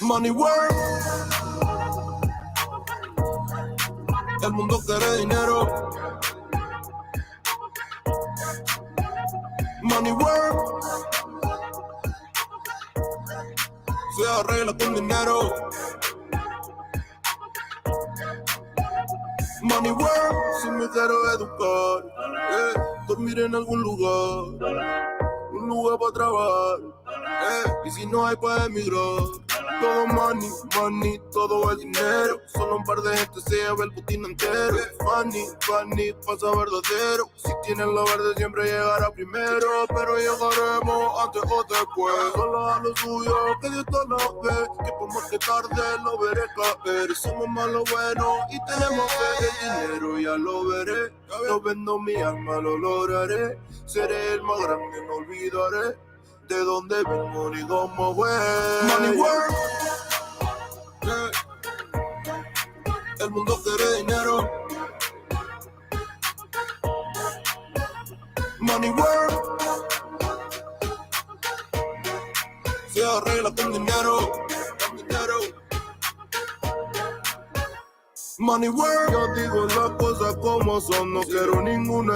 Money work. El mundo quiere dinero. Money work. Se arregla con dinero. Money work. Si me quiero educar, dormir en algún lugar, un lugar para trabajar, y si no hay para emigrar. Todo money, money, todo el dinero. Solo un par de gente se lleva el putín entero. Funny, funny, pasa verdadero. Si tienes lo verde siempre llegará primero. Pero llegaremos antes o después. Solo a lo suyo, que Dios te lo ve. Que por más que tarde lo veré caer. Somos más lo bueno y tenemos fe. El dinero ya lo veré. Yo vendo mi alma, lo lograré. Seré el más grande, no olvidaré de dónde vengo ni cómo voy. Money work. El mundo quiere dinero. Money work. Se arregla con dinero. Con dinero. Money work. Yo digo las cosas como son. No quiero ninguna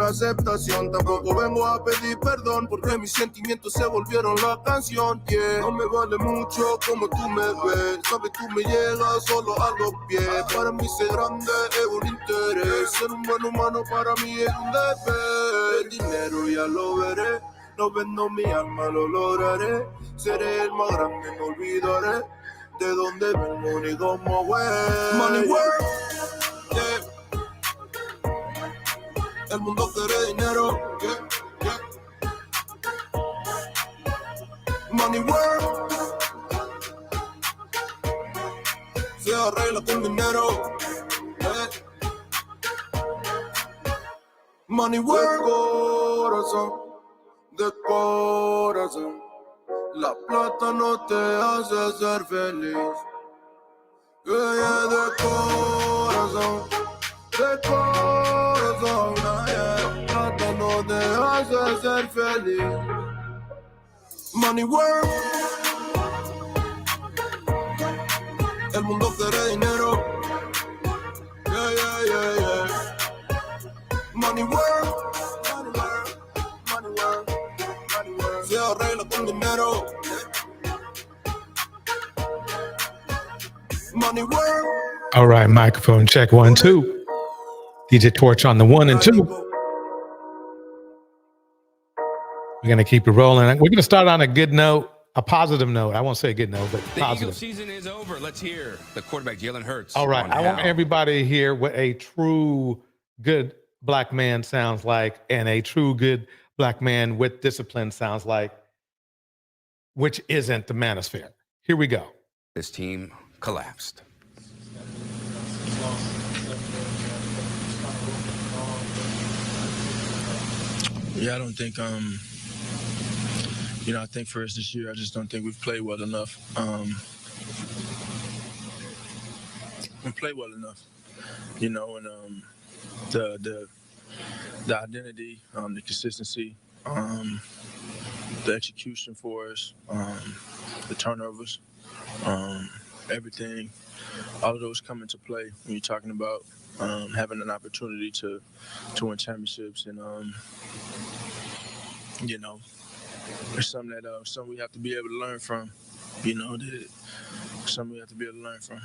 aceptación. Tampoco vengo a pedir perdón porque mis sentimientos se volvieron la canción. Yeah. No me vale mucho como tú me ves. Sabes, tú me llegas solo a los pies. Para mí ser grande es un interés. Ser un buen humano para mí es un deber. El dinero ya lo veré. No vendo mi alma, lo lograré. Seré el más grande, no olvidaré de dónde vengo ni cómo voy. Money work. El mundo quiere dinero. Money work. Se arregla con dinero. Money work. De corazón. La plata no te hace ser feliz. De corazón. De corazón. La plata no te hace ser feliz. Money work. El mundo quiere dinero. Money work. Money work. Money work. Money work. Se arregla con dinero. Money work. All right, microphone check 1, 2. DJ Torch on the 1 and 2. We're going to keep it rolling. We're going to start on a good note, a positive note. I won't say a good note, but positive. The Eagle season is over. Let's hear the quarterback, Jalen Hurts. All right. I want everybody to hear what a true good black man sounds like and a true good black man with discipline sounds like, which isn't the manosphere. Here we go. This team collapsed. Yeah, I don't think, I think for us this year, I just don't think we've played well enough. We played well enough, and the identity, the consistency, the execution for us, the turnovers, everything, all of those come into play when you're talking about having an opportunity to win championships, and it's something that something we have to be able to learn from. Something we have to be able to learn from.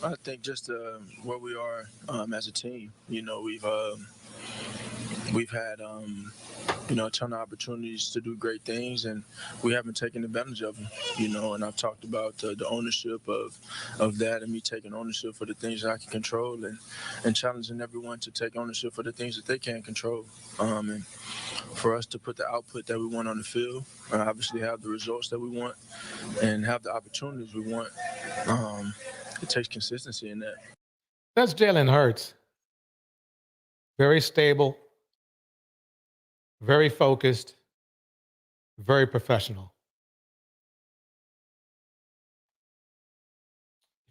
I think just where we are as a team. We've had a ton of opportunities to do great things, and we haven't taken advantage of them. And I've talked about the ownership of that, and me taking ownership for the things that I can control, and challenging everyone to take ownership for the things that they can't control. And for us to put the output that we want on the field, obviously have the results that we want, and have the opportunities we want. It takes consistency in that. That's Jalen Hurts. Very stable, very focused, very professional.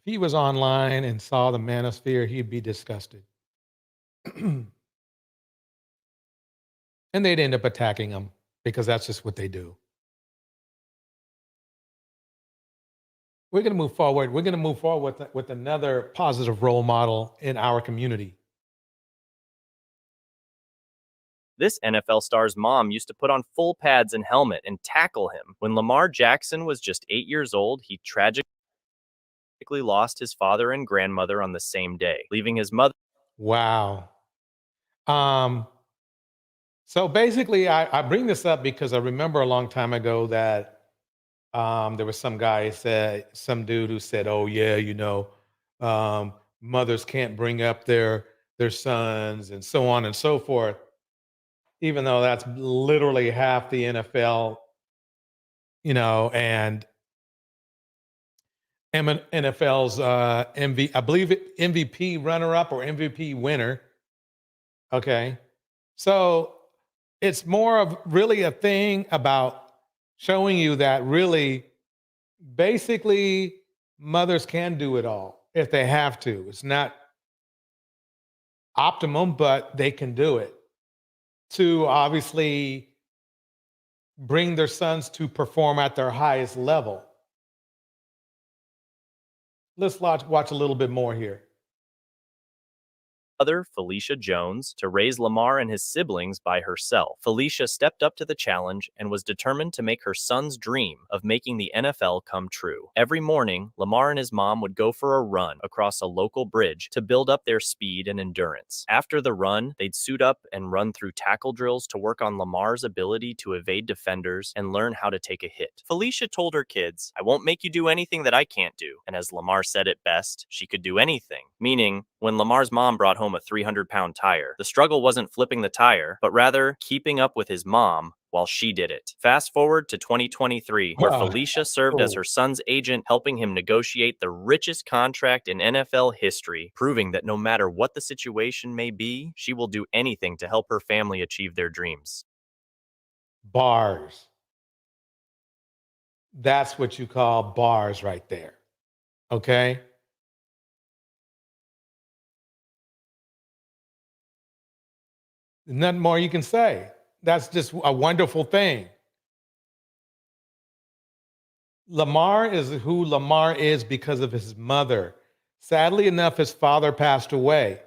he was online and saw the manosphere, he'd be disgusted. And they'd end up attacking him because that's just what they do. We're going to move forward. We're going to move forward with another positive role model in our community. This NFL star's mom used to put on full pads and helmet and tackle him. When Lamar Jackson was just 8 years old, he tragically lost his father and grandmother on the same day, leaving his mother. Wow. So basically, I bring this up because I remember a long time ago that there was some guy some dude who said, "Oh yeah, mothers can't bring up their sons," and so on and so forth. Even though that's literally half the NFL, and NFL's I believe MVP runner-up or MVP winner. Okay, so it's more of really a thing about showing you that really, basically, mothers can do it all if they have to. It's not optimum, but they can do it to obviously bring their sons to perform at their highest level. Let's watch a little bit more here. Mother, Felicia Jones, to raise Lamar and his siblings by herself. Felicia stepped up to the challenge and was determined to make her son's dream of making the NFL come true. Every morning, Lamar and his mom would go for a run across a local bridge to build up their speed and endurance. After the run, they'd suit up and run through tackle drills to work on Lamar's ability to evade defenders and learn how to take a hit. Felicia told her kids, "I won't make you do anything that I can't do." And as Lamar said it best, she could do anything. Meaning, when Lamar's mom brought home a 300-pound tire, the struggle wasn't flipping the tire, but rather keeping up with his mom while she did it. Fast forward to 2023, where Felicia served as her son's agent, helping him negotiate the richest contract in NFL history, proving that no matter what the situation may be, she will do anything to help her family achieve their dreams. Bars. That's what you call bars right there. Okay? Nothing more you can say. That's just a wonderful thing. Lamar is who Lamar is because of his mother. Sadly enough, his father passed away.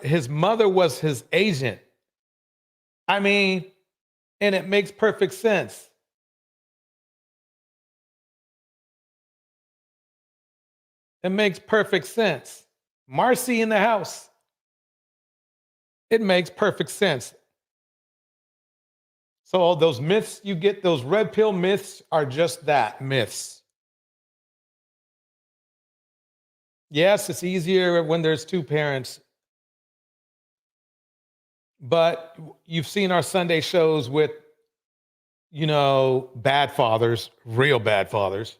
His mother was his agent. I mean, and it makes perfect sense. It makes perfect sense. Marcy in the house. It makes perfect sense. So all those myths you get, those red pill myths, are just that, myths. Yes, it's easier when there's two parents. But you've seen our Sunday shows with, bad fathers, real bad fathers.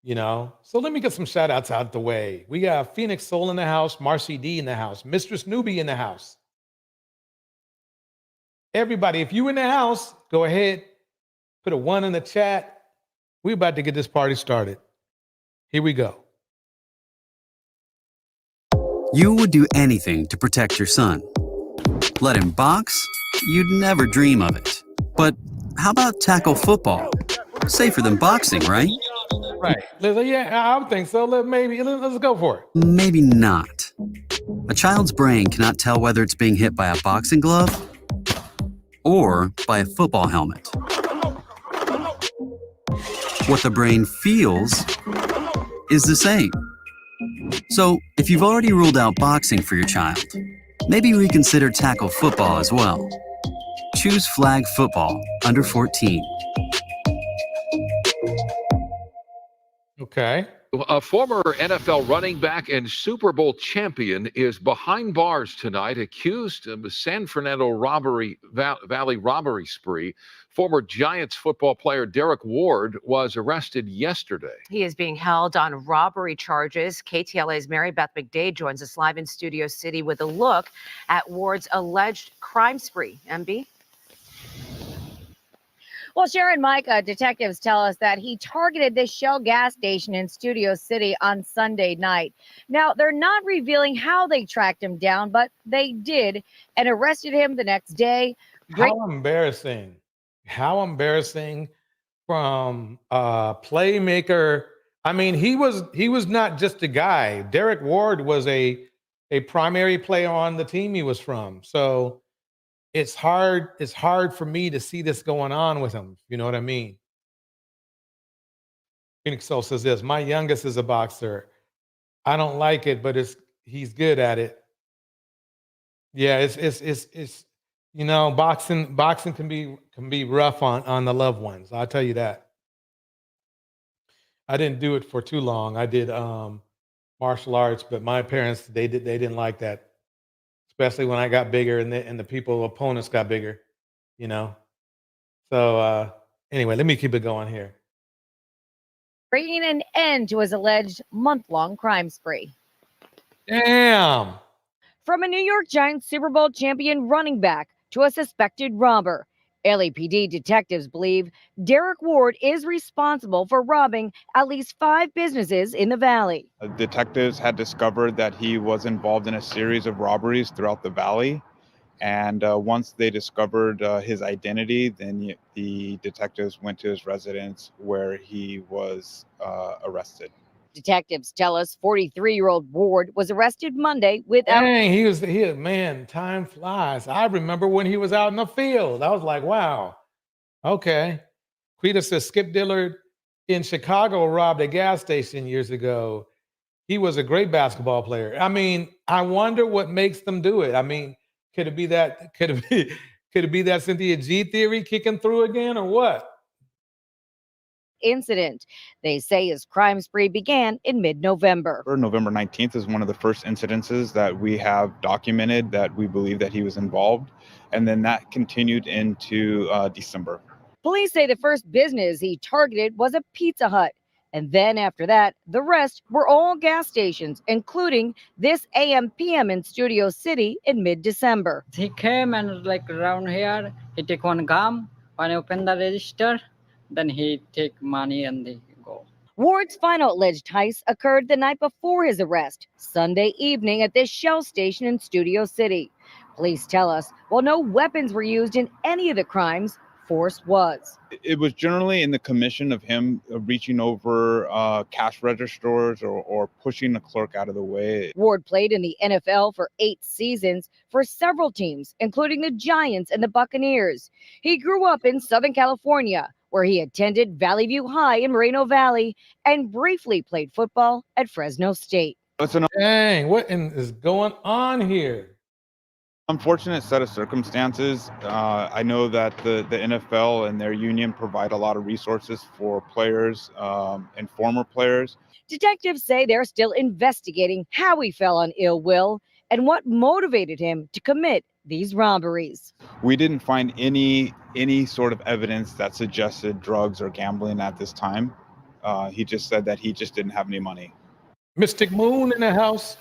So let me get some shout outs out the way. We got Phoenix Soul in the house, Marcy D in the house, Mistress Newbie in the house. Everybody, if you in the house, go ahead, put a 1 in the chat. We're about to get this party started. Here we go. You would do anything to protect your son. Let him box? You'd never dream of it. But how about tackle football? Safer than boxing, right? Right. Yeah, I would think so. Let's go for it. Maybe not. A child's brain cannot tell whether it's being hit by a boxing glove or by a football helmet. What the brain feels is the same. So, if you've already ruled out boxing for your child, maybe reconsider tackle football as well. Choose flag football under 14. Okay. A former NFL running back and Super Bowl champion is behind bars tonight, accused of a San Fernando Valley robbery spree. Former Giants football player Derek Ward was arrested yesterday. He is being held on robbery charges. KTLA's Mary Beth McDade joins us live in Studio City with a look at Ward's alleged crime spree. MB? Well, Sharon Micah, detectives tell us that he targeted this Shell gas station in Studio City on Sunday night. Now, they're not revealing how they tracked him down, but they did and arrested him the next day. How embarrassing. How embarrassing from a playmaker. I mean, he was not just a guy. Derek Ward was a primary player on the team he was from. So it's hard for me to see this going on with him. You know what I mean? Phoenix Soul says this: my youngest is a boxer. I don't like it, but he's good at it. Yeah, it's you know, boxing can be rough on the loved ones. I'll tell you that. I didn't do it for too long. I did martial arts, but my parents they didn't like that, especially when I got bigger and the opponents got bigger, you know. So anyway, let me keep it going here. Bringing an end to his alleged month-long crime spree. Damn. From a New York Giants Super Bowl champion running back to a suspected robber, LAPD detectives believe Derek Ward is responsible for robbing at least 5 businesses in the Valley. Detectives had discovered that he was involved in a series of robberies throughout the Valley. And once they discovered his identity, then the detectives went to his residence where he was arrested. Detectives tell us 43-year-old Ward was arrested Monday without... Dang, man, time flies. I remember when he was out in the field. I was like, wow, okay. Quita says Skip Dillard in Chicago robbed a gas station years ago. He was a great basketball player. I mean, I wonder what makes them do it. I mean, could it be that Cynthia G theory kicking through again or what? Incident. They say his crime spree began in mid-November. November 19th is one of the first incidences that we have documented that we believe that he was involved. And then that continued into December. Police say the first business he targeted was a Pizza Hut. And then after that, the rest were all gas stations, including this AM/PM in Studio City in mid-December. He came and like around here, he take one gum, when I open the register, then he take money and they go. Ward's final alleged heist occurred the night before his arrest, Sunday evening at this Shell station in Studio City. Police tell us while no weapons were used in any of the crimes, force was. It was generally in the commission of him reaching over cash registers or pushing the clerk out of the way. Ward played in the NFL for 8 seasons for several teams, including the Giants and the Buccaneers. He grew up in Southern California, where he attended Valley View High in Moreno Valley and briefly played football at Fresno State. Dang, what is going on here? Unfortunate set of circumstances. I know that the NFL and their union provide a lot of resources for players and former players. Detectives say they're still investigating how he fell on ill will and what motivated him to commit these robberies. We didn't find any sort of evidence that suggested drugs or gambling at this time. He just said that he just didn't have any money. Mystic Moon in the house.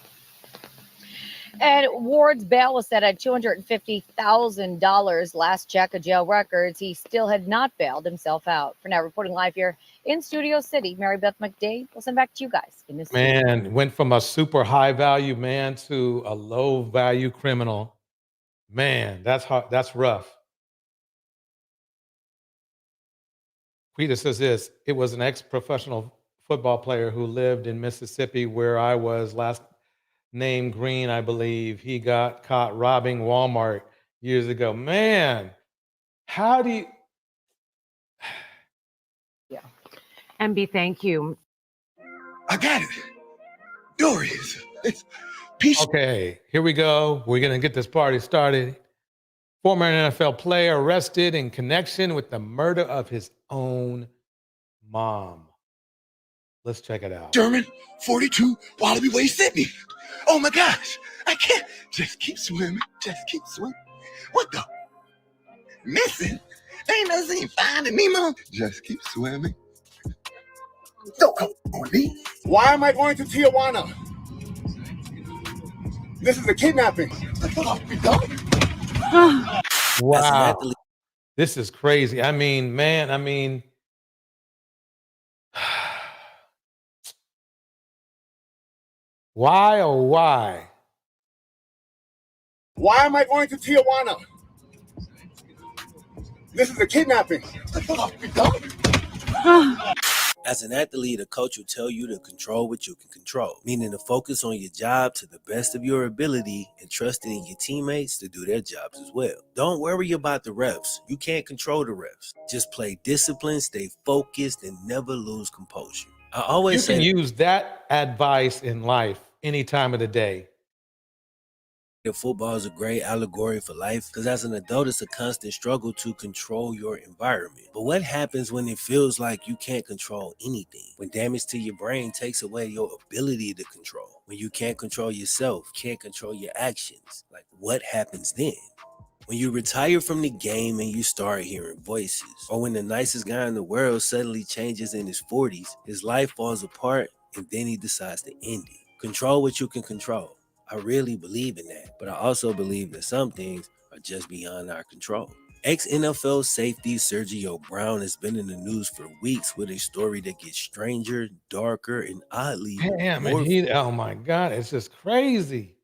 And Ward's bail was set at $250,000. Last check of jail records, he still had not bailed himself out. For now, reporting live here in Studio City, Mary Beth McDade. We'll send back to you guys. In this Man, went from a super high value man to a low value criminal. Man, that's hard. That's rough. Quita says this: it was an ex-professional football player who lived in Mississippi, where I was last. Named Green, I believe. He got caught robbing Walmart years ago. Man, how do you... Yeah. MB, thank you. I got it. Dorius. It's peace. Okay, here we go. We're going to get this party started. Former NFL player arrested in connection with the murder of his own mom. Let's check it out. German 42 Wallaby Way, Sydney. Oh my gosh, I can't. Just keep swimming. Just keep swimming. What the? Missing? Ain't no seen Finding Nemo. Just keep swimming. Don't come on me. Why am I going to Tijuana? This is a kidnapping. Wow. This is crazy. I mean, man, I mean, why, oh, why? Why am I going to Tijuana? This is a kidnapping. As an athlete, a coach will tell you to control what you can control, meaning to focus on your job to the best of your ability and trusting in your teammates to do their jobs as well. Don't worry about the refs. You can't control the refs. Just play discipline, stay focused, and never lose composure. I always You can say use that advice in life any time of the day. that football is a great allegory for life because as an adult, it's a constant struggle to control your environment. But what happens when it feels like you can't control anything? When damage to your brain takes away your ability to control? When you can't control yourself, can't control your actions? Like, what happens then? When you retire from the game and you start hearing voices, or when the nicest guy in the world suddenly changes in his 40s, his life falls apart, and then he decides to end it. Control what you can control. I really believe in that, but I also believe that some things are just beyond our control. Ex-NFL safety Sergio Brown has been in the news for weeks with a story that gets stranger, darker, and oddly Damn, more. and oh my God, it's just crazy.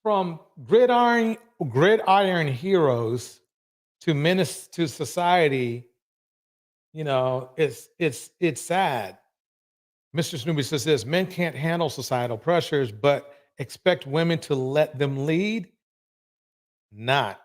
From gridiron heroes to menace to society, you know, it's sad. Mr. Snoopy says this: men can't handle societal pressures, but expect women to let them lead? Not.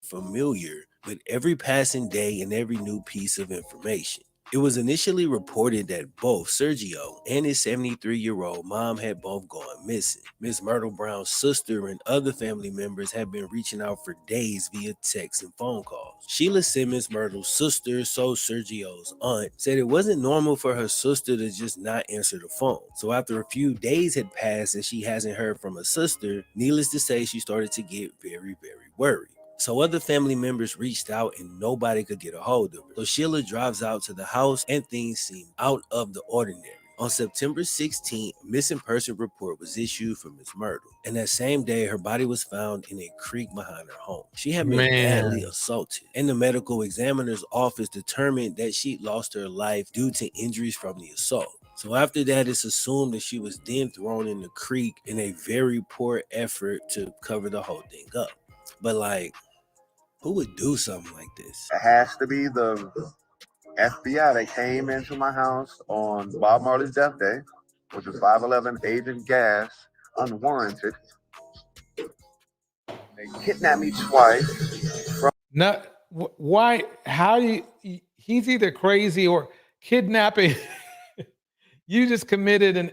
Familiar with every passing day and every new piece of information. It was initially reported that both Sergio and his 73-year-old mom had both gone missing. Miss Myrtle Brown's sister and other family members have been reaching out for days via text and phone calls. Sheila Simmons, Myrtle's sister, so Sergio's aunt, said it wasn't normal for her sister to just not answer the phone. So after a few days had passed and she hasn't heard from her sister, needless to say, she started to get very, very worried. So other family members reached out and nobody could get a hold of her. So Sheila drives out to the house and things seem out of the ordinary. On September 16th, a missing person report was issued for Miss Myrtle. And that same day, her body was found in a creek behind her home. She had been badly assaulted. And the medical examiner's office determined that she'd lost her life due to injuries from the assault. So after that, it's assumed that she was then thrown in the creek in a very poor effort to cover the whole thing up. But like, who would do something like this? It has to be the FBI that came into my house on Bob Marley's death day, which was 5/11, Agent Gas, unwarranted. They kidnapped me twice. No, why? How do you? He's either crazy or kidnapping. You just committed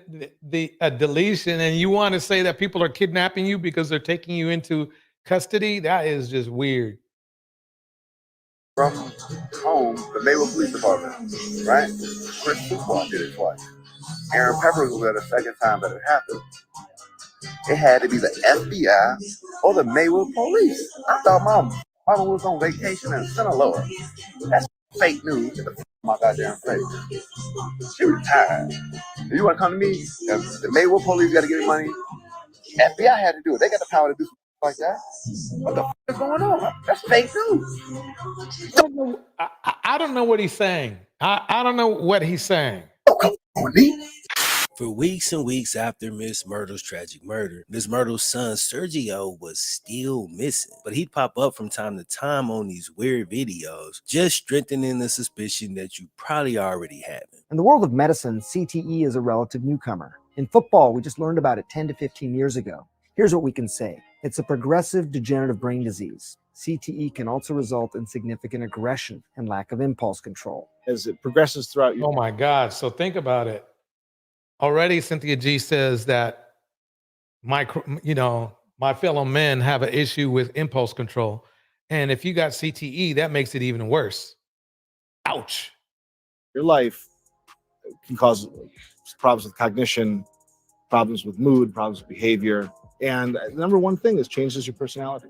a deletion, and you want to say that people are kidnapping you because they're taking you into custody? That is just weird. From home, the Maywood Police Department, right? Chris Football did it twice. Aaron Peppers was there the second time that it happened. It had to be the FBI or the Maywood Police. I thought my mama was on vacation in Sinaloa. That's fake news. Get the f my goddamn face. She retired. You want to come to me? The Maywood Police got to give me money. FBI had to do it. They got the power to do something like that. What the f is going on? That's fake news. I don't know what he's saying. I don't know what he's saying. For weeks and weeks after Miss Myrtle's tragic murder, Miss Myrtle's son Sergio was still missing. But he'd pop up from time to time on these weird videos, just strengthening the suspicion that you probably already have. In the world of medicine, CTE is a relative newcomer. In football, we just learned about it 10 to 15 years ago. Here's what we can say. It's a progressive degenerative brain disease. CTE can also result in significant aggression and lack of impulse control. As it progresses throughout your... Oh my God. So think about it. Already Cynthia G says that my fellow men have an issue with impulse control. And if you got CTE, that makes it even worse. Ouch. Your life can cause problems with cognition, problems with mood, problems with behavior. And the number one thing is changes your personality.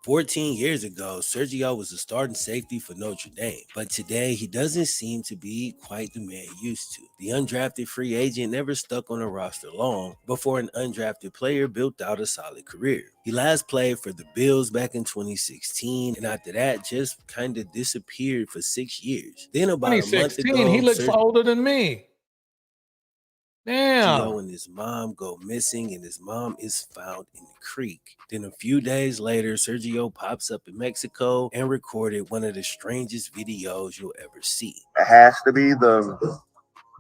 14 years ago, Sergio was a starting safety for Notre Dame, but today he doesn't seem to be quite the man he used to. The undrafted free agent never stuck on a roster long before an undrafted player built out a solid career. He last played for the Bills back in 2016, and after that, just kind of disappeared for 6 years. Then about a month 2016, ago, he looks older than me. Damn. Sergio and his mom go missing, and his mom is found in the creek. Then a few days later, Sergio pops up in Mexico and recorded one of the strangest videos you'll ever see. It has to be the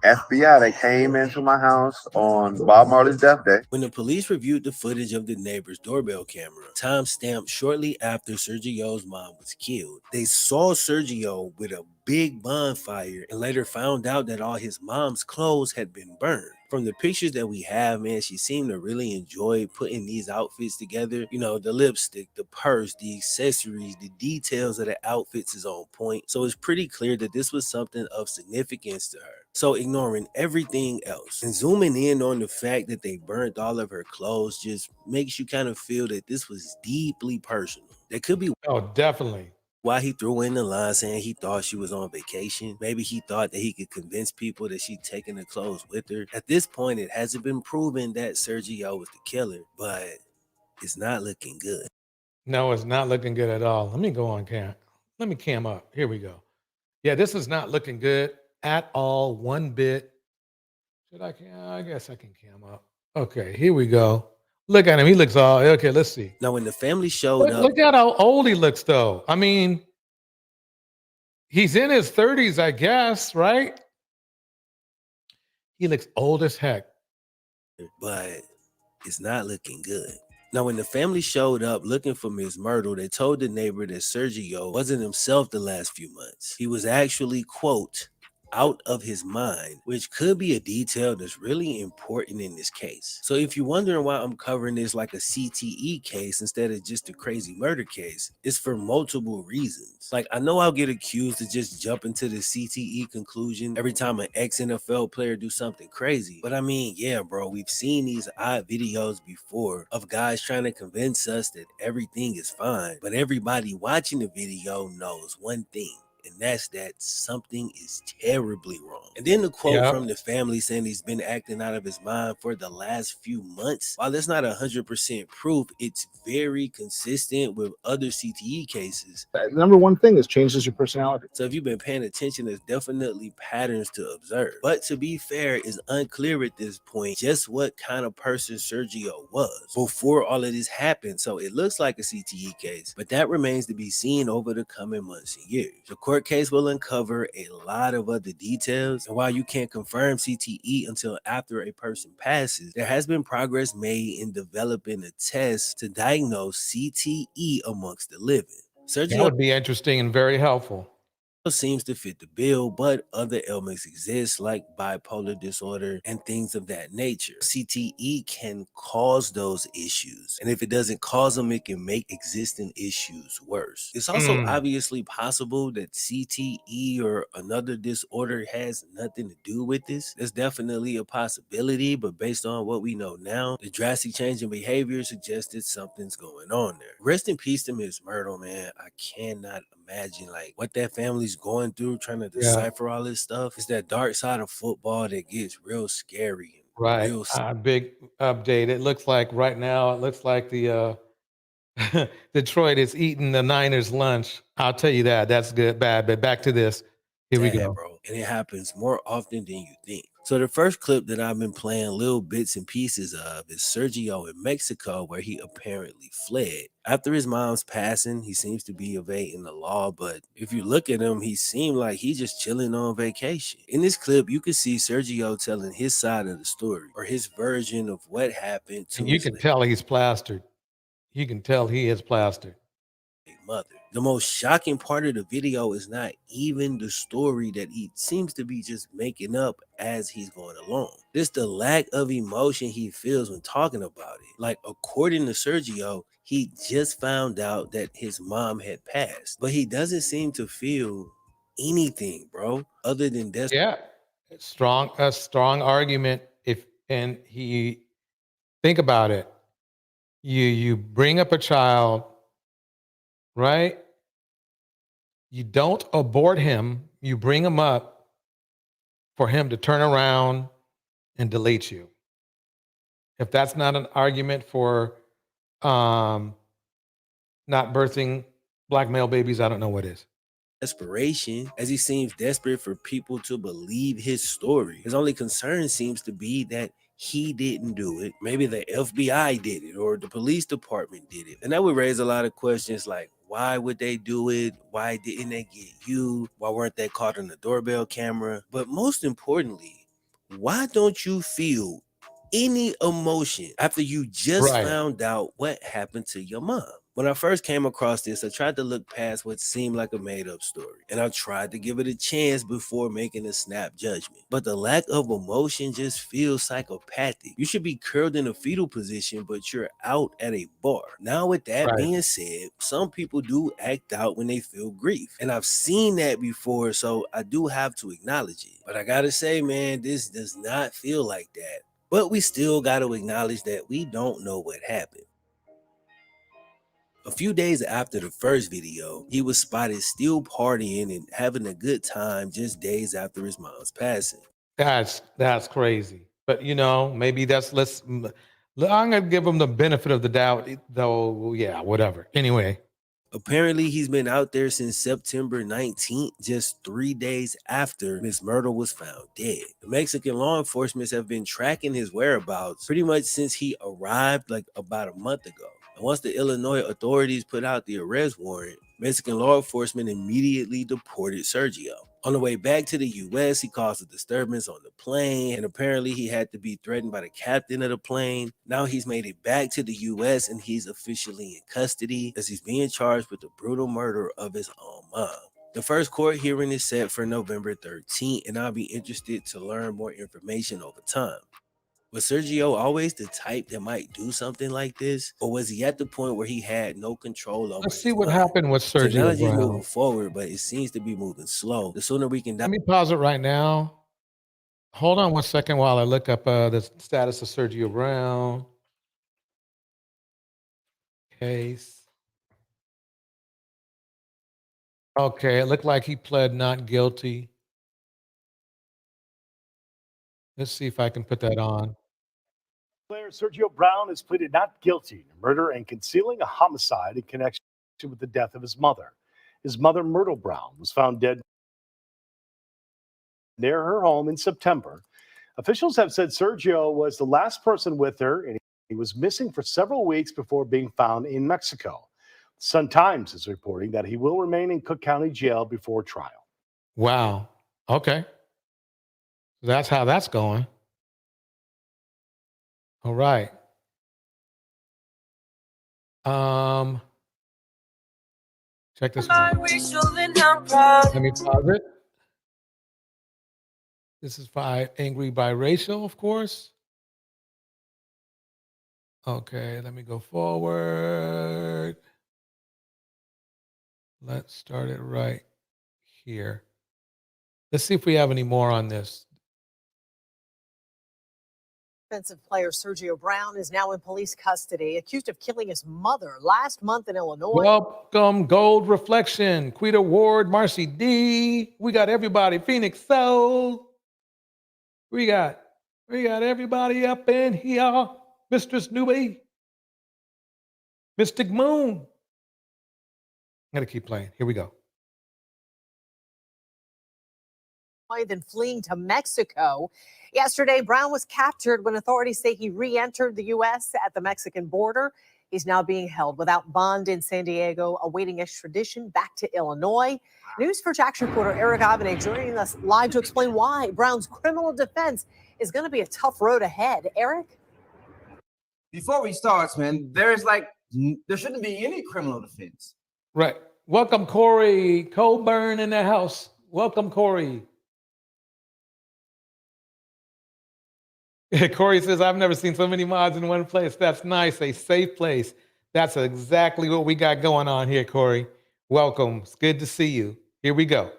FBI that came into my house on Bob Marley's death day. When the police reviewed the footage of the neighbor's doorbell camera, time-stamped shortly after Sergio's mom was killed, they saw Sergio with a big bonfire and later found out that all his mom's clothes had been burned. From the pictures that we have, man, she seemed to really enjoy putting these outfits together. You know, the lipstick, the purse, the accessories, the details of the outfits is on point. So it's pretty clear that this was something of significance to her. So ignoring everything else and zooming in on the fact that they burnt all of her clothes just makes you kind of feel that this was deeply personal. That could be definitely why he threw in the line saying he thought she was on vacation. Maybe he thought that he could convince people that she'd taken the clothes with her. At this point, it hasn't been proven that Sergio was the killer, but it's not looking good. No, it's not looking good at all. Let me go on cam. Let me cam up. Here we go. Yeah, this is not looking good at all, one bit. Should I cam? I guess I can cam up. Okay, here we go. Look at him. He looks all okay. Let's see. Now, when the family showed up, look at how old he looks, though. I mean, he's in his 30s, I guess, right? He looks old as heck. But it's not looking good. Now, when the family showed up looking for Ms. Myrtle, they told the neighbor that Sergio wasn't himself the last few months. He was actually, quote, out of his mind, which could be a detail that's really important in this case. So if you're wondering why I'm covering this like a CTE case instead of just a crazy murder case, it's for multiple reasons. Like, I know I'll get accused of just jumping to the CTE conclusion every time an ex-NFL player do something crazy. But I mean, yeah, bro, we've seen these odd videos before of guys trying to convince us that everything is fine, but everybody watching the video knows one thing. And that's that something is terribly wrong. And then the quote from the family saying he's been acting out of his mind for the last few months. While that's not 100% proof, it's very consistent with other CTE cases. The number one thing is changes your personality. So if you've been paying attention, there's definitely patterns to observe. But to be fair, it's unclear at this point just what kind of person Sergio was before all of this happened. So it looks like a CTE case, but that remains to be seen over the coming months and years. The court case will uncover a lot of other details, and while you can't confirm CTE until after a person passes, there has been progress made in developing a test to diagnose CTE amongst the living. That would be interesting and very helpful. Seems to fit the bill, but other ailments exist like bipolar disorder and things of that nature. CTE can cause those issues, and if it doesn't cause them, it can make existing issues worse. It's also obviously possible that CTE or another disorder has nothing to do with this. There's definitely a possibility, but based on what we know now, the drastic change in behavior suggests that something's going on there. Rest in peace to Ms. Myrtle, man. I cannot imagine like what that family's going through trying to decipher all this stuff. It's that dark side of football that gets real scary. Right. Big update. It looks like right now, it looks like the Detroit is eating the Niners lunch. I'll tell you that. That's good, bad. But back to this. Here we go. Bro. And it happens more often than you think. So the first clip that I've been playing little bits and pieces of is Sergio in Mexico, where he apparently fled. After his mom's passing, he seems to be evading the law, but if you look at him, he seemed like he's just chilling on vacation. In this clip, you can see Sergio telling his side of the story, or his version of what happened to and you can tell he's plastered. You can tell he is plastered. Mother. The most shocking part of the video is not even the story that he seems to be just making up as he's going along. It's the lack of emotion he feels when talking about it. Like, according to Sergio, he just found out that his mom had passed, but he doesn't seem to feel anything, bro, other than death. Yeah, a strong argument. And he think about it. You bring up a child right? You don't abort him. You bring him up for him to turn around and delete you. If that's not an argument for not birthing black male babies, I don't know what is. Desperation, as he seems desperate for people to believe his story. His only concern seems to be that he didn't do it. Maybe the FBI did it or the police department did it. And that would raise a lot of questions like, why would they do it? Why didn't they get you? Why weren't they caught on the doorbell camera? But most importantly, why don't you feel any emotion after you just found out what happened to your mom? When I first came across this, I tried to look past what seemed like a made-up story, and I tried to give it a chance before making a snap judgment. But the lack of emotion just feels psychopathic. You should be curled in a fetal position, but you're out at a bar. Now, with that being said, some people do act out when they feel grief, and I've seen that before, so I do have to acknowledge it. But I gotta say, man, this does not feel like that. But we still gotta acknowledge that we don't know what happened. A few days after the first video, he was spotted still partying and having a good time just days after his mom's passing. That's crazy. But you know, maybe I'm gonna give him the benefit of the doubt, though. Yeah, whatever. Anyway. Apparently, he's been out there since September 19th, just 3 days after Miss Myrtle was found dead. The Mexican law enforcement have been tracking his whereabouts pretty much since he arrived like about a month ago. And once the Illinois authorities put out the arrest warrant, Mexican law enforcement immediately deported Sergio. On the way back to the U.S., he caused a disturbance on the plane, and apparently he had to be threatened by the captain of the plane. Now he's made it back to the U.S., and he's officially in custody as he's being charged with the brutal murder of his own mom. The first court hearing is set for November 13th, and I'll be interested to learn more information over time. Was Sergio always the type that might do something like this? Or was he at the point where he had no control over Let's see what happened with Sergio Technology is Brown. moving forward, but it seems to be moving slow. The sooner we can... Let me pause it right now. Hold on 1 second while I look up the status of Sergio Brown. Case. Okay, it looked like he pled not guilty. Let's see if I can put that on. Player Sergio Brown has pleaded not guilty to murder and concealing a homicide in connection with the death of his mother. His mother, Myrtle Brown, was found dead near her home in September. Officials have said Sergio was the last person with her, and he was missing for several weeks before being found in Mexico. Sun-Times is reporting that he will remain in Cook County Jail before trial. Wow. Okay. That's how that's going. All right. Check this out. Let me pause it. This is angry biracial, of course. Okay, let me go forward. Let's start it right here. Let's see if we have any more on this. Offensive player Sergio Brown is now in police custody, accused of killing his mother last month in Illinois. Welcome, Gold Reflection, Quita Ward, Marcy D. We got everybody. Phoenix Soul. We got everybody up in here. Mistress Newbie. Mystic Moon. I'm gonna keep playing. Here we go. Then fleeing to Mexico. Yesterday, Brown was captured when authorities say he re-entered the U.S. at the Mexican border. He's now being held without bond in San Diego, awaiting extradition back to Illinois. News4 Jax reporter Eric Abene joining us live to explain why Brown's criminal defense is going to be a tough road ahead. Eric? Before we start, man, there shouldn't be any criminal defense. Right. Welcome, Corey Colburn in the house. Welcome, Corey. Corey says, I've never seen so many mods in one place. That's nice. A safe place. That's exactly what we got going on here, Corey. Welcome. It's good to see you. Here we go.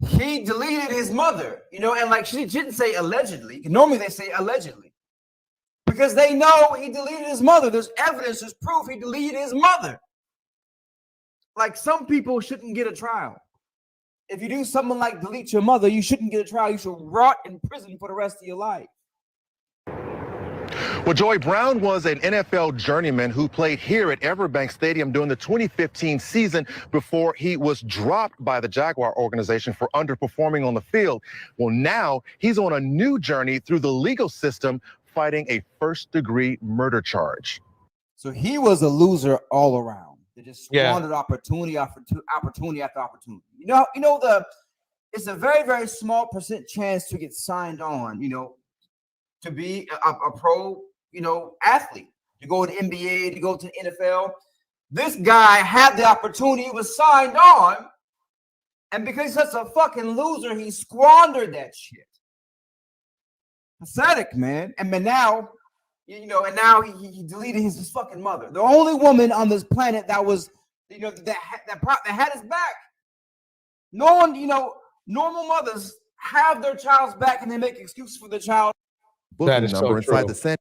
He deleted his mother, and like she didn't say allegedly. Normally they say allegedly. Because they know he deleted his mother. There's evidence, there's proof he deleted his mother. like some people shouldn't get a trial. If you do something like delete your mother, you shouldn't get a trial. You should rot in prison for the rest of your life. Well, Joy Brown was an NFL journeyman who played here at Everbank Stadium during the 2015 season before he was dropped by the Jaguar organization for underperforming on the field. Well, now he's on a new journey through the legal system, fighting a first-degree murder charge. So he was a loser all around. They just squandered Yeah. opportunity after opportunity after opportunity. It's a very, very small percent chance to get signed on, to be a pro, athlete, to go to the NBA, to go to the NFL. This guy had the opportunity, was signed on, and because he's such a fucking loser, he squandered that shit. Pathetic, man. And now, and now he deleted his fucking mother. The only woman on this planet that was, that had his back. No one, normal mothers have their child's back and they make excuses for the child. That is so true.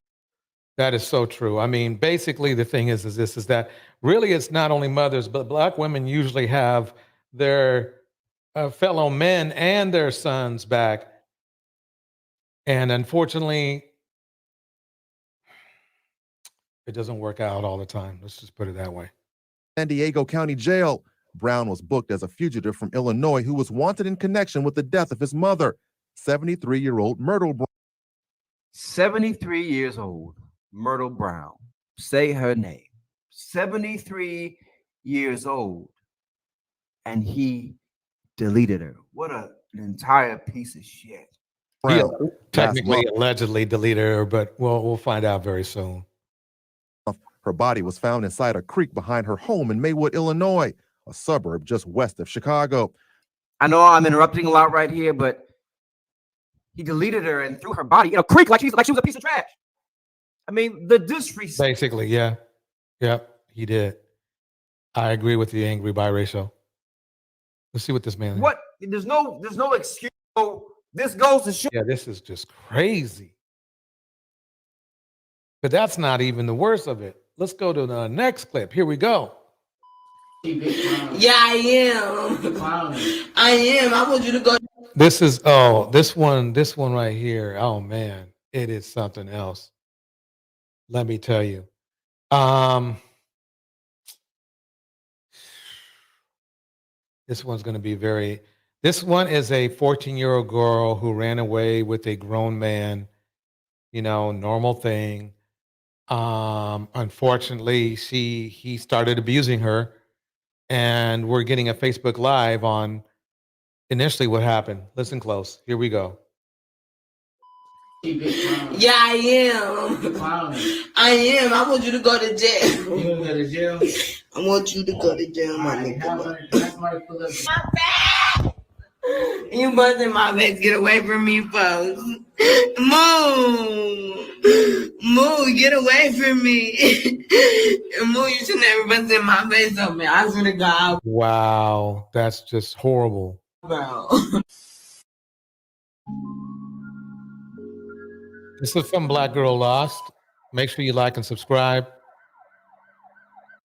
That is so true. I mean, basically, the thing is that really it's not only mothers, but Black women usually have their fellow men and their sons back. And unfortunately, it doesn't work out all the time. Let's just put it that way. San Diego County Jail. Brown was booked as a fugitive from Illinois who was wanted in connection with the death of his mother, 73-year-old Myrtle Brown. 73 years old, Myrtle Brown. Say her name. 73 years old. And he deleted her. What an entire piece of shit. He technically, allegedly deleted her, but we'll find out very soon. Her body was found inside a creek behind her home in Maywood, Illinois, a suburb just west of Chicago. I know I'm interrupting a lot right here, but he deleted her and threw her body in a creek like she was a piece of trash. I mean, the disrespect. Basically, yeah. Yep, he did. I agree with the angry biracial. Let's see what this man. What? There's no excuse. This goes to show. Yeah, this is just crazy. But that's not even the worst of it. Let's go to the next clip. Here we go. Yeah, I am. I am. I want you to go. This is this one right here. Oh man, it is something else. Let me tell you. This one's going to be very. This one is a 14-year-old girl who ran away with a grown man. Normal thing. Unfortunately, he started abusing her, and we're getting a Facebook Live on initially what happened. Listen close. Here we go. Yeah, I am. I am. I want you to go to jail. You want to go to jail? I want you to go to jail, my nigga. You busting my face. Get away from me, folks. Move. Move. Get away from me. Move. You should never bust in my face on me. I swear to God. Wow. That's just horrible. Bro. This is from Black Girl Lost. Make sure you like and subscribe.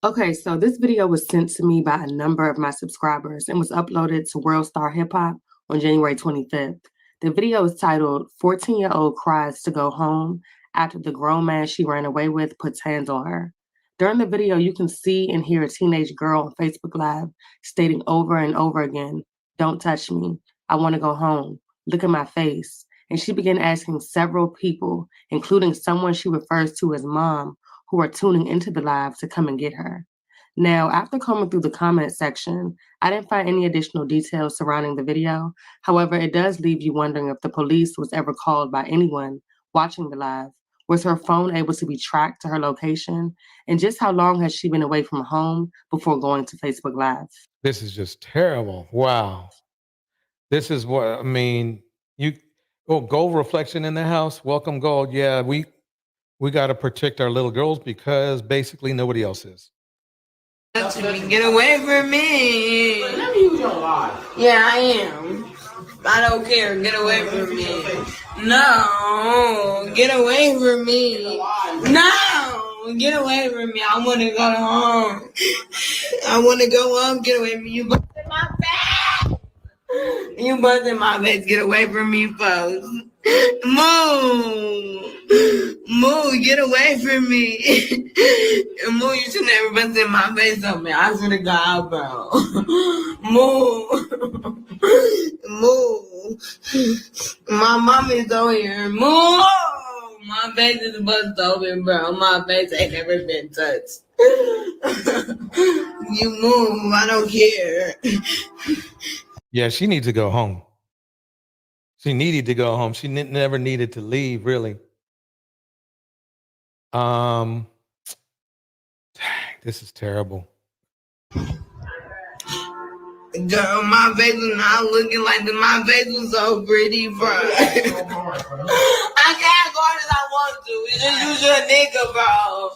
Okay, so this video was sent to me by a number of my subscribers and was uploaded to World Star Hip Hop on January 25th. The video is titled 14-Year-Old Cries to Go Home After the Grown Man She Ran Away With Puts Hands on Her. During the video, you can see and hear a teenage girl on Facebook Live stating over and over again, "Don't touch me. I want to go home. Look at my face." And she began asking several people, including someone she refers to as mom, who are tuning into the live to come and get her. Now, after combing through the comment section, I didn't find any additional details surrounding the video. However, it does leave you wondering if the police was ever called by anyone watching the live. Was her phone able to be tracked to her location? And just how long has she been away from home before going to Facebook Live? This is just terrible. Wow. This is what, I mean, gold reflection in the house. Welcome, gold. Yeah, we got to protect our little girls because basically nobody else is. Get away from me. Yeah, I am. I don't care. Get away from me. No. Get away from me. No. Get away from me. I want to go home. I want to go home. Get away from me. You busted my face. You busted my face. Get away from me, folks. Moo. Moo, get away from me. Moo, you should never busted my face on me. I swear to God, bro. Moo. Moo. My mommy's over here. Moo. My face is bust open, bro. My face ain't never been touched. You move. I don't care. Yeah, she needs to go home. She needed to go home. She never needed to leave, really. Dang, this is terrible. Girl, my face was not looking like this. My face was so pretty, bro. I can't go as I want to. It's just you a nigga, bro.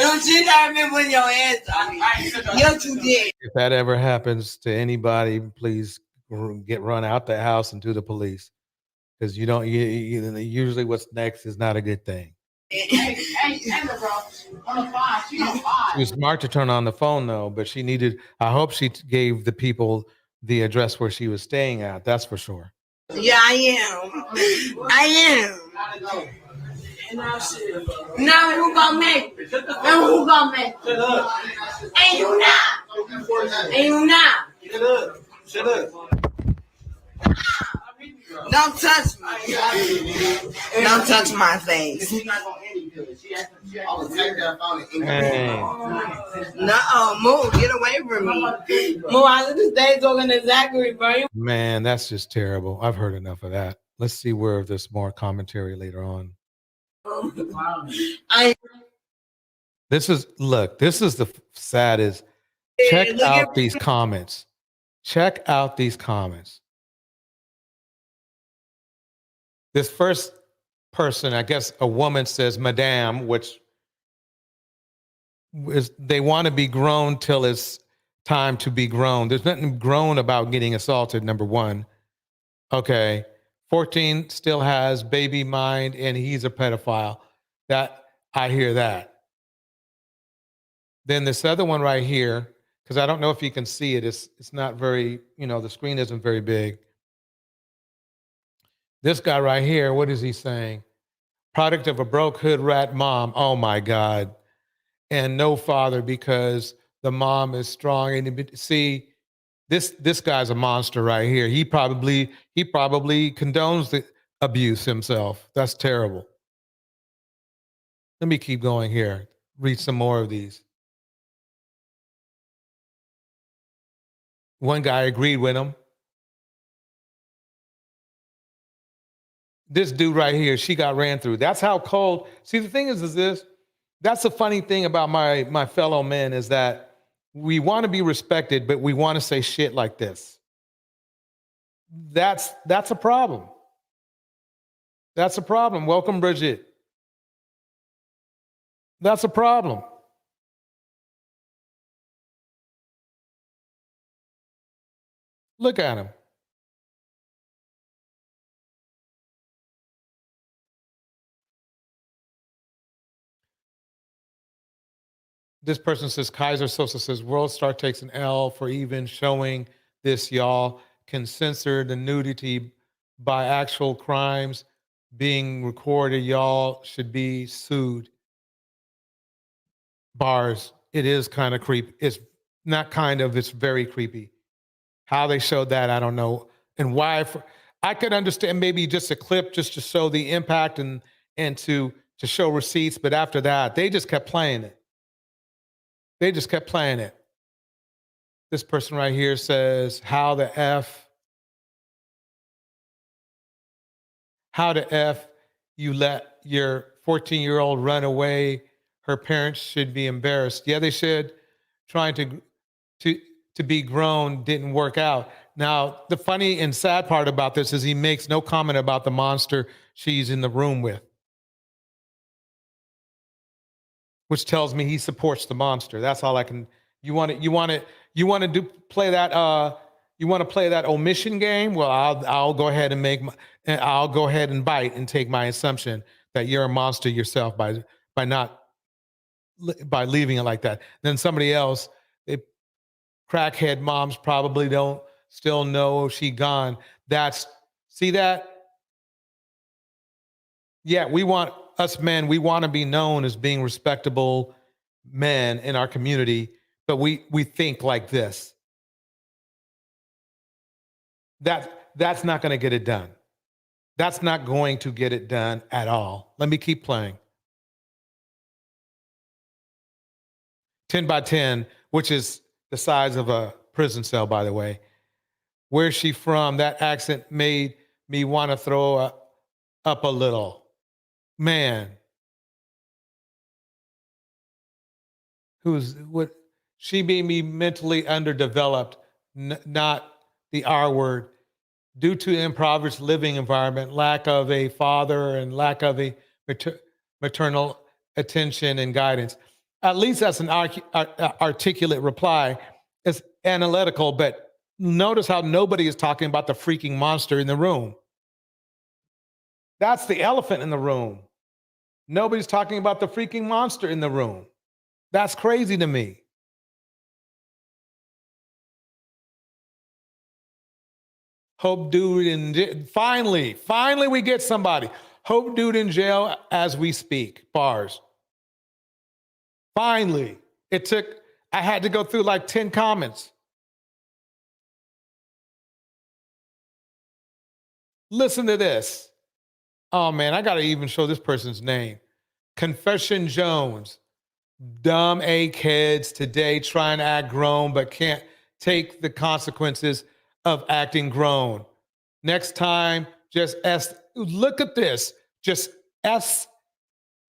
Don't you never been putting your hands on me. Yes, you did. If that ever happens to anybody, please get run out the house and to the police, because you don't. Usually, what's next is not a good thing. Hey, bro. On the 5. She on 5. She was smart to turn on the phone, though, but she needed. I hope she gave the people the address where she was staying at. That's for sure. Yeah, I am. Now who gonna make? And who gonna make? And you not. And you not. Shut up. Don't touch me. Don't touch my face. No, move. Get away from me. Move out of the stage talking to Zachary, bro. Man, that's just terrible. I've heard enough of that. Let's see where there's more commentary later on. This is the saddest. Check out these comments. Check out these comments. This first person, I guess a woman, says, Madame, which is they want to be grown till it's time to be grown. There's nothing grown about getting assaulted, number one. Okay. 14 still has baby mind and he's a pedophile. That I hear that. Then this other one right here, because I don't know if you can see it. It's not very, the screen isn't very big. This guy right here, what is he saying? Product of a broke hood rat mom. Oh my God. And no father because the mom is strong. And see, this guy's a monster right here. He probably condones the abuse himself. That's terrible. Let me keep going here. Read some more of these. One guy agreed with him. This dude right here, she got ran through. That's how cold. See, the thing is this. That's the funny thing about my fellow men is that we want to be respected, but we want to say shit like this. That's a problem. That's a problem. Welcome, Bridget. That's a problem. Look at him. This person says, Kaiser Sosa says, World Star takes an L for even showing this, y'all. Can censor the nudity by actual crimes being recorded. Y'all should be sued. Bars. It is kind of creepy. It's not kind of, it's very creepy. How they showed that, I don't know. And why. I could understand maybe just a clip just to show the impact and to show receipts. But after that, they just kept playing it. They just kept playing it. This person right here says, how the F you let your 14-year-old run away? Her parents should be embarrassed. Yeah, they should. Trying to be grown didn't work out. Now, the funny and sad part about this is he makes no comment about the monster she's in the room with, which tells me he supports the monster. That's all I can. You want to play that omission game? Well, I'll go ahead and bite and take my assumption that you're a monster yourself by not by leaving it like that. Then somebody else, they crackhead moms probably don't still know she gone. See that? Yeah, us men, we want to be known as being respectable men in our community, but we think like this. That's not going to get it done. That's not going to get it done at all. Let me keep playing. 10 by 10, which is the size of a prison cell, by the way. Where's she from? That accent made me want to throw up a little. Man. She made me mentally underdeveloped, not the R word, due to impoverished living environment, lack of a father and lack of a maternal attention and guidance. At least that's an articulate reply. It's analytical, but notice how nobody is talking about the freaking monster in the room. That's the elephant in the room. Nobody's talking about the freaking monster in the room. That's crazy to me. Hope dude in finally we get somebody. Hope dude in jail as we speak. Bars. Finally. I had to go through like 10 comments. Listen to this. Oh man, I gotta even show this person's name. Confession Jones. Dumb A kids today trying to act grown but can't take the consequences of acting grown. Next time, just look at this. Just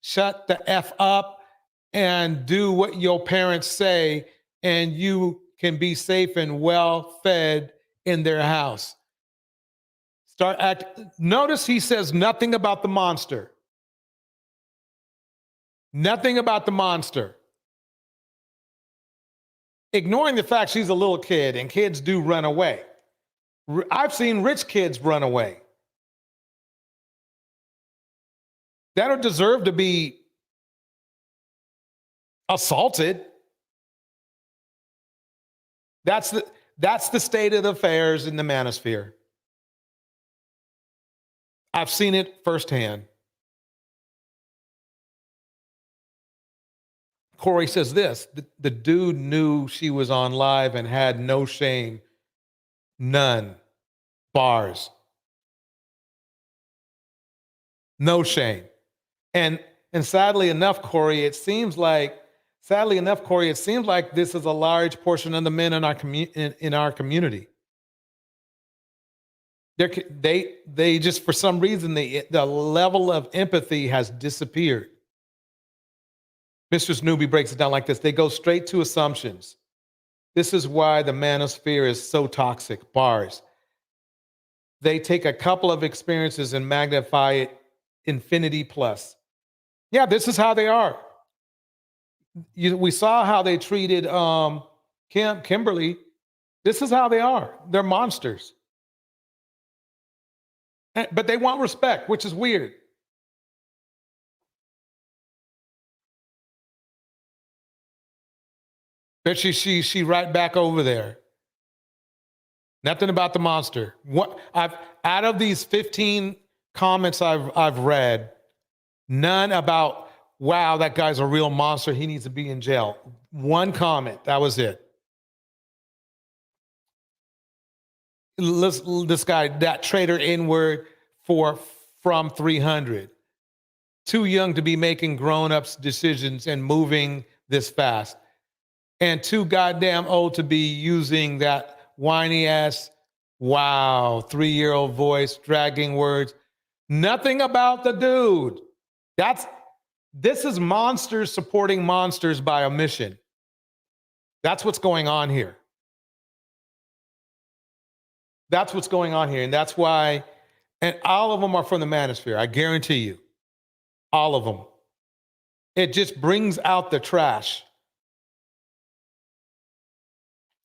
shut the F up and do what your parents say, and you can be safe and well fed in their house. Notice he says nothing about the monster. Nothing about the monster. Ignoring the fact she's a little kid and kids do run away. I've seen rich kids run away. They don't deserve to be assaulted. That's the state of affairs in the manosphere. I've seen it firsthand. Corey says this, the dude knew she was on live and had no shame. None. Bars. No shame. And sadly enough, Corey, it seems like this is a large portion of the men in our community. They just, for some reason, the level of empathy has disappeared. Mr. Snoopy breaks it down like this. They go straight to assumptions. This is why the manosphere is so toxic. Bars. They take a couple of experiences and magnify it infinity plus. Yeah, this is how they are. We saw how they treated Kimberly. This is how they are. They're monsters. But they want respect, which is weird. But she right back over there. Nothing about the monster. Out of these 15 comments I've read, none about, wow, that guy's a real monster. He needs to be in jail. One comment, that was it. This guy, that traitor N-word from 300. Too young to be making grown-ups decisions and moving this fast. And too goddamn old to be using that whiny ass, wow, 3-year-old voice, dragging words. Nothing about the dude. This is monsters supporting monsters by omission. That's what's going on here. That's what's going on here. And that's why, and all of them are from the manosphere. I guarantee you. All of them. It just brings out the trash.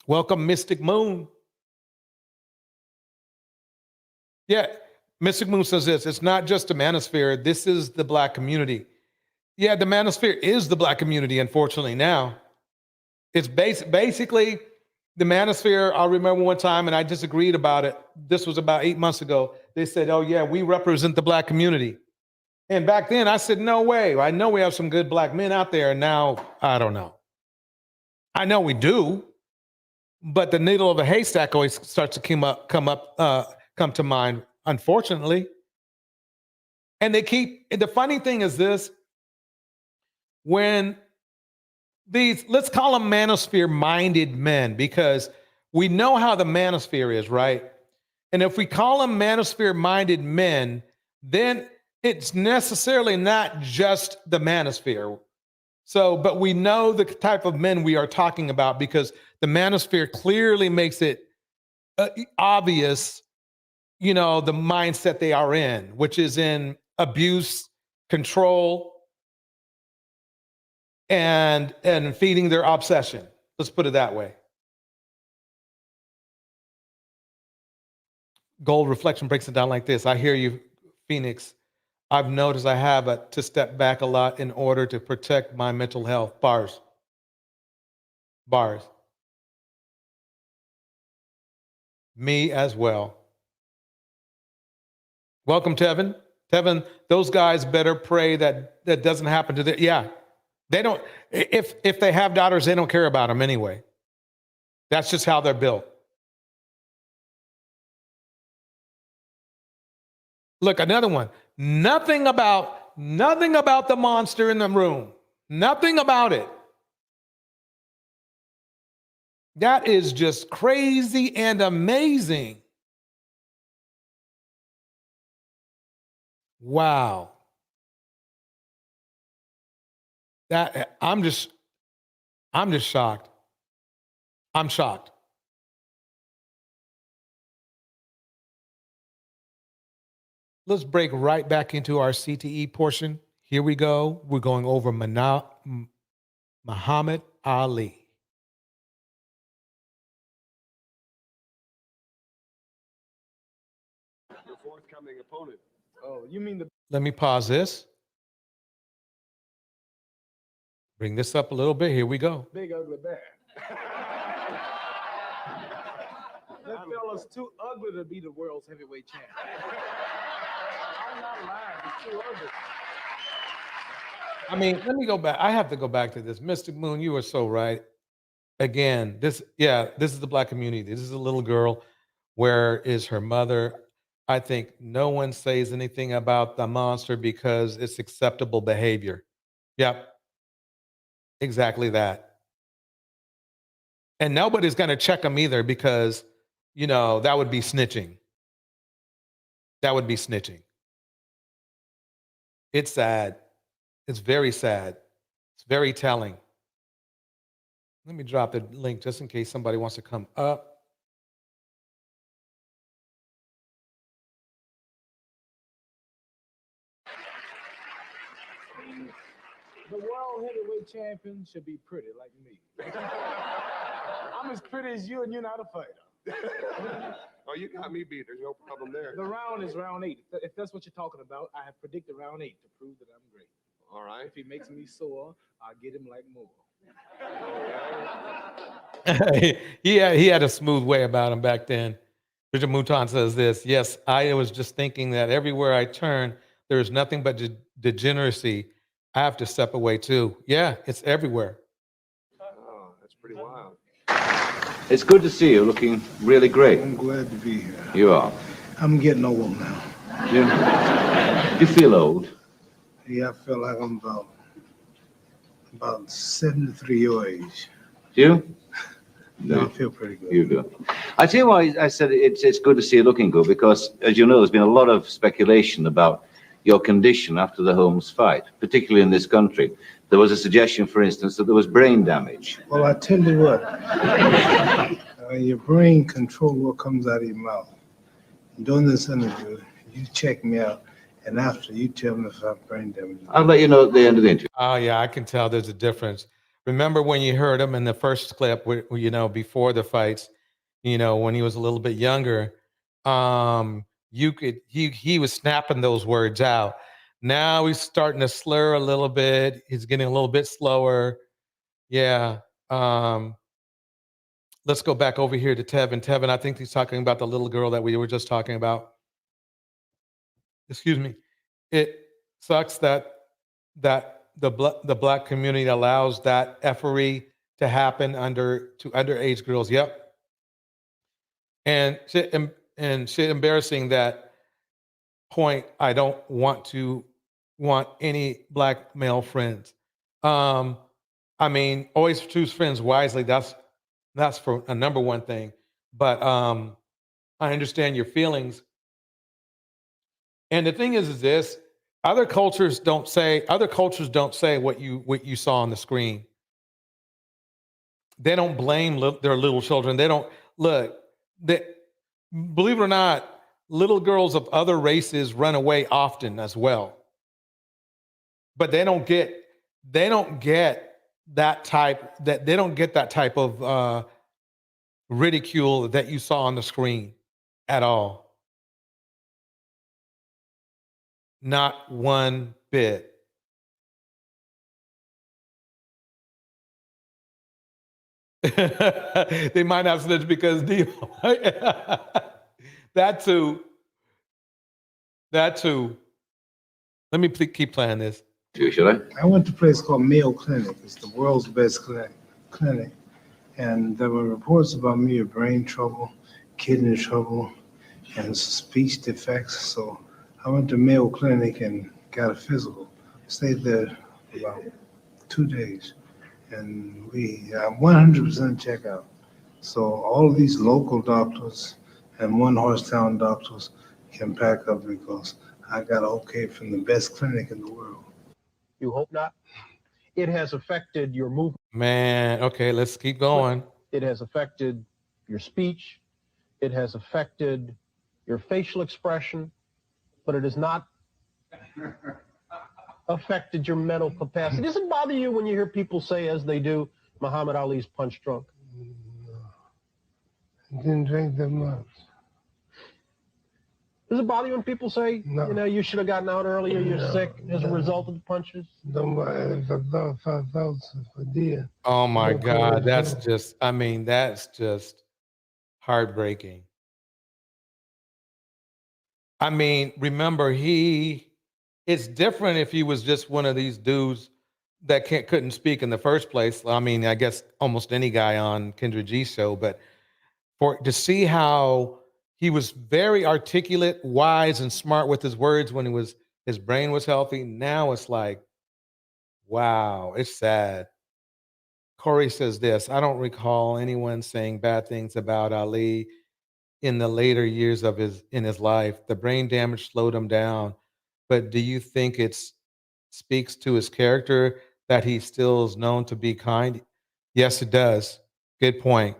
Welcome, Mystic Moon. Yeah, Mystic Moon says this. It's not just the manosphere. This is the Black community. Yeah, the manosphere is the black community, unfortunately, now. It's basically the manosphere. I remember one time, and I disagreed about it. This was about 8 months ago. They said, oh, yeah, we represent the black community. And back then, I said, no way. I know we have some good black men out there. And now, I don't know. I know we do, but the needle of a haystack always starts to come to mind, unfortunately. And the funny thing is this, when these, let's call them manosphere-minded men, because we know how the manosphere is, right? And if we call them manosphere-minded men, then it's necessarily not just the manosphere. So, but we know the type of men we are talking about because the manosphere clearly makes it obvious, the mindset they are in, which is in abuse, control, and feeding their obsession. Let's put it that way. Gold Reflection breaks it down like this. I hear you, Phoenix. I've noticed I have to step back a lot in order to protect my mental health. Bars. Me as well. Welcome, Tevin. Tevin, those guys better pray that doesn't happen to them. Yeah. They don't, if they have daughters, they don't care about them anyway. That's just how they're built. Look, another one. Nothing about the monster in the room. Nothing about it. That is just crazy and amazing. Wow. I'm just shocked. I'm shocked. Let's break right back into our CTE portion. Here we go. We're going over Muhammad Ali. Your forthcoming opponent. Oh, you mean the Let me pause this. Bring this up a little bit. Here we go. big ugly bear? That fella's too ugly to be the world's heavyweight champion. I'm not lying. He's too ugly. I mean, let me go back. I have to go back to this. Mystic Moon, you are so right. Again, this is the black community. This is a little girl. Where is her mother? I think no one says anything about the monster because it's acceptable behavior. Yep. Exactly that. And nobody's going to check them either because, that would be snitching. That would be snitching. It's sad. It's very sad. It's very telling. Let me drop the link just in case somebody wants to come up. The world heavyweight champion should be pretty like me. I'm as pretty as you, and you're not a fighter. Oh, you got me beat. There's no problem there. The round is round 8. If that's what you're talking about, I have predicted round 8 to prove that I'm great. All right. If he makes me sore, I'll get him like more. He had a smooth way about him back then. Richard Mouton says this. Yes, I was just thinking that everywhere I turn, there is nothing but degeneracy. I have to step away too. Yeah, it's everywhere. Oh, that's pretty wild. It's good to see you looking really great. I'm glad to be here. You are. I'm getting old now. Do you feel old? Yeah, I feel like I'm about 73 your age. Do you? No, I feel pretty good. You do. I tell you why I said it's good to see you looking good, because, as you know, there's been a lot of speculation about your condition after the Holmes fight, particularly in this country. There was a suggestion, for instance, that there was brain damage. Well, I tell you what, your brain controls what comes out of your mouth. During this interview, you check me out, and after you tell me if I have brain damage. I'll let you know at the end of the interview. Oh, yeah, I can tell there's a difference. Remember when you heard him in the first clip, before the fights, when he was a little bit younger, he was snapping those words out. Now he's starting to slur a little bit. He's getting a little bit slower. Yeah. Let's go back over here to Tevin. Tevin, I think he's talking about the little girl that we were just talking about. Excuse me. It sucks that the black community allows that effery to happen to underage girls. Yep. And shit embarrassing that point. I don't want any black male friends. I mean, always choose friends wisely. That's for a number one thing. But I understand your feelings. And the thing is this: other cultures don't say what you saw on the screen. They don't blame their little children. They don't look. Believe it or not, little girls of other races run away often as well. But they don't get that type of ridicule that you saw on the screen at all. Not one bit. They might have snitched because that too. Let me keep playing this. Should I? I went to a place called Mayo Clinic. It's the world's best clinic. And there were reports about me of brain trouble, kidney trouble, and speech defects. So I went to Mayo Clinic and got a physical. Stayed there about 2 days. And we 100% checkout. So all of these local doctors and one-horse town doctors can pack up because I got okay from the best clinic in the world. You hope not. It has affected your movement. Man, okay, let's keep going. It has affected your speech. It has affected your facial expression, but it has not affected your mental capacity. Does it bother you when you hear people say, as they do, Muhammad Ali's punch drunk? I didn't drink that much. Does it bother you when people say, No. you know, you should have gotten out earlier, you're sick as a result of the punches? If I thought if I did. Oh my No God, courage, that's just heartbreaking. I mean, remember, it's different if he was just one of these dudes that couldn't speak in the first place. I mean, I guess almost any guy on Kendra G's show, but to see how he was very articulate, wise, and smart with his words when his brain was healthy. Now it's like, wow, it's sad. Corey says this: I don't recall anyone saying bad things about Ali in the later years of his life. The brain damage slowed him down. But do you think it speaks to his character that he still is known to be kind? Yes, it does. Good point.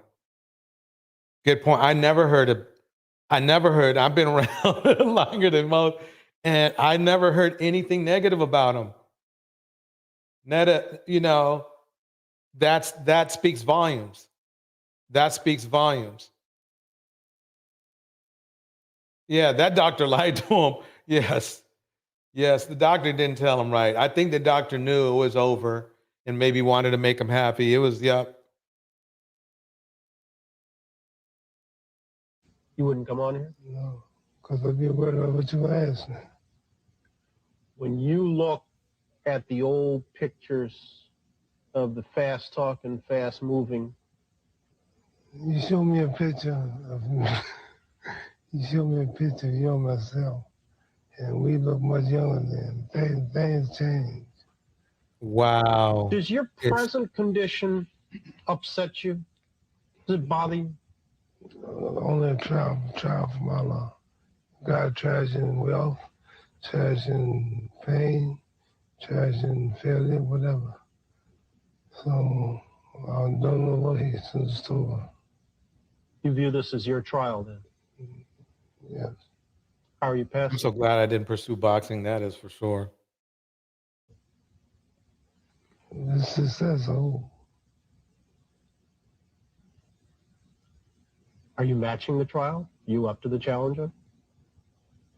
Good point. I've been around longer than most, and I never heard anything negative about him. You know, that speaks volumes. That speaks volumes. Yeah, that doctor lied to him. Yes, the doctor didn't tell him right. I think the doctor knew it was over and maybe wanted to make him happy. It was, yep. You wouldn't come on here? No, because I'd be worried about what you asked me. When you look at the old pictures of the fast talking, fast moving. You show me a picture of me. You show me a picture of you and myself, and we look much younger then. Things change. Wow. Does your present condition upset you? Does it bother you? Only a trial from Allah. God tries in wealth, tries in pain, tries in failure, whatever. So I don't know what he's in store. You view this as your trial then? Yes. How are you passing? I'm so glad I didn't pursue boxing. That is for sure. The success, Are you matching the trial? You up to the challenge?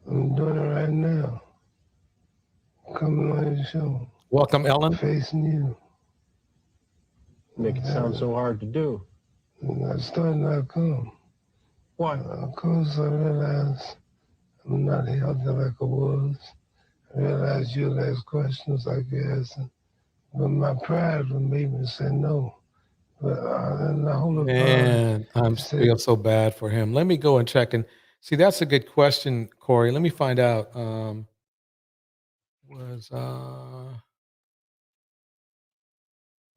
I'm doing it right now. coming on your show, Welcome, Ellen. facing you. Make it sound so hard to do. And I started not come. Why? Because I realized I'm not healthy like I was. I realized you'll ask questions like you're asking. But my pride would make me say no. But and the whole of Man, I said, feel so bad for him. Let me go and check and see. That's a good question, Corey. Let me find out. Was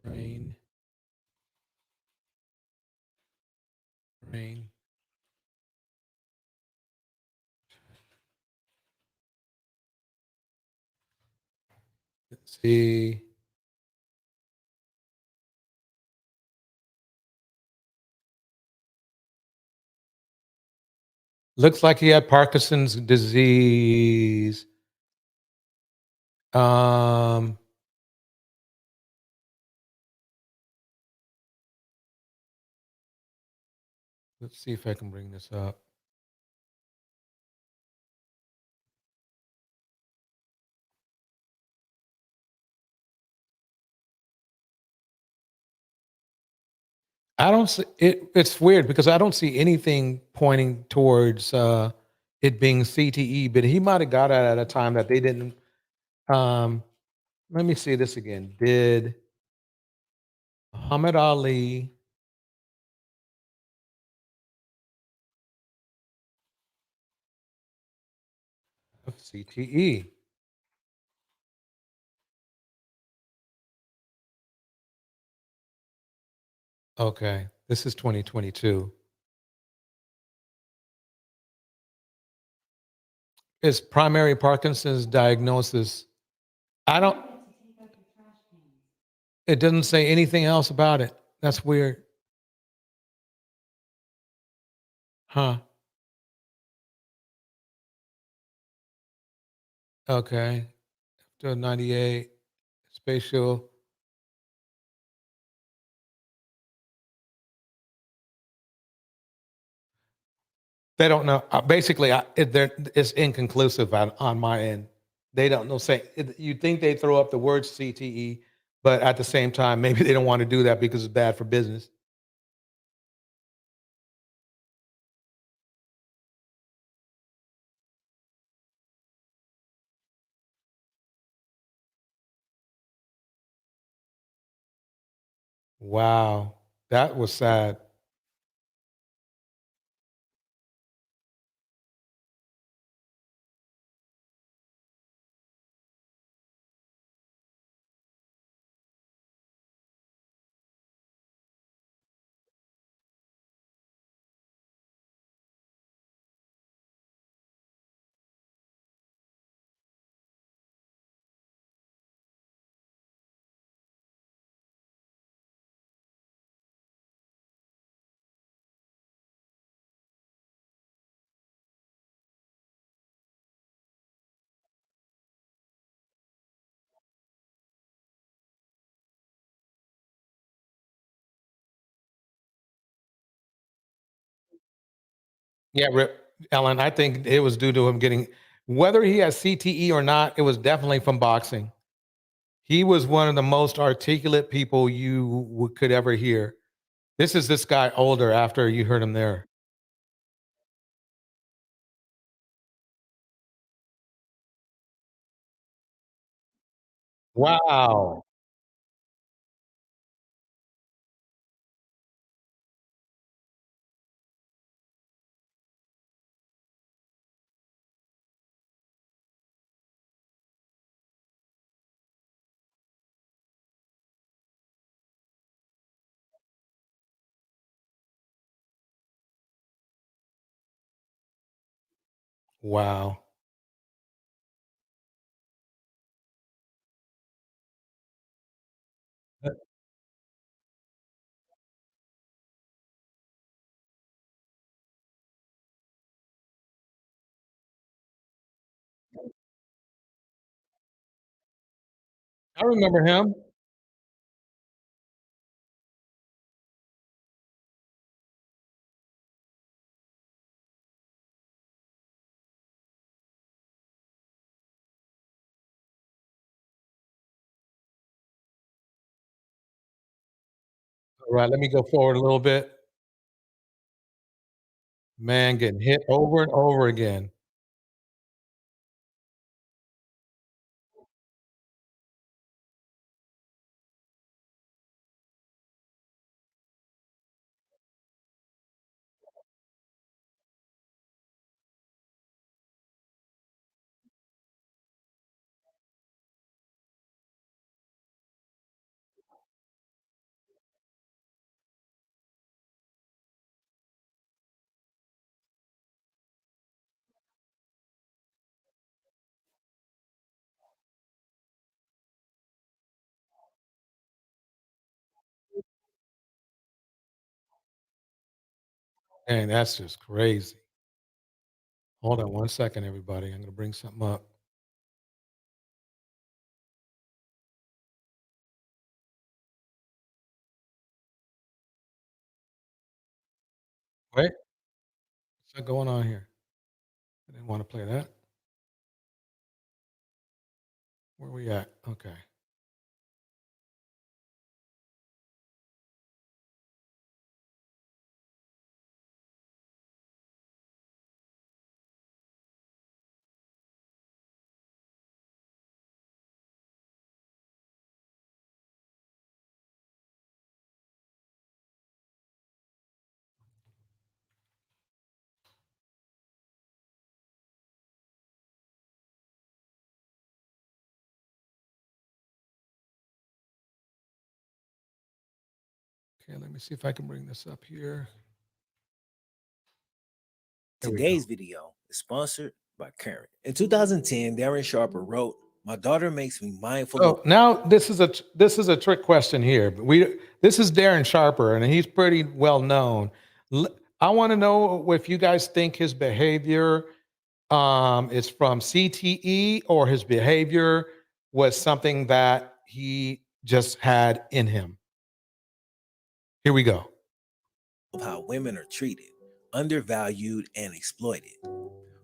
rain? Rain. Let's see. Looks like he had Parkinson's disease. Um, let's see if I can bring this up. I don't see it. It's weird because I don't see anything pointing towards it being CTE, but he might have got it at a time that they didn't. Let me see this again. Did Muhammad Ali have CTE? Okay, this is 2022. Is primary Parkinson's diagnosis? I don't. It doesn't say anything else about it. That's weird. Huh. Okay. After 98, spatial. They don't know. Basically, it's inconclusive on my end. They don't know. Say you'd think they throw up the word CTE, but at the same time, maybe they don't want to do that because it's bad for business. Wow, that was sad. Yeah, Ellen, I think it was due to him getting, whether he has CTE or not, it was definitely from boxing. He was one of the most articulate people you could ever hear. This is this guy older after you heard him there. Wow. Wow. I remember him. All right, let me go forward a little bit. Man getting hit over and over again. Man, that's just crazy. Hold on one second, everybody. I'm gonna bring something up. Wait, what's going on here? I didn't want to play that. Where we at? Okay. Okay, let me see if I can bring this up here. Today's video is sponsored by Current. In 2010, Darren Sharper wrote, "My daughter makes me mindful So of." now this is a trick question here. This is Darren Sharper, and he's pretty well known. I want to know if you guys think his behavior is from CTE or his behavior was something that he just had in him. Here we go. Of how women are treated, undervalued, and exploited,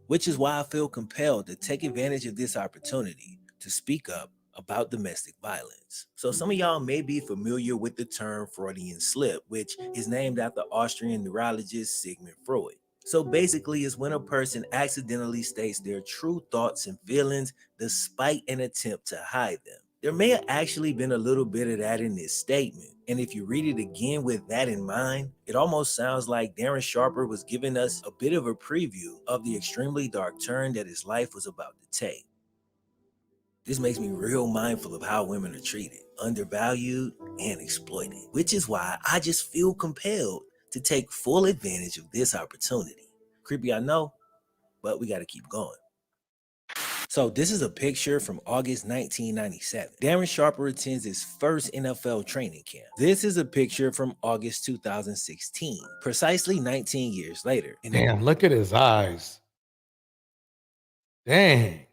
which is why I feel compelled to take advantage of this opportunity to speak up about domestic violence. So some of y'all may be familiar with the term Freudian slip, which is named after Austrian neurologist Sigmund Freud. So basically, it's when a person accidentally states their true thoughts and feelings despite an attempt to hide them. There may have actually been a little bit of that in this statement. And if you read it again with that in mind, it almost sounds like Darren Sharper was giving us a bit of a preview of the extremely dark turn that his life was about to take. This makes me real mindful of how women are treated, undervalued, and exploited, which is why I just feel compelled to take full advantage of this opportunity. Creepy, I know, but we got to keep going. So this is a picture from August 1997. Darren Sharper attends his first NFL training camp. This is a picture from August 2016, precisely 19 years later. Damn, look at his eyes. Dang.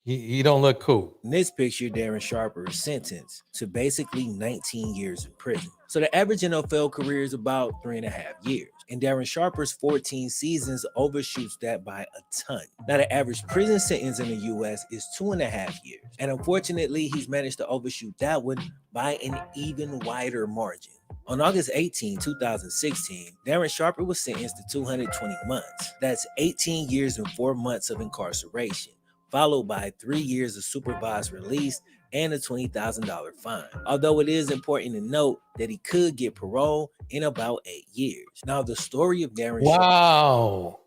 He don't look cool. In this picture, Darren Sharper is sentenced to basically 19 years in prison. So the average NFL career is about 3.5 years. And Darren Sharper's 14 seasons overshoots that by a ton. Now the average prison sentence in the US is 2.5 years. And unfortunately, he's managed to overshoot that one by an even wider margin. On August 18, 2016, Darren Sharper was sentenced to 220 months. That's 18 years and 4 months of incarceration, followed by 3 years of supervised release and a $20,000 fine. Although it is important to note that he could get parole in about 8 years. Now, the story of Darren Wow.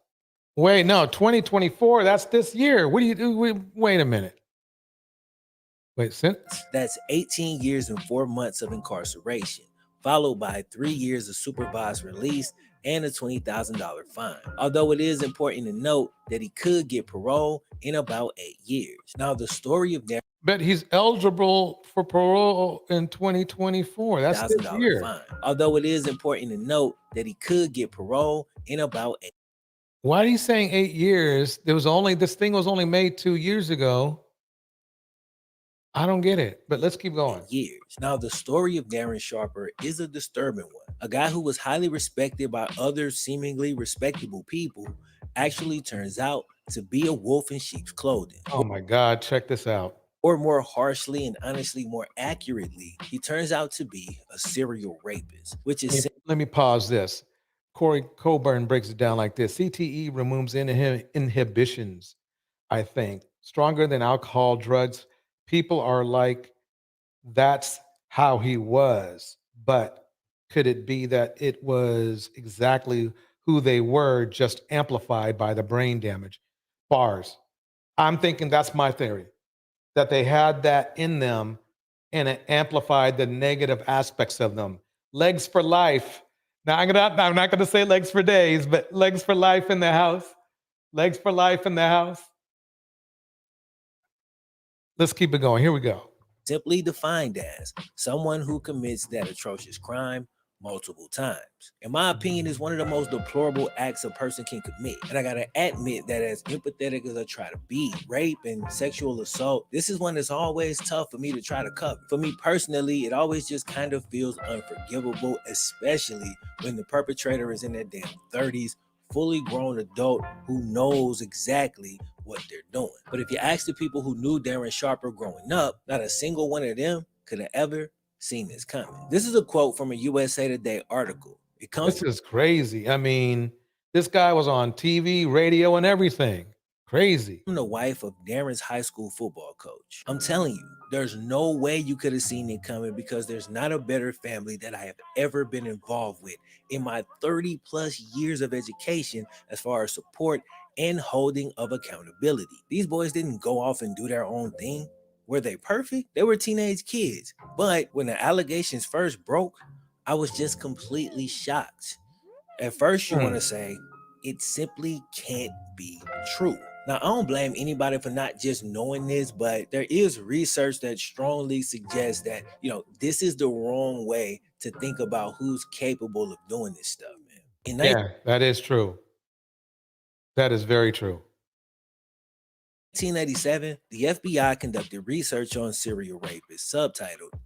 Wait, no, 2024, that's this year. What do you do? Wait a minute. Wait, that's 18 years and 4 months of incarceration, followed by 3 years of supervised release and a $20,000 fine. Although it is important to note that he could get parole in about 8 years. Now, the story of Darren. But he's eligible for parole in 2024. That's this year. Fine. Although it is important to note that he could get parole in about 8. Why are you saying 8 years? This thing was only made 2 years ago. I don't get it, but let's keep going. Years. Now, the story of Darren Sharper is a disturbing one. A guy who was highly respected by other seemingly respectable people actually turns out to be a wolf in sheep's clothing. Oh my God, check this out. Or more harshly and honestly more accurately, he turns out to be a serial rapist, which is Let me pause this. Corey Coburn breaks it down like this. CTE removes inhibitions, I think, stronger than alcohol, drugs. People are like, that's how he was. But could it be that it was exactly who they were, just amplified by the brain damage? Bars. I'm thinking that's my theory, that they had that in them and it amplified the negative aspects of them. Legs for life. Now, I'm not gonna say legs for days, but legs for life in the house. Legs for life in the house. Let's keep it going. Here we go. simply defined as someone who commits that atrocious crime multiple times. In my opinion, is one of the most deplorable acts a person can commit. And I gotta admit that as empathetic as I try to be, rape and sexual assault, this is one that's always tough for me to try to cover. For me personally, it always just kind of feels unforgivable, especially when the perpetrator is in their damn 30s, fully grown adult who knows exactly what they're doing. But if you ask the people who knew Darren Sharper growing up, not a single one of them could have ever seen this coming. This is a quote from a USA Today article. It comes This is crazy. I mean, this guy was on TV, radio, and everything. Crazy. from the wife of Darren's high school football coach. I'm telling you, there's no way you could have seen it coming because there's not a better family that I have ever been involved with in my 30 plus years of education as far as support and holding of accountability. These boys didn't go off and do their own thing. Were they perfect? They were teenage kids. But when the allegations first broke, I was just completely shocked. At first, you want to say, it simply can't be true. Now, I don't blame anybody for not just knowing this, but there is research that strongly suggests that, this is the wrong way to think about who's capable of doing this stuff, man. Yeah, that is true. That is very true. 1987, the FBI conducted research on serial rapists, subtitled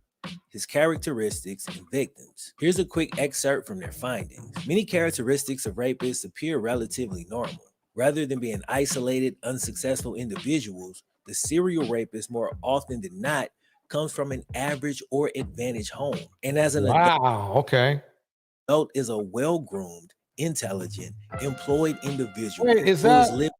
His Characteristics and Victims. Here's a quick excerpt from their findings. Many characteristics of rapists appear relatively normal. Rather than being isolated, unsuccessful individuals, the serial rapist more often than not comes from an average or advantaged home. And as an adult is a well-groomed, intelligent, employed individual Wait, is who is that- living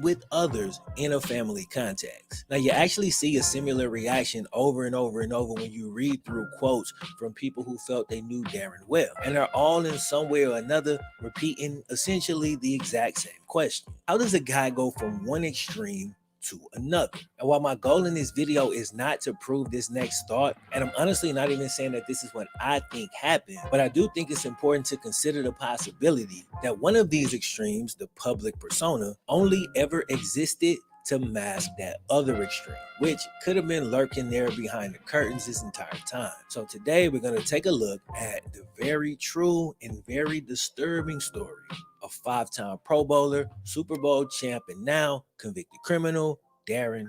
with others in a family context. Now, you actually see a similar reaction over and over and over when you read through quotes from people who felt they knew Darren well. And they're all in some way or another repeating essentially the exact same question. How does a guy go from one extreme to another? And while my goal in this video is not to prove this next thought, and I'm honestly not even saying that this is what I think happened, but I do think it's important to consider the possibility that one of these extremes, the public persona, only ever existed to mask that other extreme, which could have been lurking there behind the curtains this entire time. So today we're going to take a look at the very true and very disturbing story of 5-time Pro Bowler, Super Bowl champ, and now convicted criminal, Darren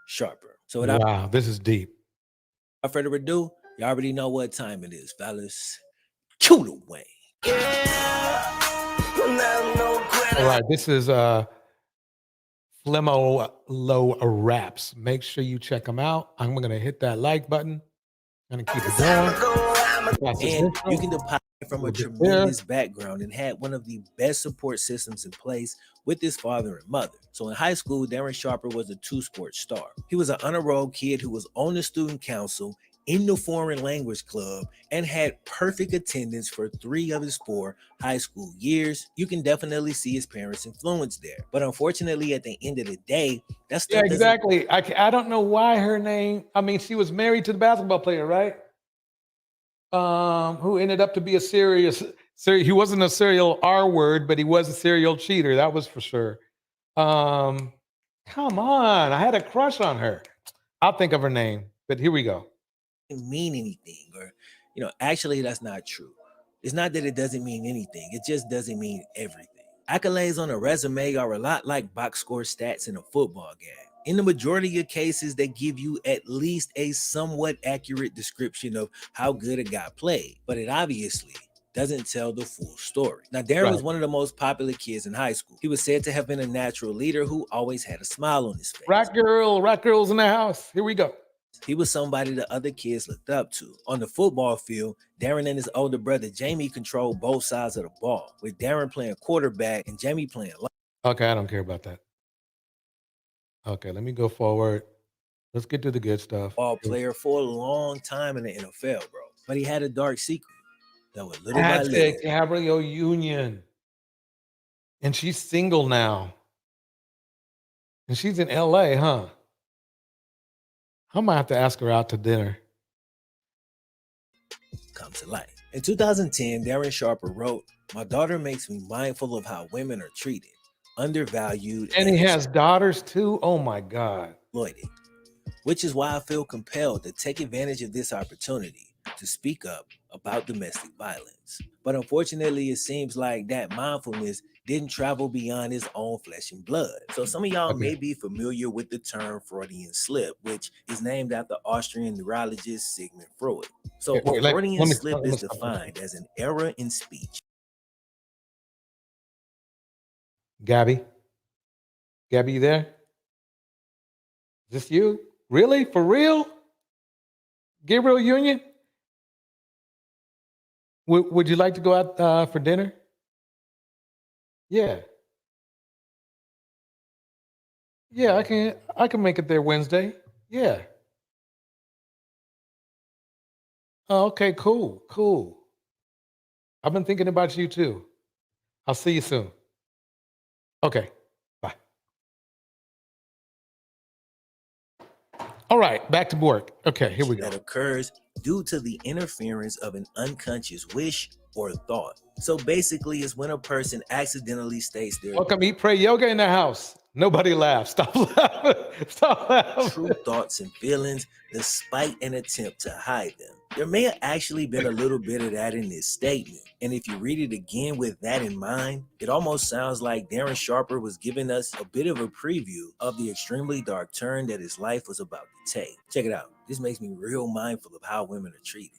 Sharper. So Wow, this is deep. without further ado, you already know what time it is, fellas. Cue the way. All right, this is Flemo Low Raps. Make sure you check them out. I'm going to hit that like button. I'm going to keep it going. And you can deposit from a tremendous background and had one of the best support systems in place with his father and mother. So in high school, Darren Sharper was a two-sport star. He was an honor roll kid who was on the student council, in the foreign language club, and had perfect attendance for 3 of his 4 high school years. You can definitely see his parents' influence there. But unfortunately, at the end of the day, that's Yeah, exactly. I don't know why her name, I mean, she was married to the basketball player, right? Who ended up to be a he wasn't a serial R word, but he was a serial cheater. That was for sure. Come on. I had a crush on her. I'll think of her name, but here we go. Mean anything, or actually that's not true. It's not that it doesn't mean anything, it just doesn't mean everything. Accolades on a resume are a lot like box score stats in a football game. In the majority of cases, they give you at least a somewhat accurate description of how good a guy played, but it obviously doesn't tell the full story. Now, Darren was one of the most popular kids in high school. He was said to have been a natural leader who always had a smile on his face. Rock girls in the house. Here we go. He was somebody the other kids looked up to. On the football field, Darren and his older brother Jamie controlled both sides of the ball, with Darren playing quarterback and Jamie playing linebacker. Okay, I don't care about that. Okay, let me go forward. Let's get to the good stuff. Ball player for a long time in the NFL, bro. But he had a dark secret that was little by little. Gabrielle Union. And she's single now. And she's in LA, huh? I might have to ask her out to dinner. Come to life. In 2010, Darren Sharper wrote, "My daughter makes me mindful of how women are treated, undervalued, And he has daughters too? Oh my God. exploited, which is why I feel compelled to take advantage of this opportunity to speak up about domestic violence. But unfortunately, it seems like that mindfulness didn't travel beyond his own flesh and blood. So some of y'all may be familiar with the term Freudian slip, which is named after Austrian neurologist Sigmund Freud. So Freudian slip is defined as an error in speech. Gabby, you there? Is this you? Really? For real? Gabriel Union? Would you like to go out for dinner? Yeah. Yeah, I can make it there Wednesday. Yeah. Oh, okay, cool. I've been thinking about you too. I'll see you soon. Okay, bye. All right, back to work. Okay, here we go. That occurs due to the interference of an unconscious wish or thought. So basically, it's when a person accidentally states their Welcome, Eat, Pray, Yoga in the house. Nobody laughs. Stop laughing. Stop laughing. true thoughts and feelings despite an attempt to hide them. There may have actually been a little bit of that in this statement. And if you read it again with that in mind, it almost sounds like Darren Sharper was giving us a bit of a preview of the extremely dark turn that his life was about to take. Check it out. This makes me real mindful of how women are treated,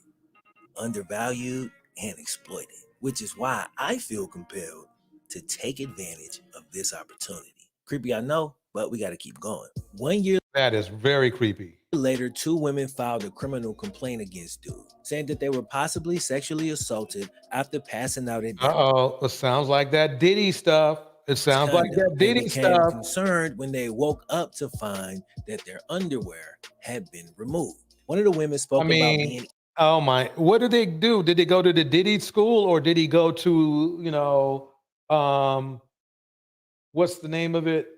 undervalued, and exploited, which is why I feel compelled to take advantage of this opportunity. Creepy, I know, but we got to keep going. 1 year That is very creepy. later, 2 women filed a criminal complaint against Dude, saying that they were possibly sexually assaulted after passing out at dinner. Uh-oh, it sounds like that Diddy stuff. It sounds like that They Diddy became stuff. concerned when they woke up to find that their underwear had been removed. One of the women spoke about being oh my, what did they do? Did they go to the Diddy school or did he go to, what's the name of it?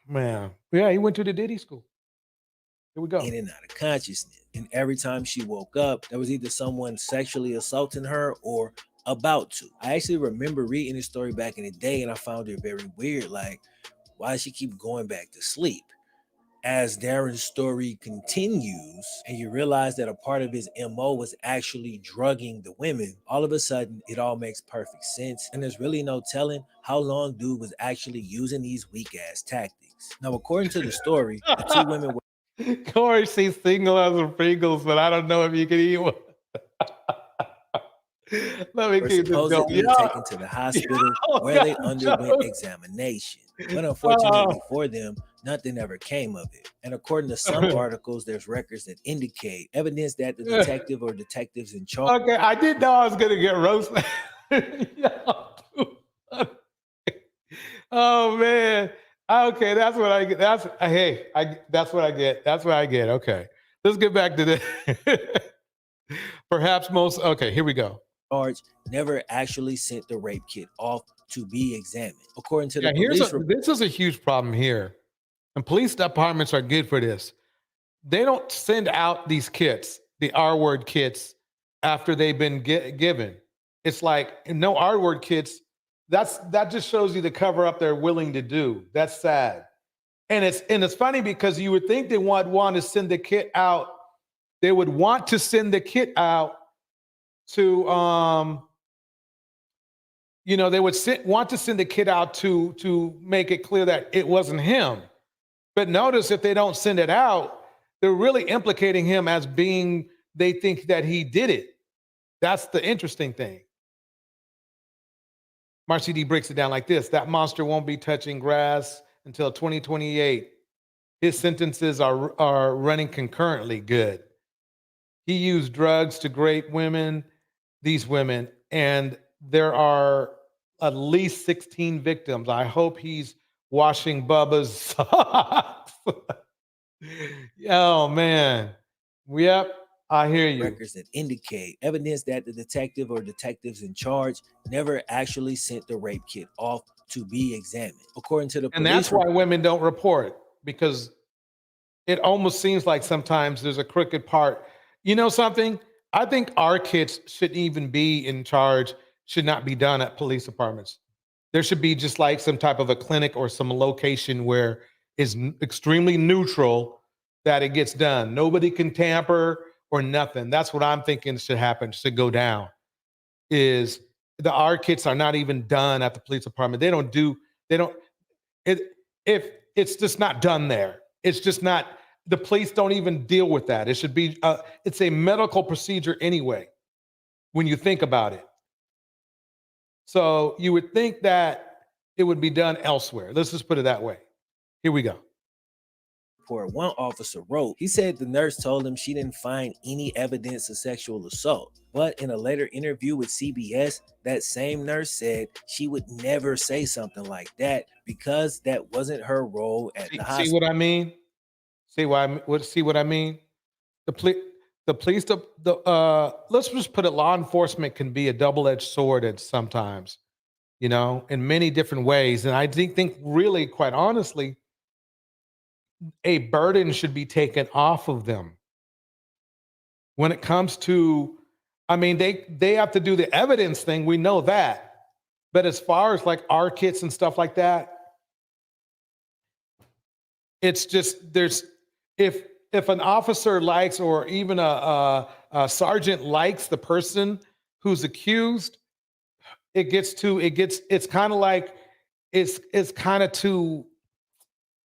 Man. Yeah, he went to the Diddy school. Here we go. in and out of consciousness. And every time she woke up, there was either someone sexually assaulting her or about to. I actually remember reading this story back in the day and I found it very weird. Like, why does she keep going back to sleep? As Darren's story continues and you realize that a part of his MO was actually drugging the women, all of a sudden it all makes perfect sense. And there's really no telling how long Dude was actually using these weak ass tactics. Now, according to the story, the 2 women were Corey sees single as a Pringles, but I don't know if you can eat one. Let me were keep this going. supposedly taken to the hospital where they underwent examination. But unfortunately for them, nothing ever came of it. And according to some articles, there's records that indicate evidence that the detective or detectives in charge. Okay, I didn't know I was gonna get roasted. Oh man. Okay, that's what I get. That's what I get. That's what I get. Okay. Let's get back to this. Perhaps most here we go. Charge never actually sent the rape kit off to be examined. According to the police this is a huge problem here. And police departments are good for this. They don't send out these kits, the R-word kits, after they've been given. It's like no R-word kits. That just shows you the cover up they're willing to do. That's sad. And it's funny because you would think they would want to send the kit out. They would want to send the kit out to they would want to send the kid out to make it clear that it wasn't him. But notice if they don't send it out, they're really implicating him as being, they think that he did it. That's the interesting thing. Marcy D breaks it down like this. That monster won't be touching grass until 2028. His sentences are running concurrently. Good. He used drugs to rape women, these women, and there are at least 16 victims. I hope he's washing Bubba's socks. Oh, man. Yep, I hear you. Records that indicate evidence that the detective or detectives in charge never actually sent the rape kit off to be examined. According to the And police that's why women don't report, because it almost seems like sometimes there's a crooked part. You know something? I think our kids shouldn't even be in charge, should not be done at police departments. There should be just like some type of a clinic or some location where it's extremely neutral that it gets done. Nobody can tamper or nothing. That's what I'm thinking should happen, should go down, is our kids are not even done at the police department. If it's just not done there. It's just not, the police don't even deal with that. It should be, it's a medical procedure anyway, when you think about it. So you would think that it would be done elsewhere. Let's just put it that way. Here we go. One officer wrote, he said the nurse told him she didn't find any evidence of sexual assault. But in a later interview with CBS, that same nurse said she would never say something like that because that wasn't her role at the hospital. See what I mean? See what I mean? The police, let's just put it, law enforcement can be a double-edged sword at sometimes, you know, in many different ways. And I think really, quite honestly, a burden should be taken off of them. When it comes to, I mean, they have to do the evidence thing, we know that. But as far as like our kits and stuff like that, it's just, if an officer likes, or even a sergeant likes the person who's accused, it's kind of like, it's kind of too,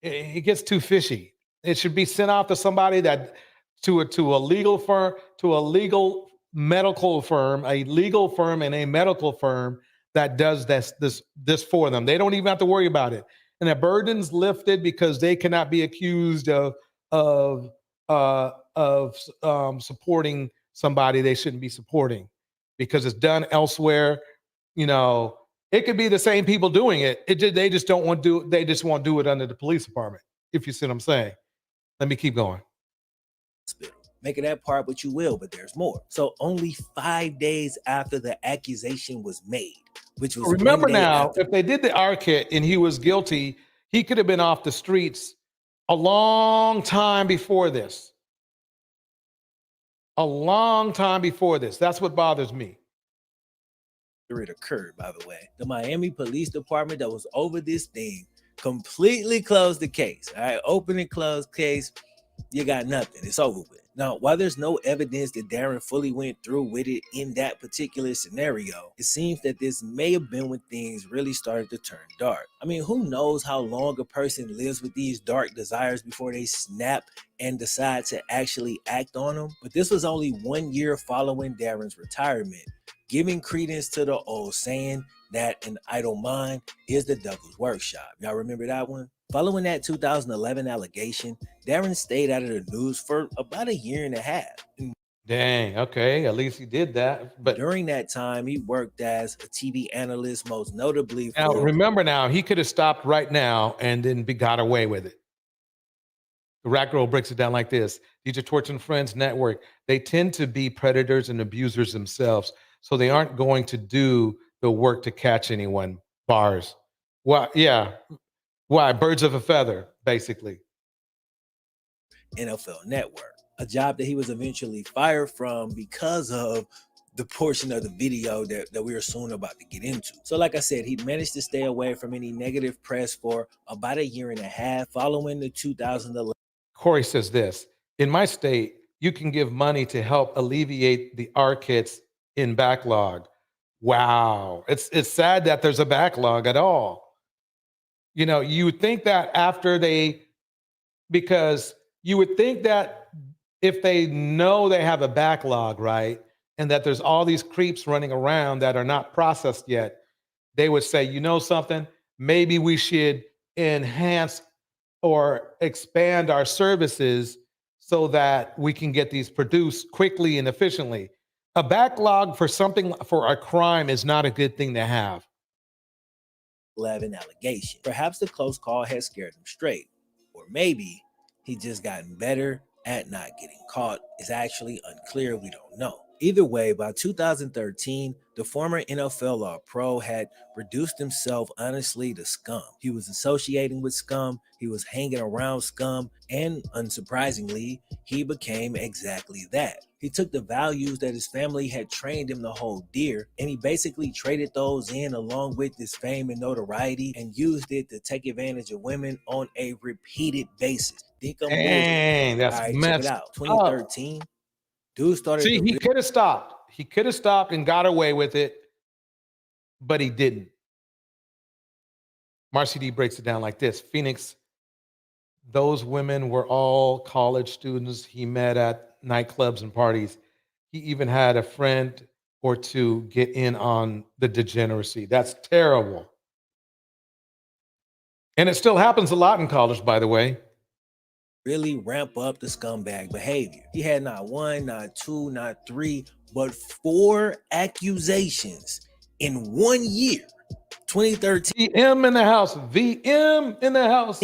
it gets too fishy. It should be sent off to somebody to a legal firm, to a legal medical firm, a legal firm and a medical firm that does this for them. They don't even have to worry about it. And the burden's lifted because they cannot be accused of supporting somebody they shouldn't be supporting, because it's done elsewhere. You know, it could be the same people doing it. They just don't want to do. They just won't do it under the police department. If you see what I'm saying. Let me keep going. Make of that part what you will, but there's more. So only 5 days after the accusation was made, which was remember now, if they did the R kit and he was guilty, he could have been off the streets a long time before this. A long time before this. That's what bothers me. It occurred, by the way. The Miami Police Department that was over this thing completely closed the case. All right, open and closed case. You got nothing. It's over with. Now, while there's no evidence that Darren fully went through with it in that particular scenario, it seems that this may have been when things really started to turn dark. I mean, who knows how long a person lives with these dark desires before they snap and decide to actually act on them? But this was only 1 year following Darren's retirement, giving credence to the old saying that an idle mind is the devil's workshop. Y'all remember that one? Following that 2011 allegation, Darren stayed out of the news for about 1.5 years. Dang, okay, at least he did that. But during that time, he worked as a TV analyst, most notably now, remember now, he could have stopped right now and then got away with it. The Rat Girl breaks it down like this. These are Torch and Friends Network. They tend to be predators and abusers themselves, so they aren't going to do the work to catch anyone. Bars. Well, yeah. Why? Birds of a feather, basically. NFL Network, a job that he was eventually fired from because of the portion of the video that we are soon about to get into. So like I said, he managed to stay away from any negative press for about 1.5 years following the 2011. Corey says this, in my state, you can give money to help alleviate the R kits in backlog. Wow. It's sad that there's a backlog at all. You know, you would think that because you would think that if they know they have a backlog, right, and that there's all these creeps running around that are not processed yet, they would say, you know something, maybe we should enhance or expand our services so that we can get these produced quickly and efficiently. A backlog for something, for a crime, is not a good thing to have. 11 allegation. Perhaps the close call has scared him straight, or maybe he just gotten better at not getting caught. It's actually unclear. We don't know. Either way, by 2013, the former NFL pro had reduced himself honestly to scum. He was associating with scum, he was hanging around scum, and unsurprisingly, he became exactly that. He took the values that his family had trained him to hold dear, and he basically traded those in along with his fame and notoriety and used it to take advantage of women on a repeated basis. Think I'm Dang, that's All right, check it messed out. up. 2013, dude started See, the he could have stopped. He could have stopped and got away with it, but he didn't. Marcy D breaks it down like this. Phoenix, those women were all college students he met at nightclubs and parties. He even had a friend or two get in on the degeneracy. That's terrible. And it still happens a lot in college, by the way. really ramp up the scumbag behavior. He had not one, not two, not three, but 4 accusations in 1 year. 2013. VM in the house. VM in the house.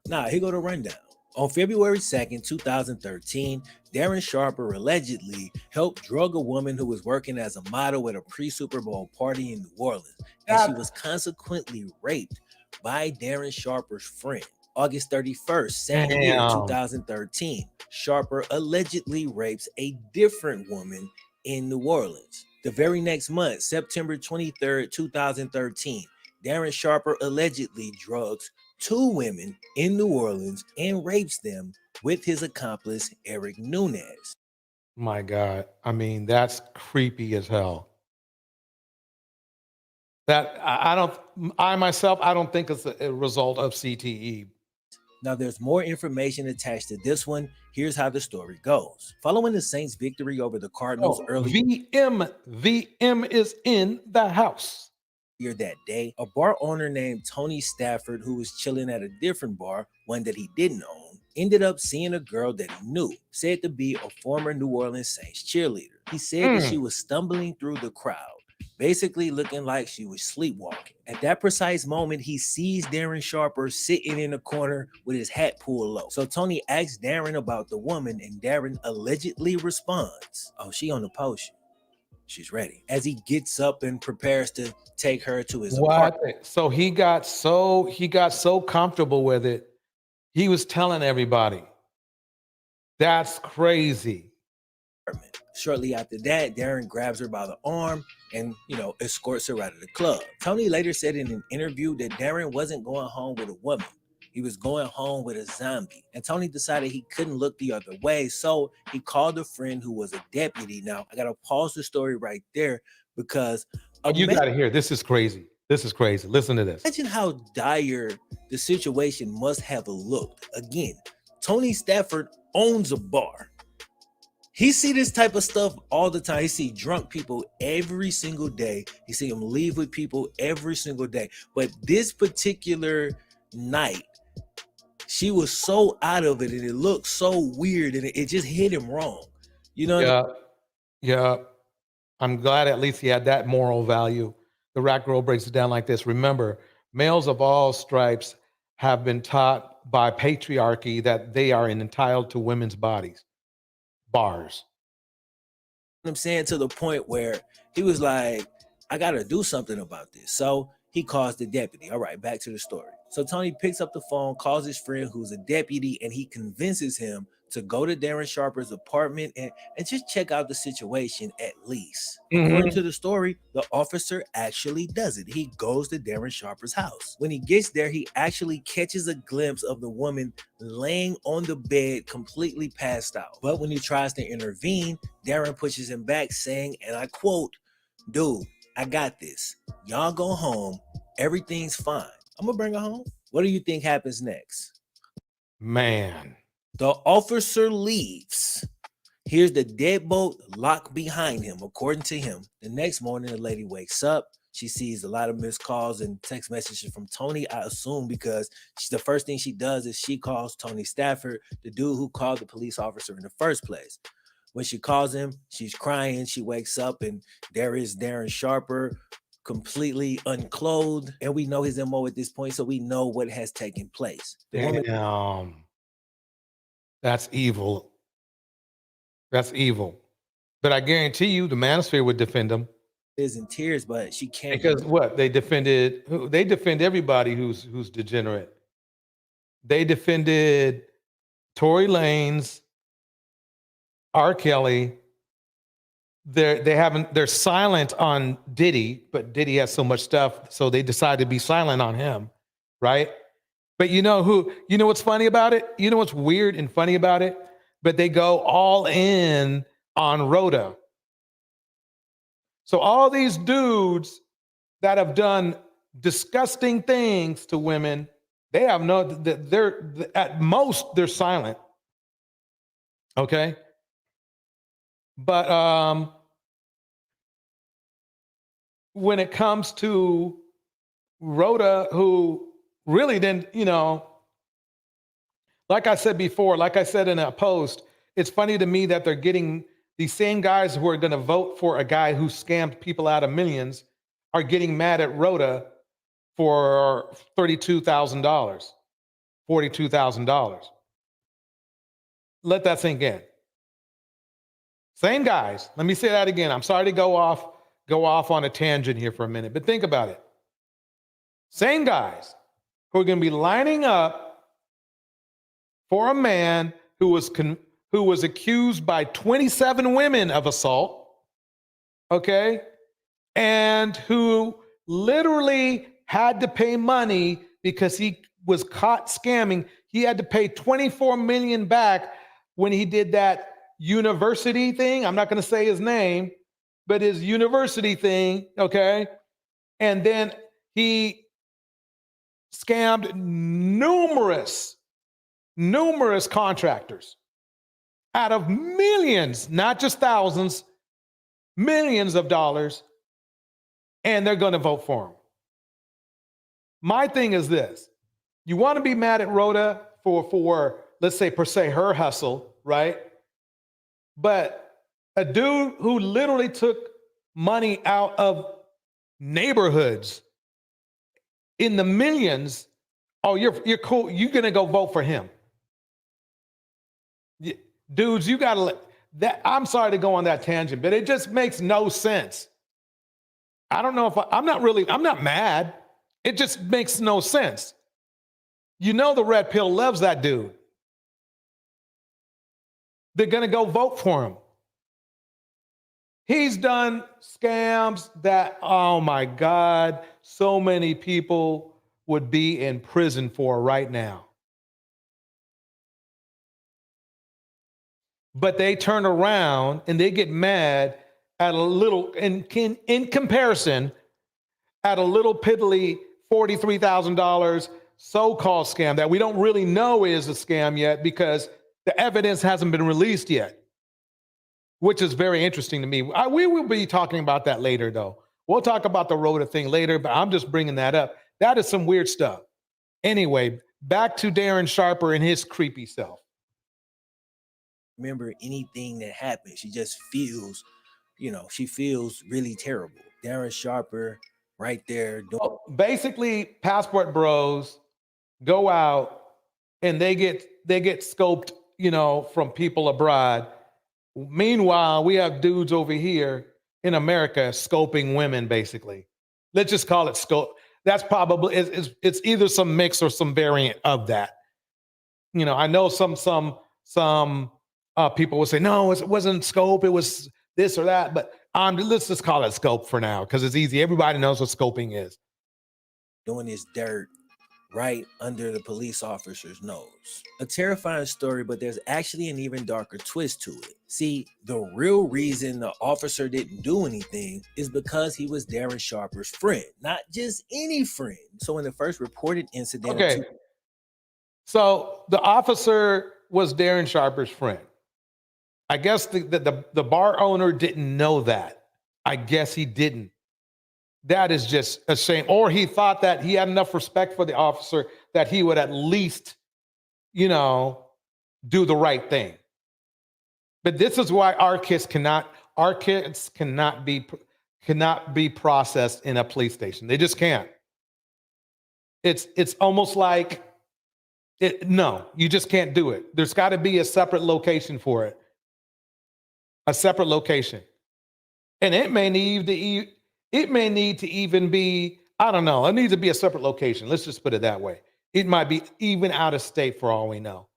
Nah, here go the rundown. On February 2nd, 2013, Darren Sharper allegedly helped drug a woman who was working as a model at a pre-Super Bowl party in New Orleans, and she was consequently raped by Darren Sharper's friend. August 31st, same year, 2013, Sharper allegedly rapes a different woman in New Orleans. The very next month, September 23rd, 2013, Darren Sharper allegedly drugs 2 women in New Orleans and rapes them with his accomplice, Eric Nunez. My God. I mean, that's creepy as hell. That I myself, I don't think it's a result of CTE. Now, there's more information attached to this one. Here's how the story goes. Following the Saints' victory over the Cardinals VM is in the house. That day, a bar owner named Tony Stafford, who was chilling at a different bar, one that he didn't own, ended up seeing a girl that he knew, said to be a former New Orleans Saints cheerleader. He said that she was stumbling through the crowd, basically looking like she was sleepwalking. At that precise moment, he sees Darren Sharper sitting in a corner with his hat pulled low. So Tony asks Darren about the woman, and Darren allegedly responds, "Oh, she on the potion. She's ready." As he gets up and prepares to take her to his apartment. So he got so comfortable with it, he was telling everybody. That's crazy. Shortly after that, Darren grabs her by the arm and, escorts her out of the club. Tony later said in an interview that Darren wasn't going home with a woman. He was going home with a zombie. And Tony decided he couldn't look the other way, so he called a friend who was a deputy. Now, I got to pause the story right there because... You got to hear, this is crazy. This is crazy. Listen to this. Imagine how dire the situation must have looked. Again, Tony Stafford owns a bar. He see this type of stuff all the time. He see drunk people every single day. He see them leave with people every single day. But this particular night, she was so out of it and it looked so weird and it just hit him wrong. You know? Yeah. I'm glad at least he had that moral value. The Rat Girl breaks it down like this. Remember, males of all stripes have been taught by patriarchy that they are entitled to women's bodies. Bars. I'm saying, to the point where he was like, I got to do something about this. So he calls the deputy. All right, back to the story. So Tony picks up the phone, calls his friend who's a deputy, and he convinces him to go to Darren Sharper's apartment and just check out the situation at least. According to the story, the officer actually does it. He goes to Darren Sharper's house. When he gets there, he actually catches a glimpse of the woman laying on the bed, completely passed out. But when he tries to intervene, Darren pushes him back, saying, and I quote, "Dude, I got this. Y'all go home. Everything's fine. I'm gonna bring her home." What do you think happens next? Man. The officer leaves. Here's the deadbolt locked behind him, according to him. The next morning, the lady wakes up. She sees a lot of missed calls and text messages from Tony, I assume, because the first thing she does is she calls Tony Stafford, the dude who called the police officer in the first place. When she calls him, she's crying. She wakes up and there is Darren Sharper, completely unclothed. And we know his MO at this point, so we know what has taken place. Damn. That's evil. That's evil. But I guarantee you the manosphere would defend him. Is in tears, but she can't. Because what? They defend everybody who's degenerate. They defended Tory Lanez, R. Kelly. They're silent on Diddy, but Diddy has so much stuff, so they decided to be silent on him, right? But you know what's funny about it? You know what's weird and funny about it? But they go all in on Rhoda. So all these dudes that have done disgusting things to women, they have they're at most they're silent. Okay? But when it comes to Rhoda, who really didn't, like I said before, like I said in a post, it's funny to me that they're getting these same guys who are going to vote for a guy who scammed people out of millions are getting mad at Rhoda for $32,000, $42,000. Let that sink in. Same guys. Let me say that again. I'm sorry to go off on a tangent here for a minute, but think about it. Same guys who are going to be lining up for a man who was accused by 27 women of assault, okay, and who literally had to pay money because he was caught scamming. He had to pay $24 million back when he did that university thing. I'm not going to say his name, but his university thing, okay? And then he scammed numerous contractors out of millions, not just thousands, millions of dollars, and they're going to vote for him. My thing is this. You want to be mad at Rhoda for let's say, per se, her hustle, right? But a dude who literally took money out of neighborhoods in the millions, oh, you're cool. You're going to go vote for him. Dudes, you got to let that. I'm sorry to go on that tangent, but it just makes no sense. I don't know if I'm not mad. It just makes no sense. You know, the red pill loves that dude. They're going to go vote for him. He's done scams that, oh my God, so many people would be in prison for right now. But they turn around and they get mad at a little, in comparison, at a little piddly $43,000 so-called scam that we don't really know is a scam yet because the evidence hasn't been released yet, which is very interesting to me. We will be talking about that later, though. We'll talk about the Rhoda thing later, but I'm just bringing that up. That is some weird stuff. Anyway, back to Darren Sharper and his creepy self. Remember anything that happens. She just feels, she feels really terrible. Darren Sharper right there. Basically, passport bros go out and they get scoped, from people abroad. Meanwhile, we have dudes over here in America scoping women, basically. Let's just call it scope. That's probably, it's either some mix or some variant of that. I know some people will say, no, it wasn't scope, it was this or that, but let's just call it scope for now because it's easy. Everybody knows what scoping is. Doing this dirt right under the police officer's nose. A terrifying story, but there's actually an even darker twist to it. See, the real reason the officer didn't do anything is because he was Darren Sharper's friend, not just any friend. So in the first reported incident... Okay, so the officer was Darren Sharper's friend. I guess the bar owner didn't know that. I guess he didn't. That is just a shame. Or he thought that he had enough respect for the officer that he would at least, you know, do the right thing. But this is why our kids cannot be processed in a police station. They just can't. It's almost like no, you just can't do it. There's got to be a separate location for it. A separate location. And it may need to even be, I don't know, it needs to be a separate location. Let's just put it that way. It might be even out of state for all we know.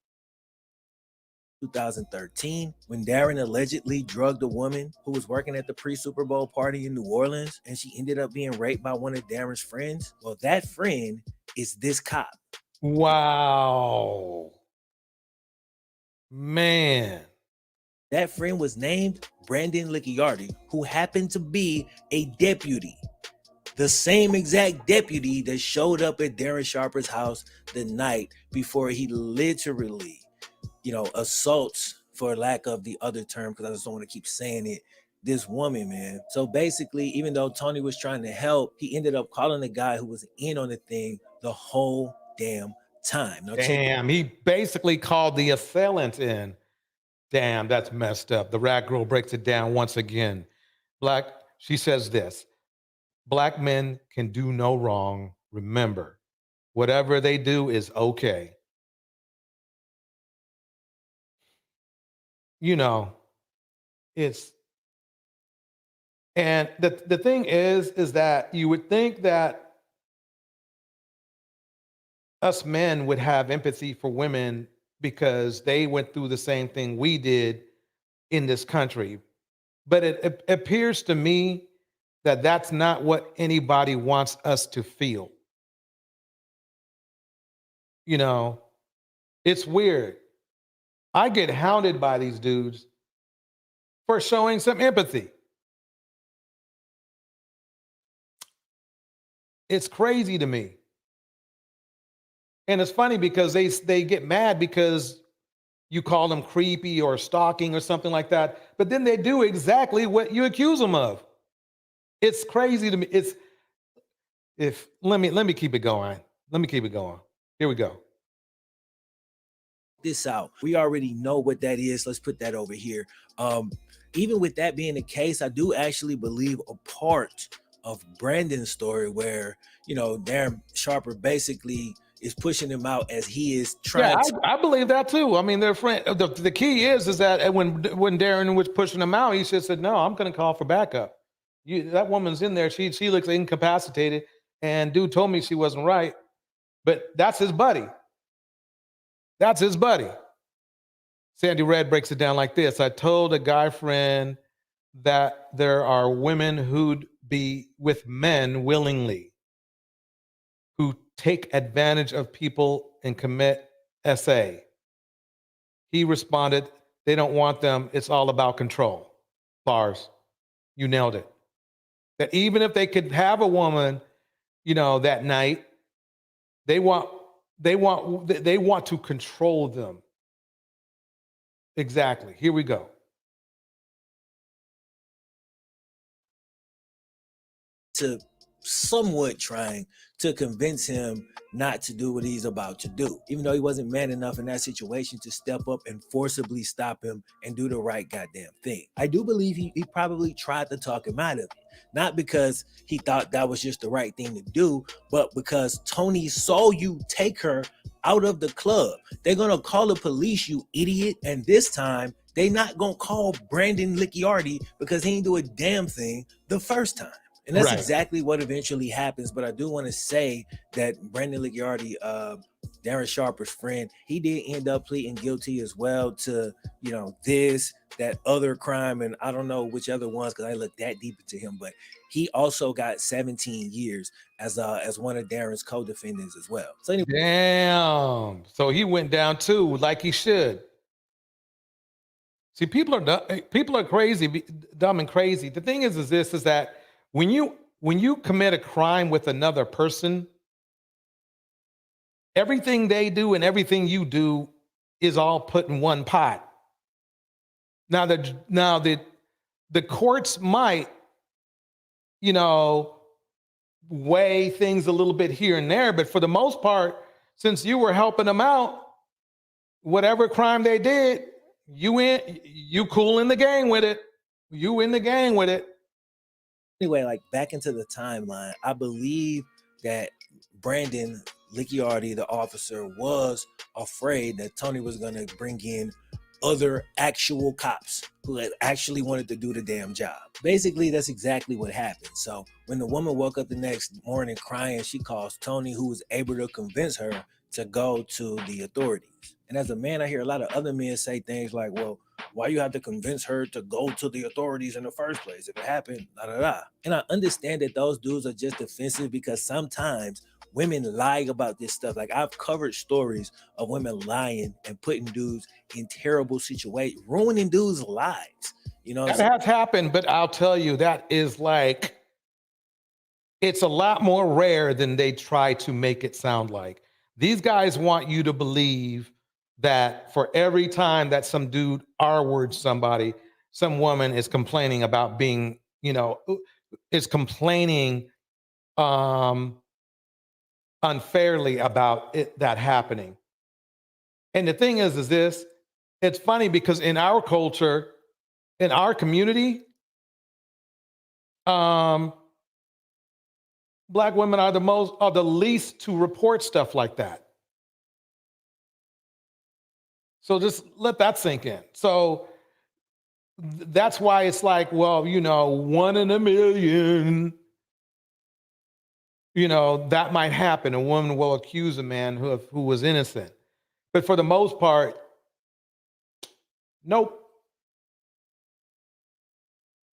2013, when Darren allegedly drugged a woman who was working at the pre-Super Bowl party in New Orleans, and she ended up being raped by one of Darren's friends. Well, that friend is this cop. Wow. Man. That friend was named Brandon Licciardi, who happened to be a deputy. The same exact deputy that showed up at Darren Sharper's house the night before he literally, assaults, for lack of the other term, because I just don't want to keep saying it, this woman, man. So basically, even though Tony was trying to help, he ended up calling the guy who was in on the thing the whole damn time. Now, damn, he basically called the assailant in. Damn, that's messed up. The rat girl breaks it down once again. She says this: Black men can do no wrong. Remember, whatever they do is okay. And the thing is that you would think that us men would have empathy for women because they went through the same thing we did in this country. But it appears to me that that's not what anybody wants us to feel. It's weird. I get hounded by these dudes for showing some empathy. It's crazy to me. And it's funny because they get mad because you call them creepy or stalking or something like that, but then they do exactly what you accuse them of. It's crazy to me. Let me keep it going. Here we go. This out. We already know what that is. Let's put that over here. Even with that being the case, I do actually believe a part of Brandon's story where, Darren Sharper basically is pushing him out as he is trying to. I believe that too. I mean, their friend. The key is that when Darren was pushing him out, he just said, "No, I'm going to call for backup. That woman's in there. She looks incapacitated, and dude told me she wasn't right, but that's his buddy. That's his buddy." Sandy Red breaks it down like this: I told a guy friend that there are women who'd be with men willingly, who take advantage of people and commit SA. He responded, they don't want them. It's all about control. Bars. You nailed it. That even if they could have a woman, that night, they want to control them. Exactly. Here we go. To somewhat trying to convince him not to do what he's about to do, even though he wasn't man enough in that situation to step up and forcibly stop him and do the right goddamn thing. I do believe he probably tried to talk him out of it, not because he thought that was just the right thing to do, but because Tony saw you take her out of the club. They're gonna call the police, you idiot, and this time they not gonna call Brandon Licciardi because he ain't do a damn thing the first time. And that's exactly what eventually happens. But I do want to say that Brandon Licciardi, Darren Sharper's friend, he did end up pleading guilty as well to, that other crime. And I don't know which other ones because I looked that deep into him. But he also got 17 years as one of Darren's co-defendants as well. So anyway. Damn. So he went down too, like he should. See, people are crazy, dumb and crazy. The thing is that when you commit a crime with another person, everything they do and everything you do is all put in one pot. Now the courts might, you know, weigh things a little bit here and there, but for the most part, since you were helping them out, whatever crime they did, you cool in the gang with it. You in the gang with it. Anyway, like back into the timeline, I believe that Brandon Licciardi, the officer, was afraid that Tony was going to bring in other actual cops who had actually wanted to do the damn job. Basically, that's exactly what happened. So when the woman woke up the next morning crying, she calls Tony, who was able to convince her to go to the authorities. And as a man, I hear a lot of other men say things like, well, why you have to convince her to go to the authorities in the first place? If it happened, da da da. And I understand that those dudes are just defensive because sometimes women lie about this stuff. Like I've covered stories of women lying and putting dudes in terrible situations, ruining dudes' lives. You know, that has happened, but I'll tell you, that is like, it's a lot more rare than they try to make it sound like. These guys want you to believe that for every time that some dude R-words somebody, some woman is complaining about being, you know, is complaining unfairly about it, that happening. And the thing is this, it's funny because in our culture, in our community, Black women are the least to report stuff like that. So just let that sink in. So that's why it's like, well, you know, 1 in a million, you know, that might happen. A woman will accuse a man who was innocent. But for the most part, nope.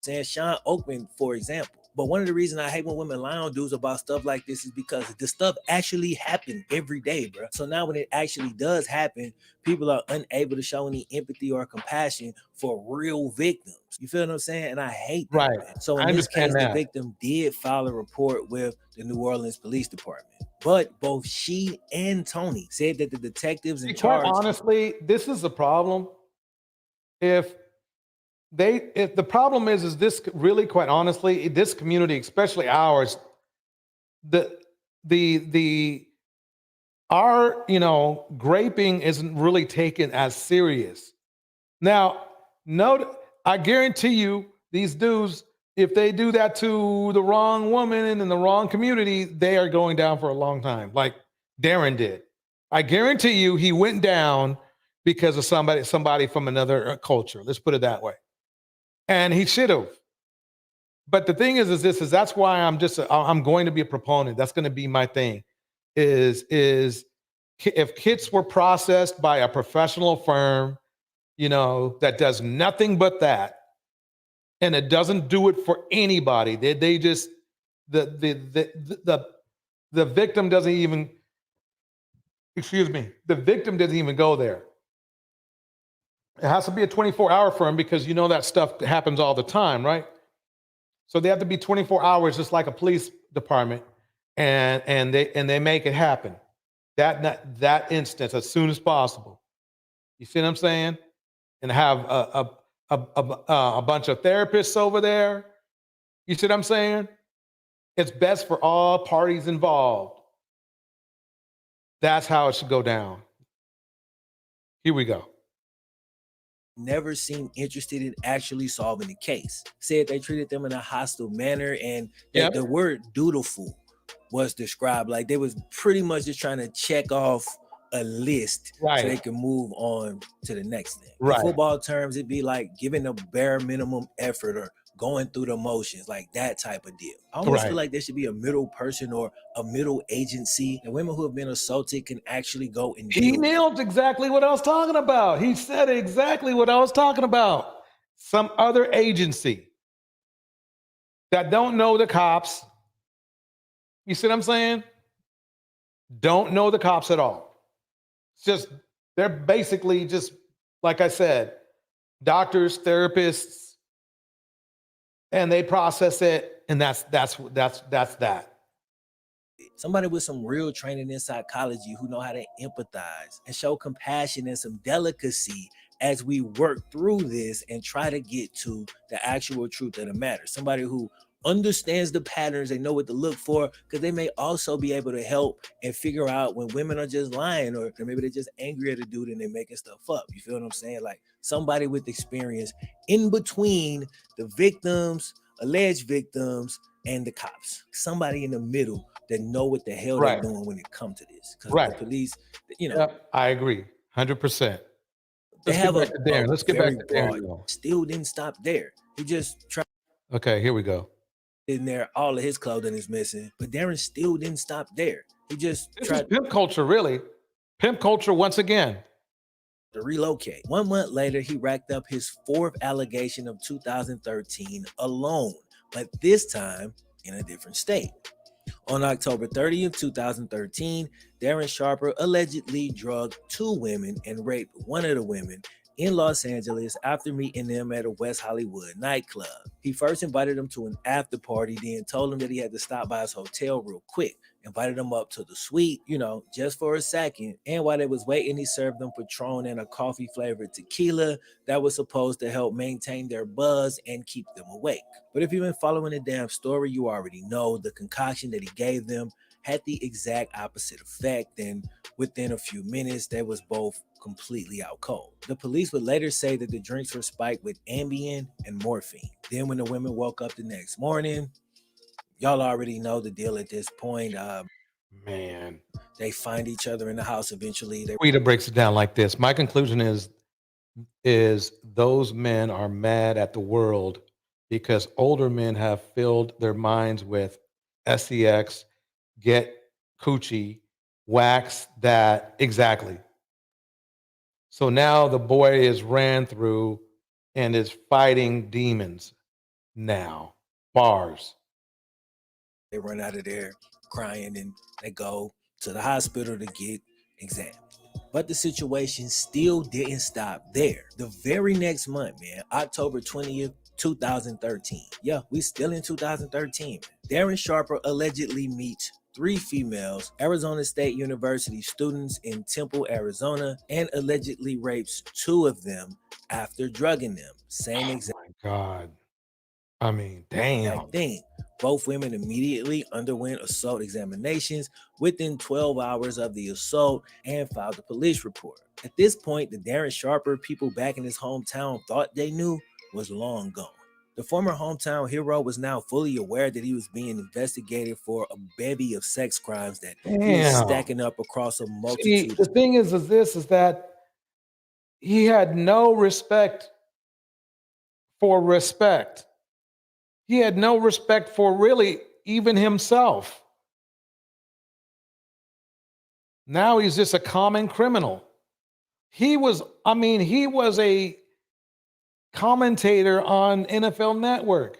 Saying Sean Oakman, for example. But one of the reasons I hate when women lie on dudes about stuff like this is because the stuff actually happened every day, bro. So now when it actually does happen, people are unable to show any empathy or compassion for real victims. You feel what I'm saying? And I hate that. Right. Man. So in this case, the victim did file a report with the New Orleans Police Department. But both she and Tony said that the detectives in charge. Quite honestly, this is the problem. If the problem is this really, quite honestly, this community, especially ours, our, you know, graping isn't really taken as serious. Now, I guarantee you, these dudes, if they do that to the wrong woman and in the wrong community, they are going down for a long time, like Darren did. I guarantee you, he went down because of somebody from another culture. Let's put it that way. And he should have. But the thing is that's why I'm going to be a proponent. That's going to be my thing. Is if kids were processed by a professional firm, you know, that does nothing but that, and it doesn't do it for anybody. They just the victim doesn't even. Excuse me. The victim doesn't even go there. It has to be a 24-hour firm because you know that stuff happens all the time, right? So they have to be 24 hours, just like a police department, and they make it happen. That instance as soon as possible. You see what I'm saying? And have a bunch of therapists over there. You see what I'm saying? It's best for all parties involved. That's how it should go down. Here we go. Never seemed interested in actually solving the case. Said they treated them in a hostile manner, and that the word dutiful was described like they was pretty much just trying to check off a list so they can move on to the next thing. In football terms, it'd be like giving a bare minimum effort or going through the motions, like that type of deal. I almost feel like there should be a middle person or a middle agency, and women who have been assaulted can actually go and He nailed exactly what I was talking about. He said exactly what I was talking about. Some other agency that don't know the cops. You see what I'm saying? Don't know the cops at all. It's just, they're basically just, like I said, doctors, therapists, and they process it, and that's that. it. Somebody with some real training in psychology who know how to empathize and show compassion and some delicacy as we work through this and try to get to the actual truth of the matter. Somebody who understands the patterns, they know what to look for, because they may also be able to help and figure out when women are just lying, or maybe they're just angry at a dude and they're making stuff up. You feel what I'm saying? Like somebody with experience in between the victims, alleged victims, and the cops. Somebody in the middle that know what the hell they're doing when it comes to this. Because the police, you know. Yep, I agree, 100%. They Let's have get back to Darren. Let's get back to Darren. Still didn't stop there. He just tried. Okay, here we go. In there, all of his clothing is missing, but Darren still didn't stop there. He just This tried is pimp culture, really. Pimp culture once again. to relocate. 1 month later, he racked up his fourth allegation of 2013 alone, but this time in a different state. On October 30th, 2013, Darren Sharper allegedly drugged 2 women and raped one of the women in Los Angeles after meeting them at a West Hollywood nightclub. He first invited them to an after party, then told them that he had to stop by his hotel real quick. Invited them up to the suite, just for a second. And while they was waiting, he served them Patron and a coffee-flavored tequila that was supposed to help maintain their buzz and keep them awake. But if you've been following the damn story, you already know the concoction that he gave them had the exact opposite effect, and within a few minutes, they was both completely out cold. The police would later say that the drinks were spiked with Ambien and morphine. Then when the women woke up the next morning, y'all already know the deal at this point. Man. They find each other in the house eventually. Rita breaks it down like this. My conclusion is those men are mad at the world because older men have filled their minds with sex, get coochie, wax that. Exactly. So now the boy is ran through and is fighting demons now. Bars. They run out of there crying and they go to the hospital to get examined. But the situation still didn't stop there. The very next month, man, October 20th, 2013. Yeah, we still in 2013. Darren Sharper allegedly meets 3 females, Arizona State University students in Temple, Arizona, and allegedly rapes 2 of them after drugging them. Same exact. Oh my God. I mean, damn. Thing. Both women immediately underwent assault examinations within 12 hours of the assault and filed a police report. At this point, the Darren Sharper people back in his hometown thought they knew was long gone. The former hometown hero was now fully aware that he was being investigated for a bevy of sex crimes that he was stacking up across a multitude. See, the thing is that he had no respect for respect. He had no respect for really even himself. Now he's just a common criminal. He was a commentator on NFL Network.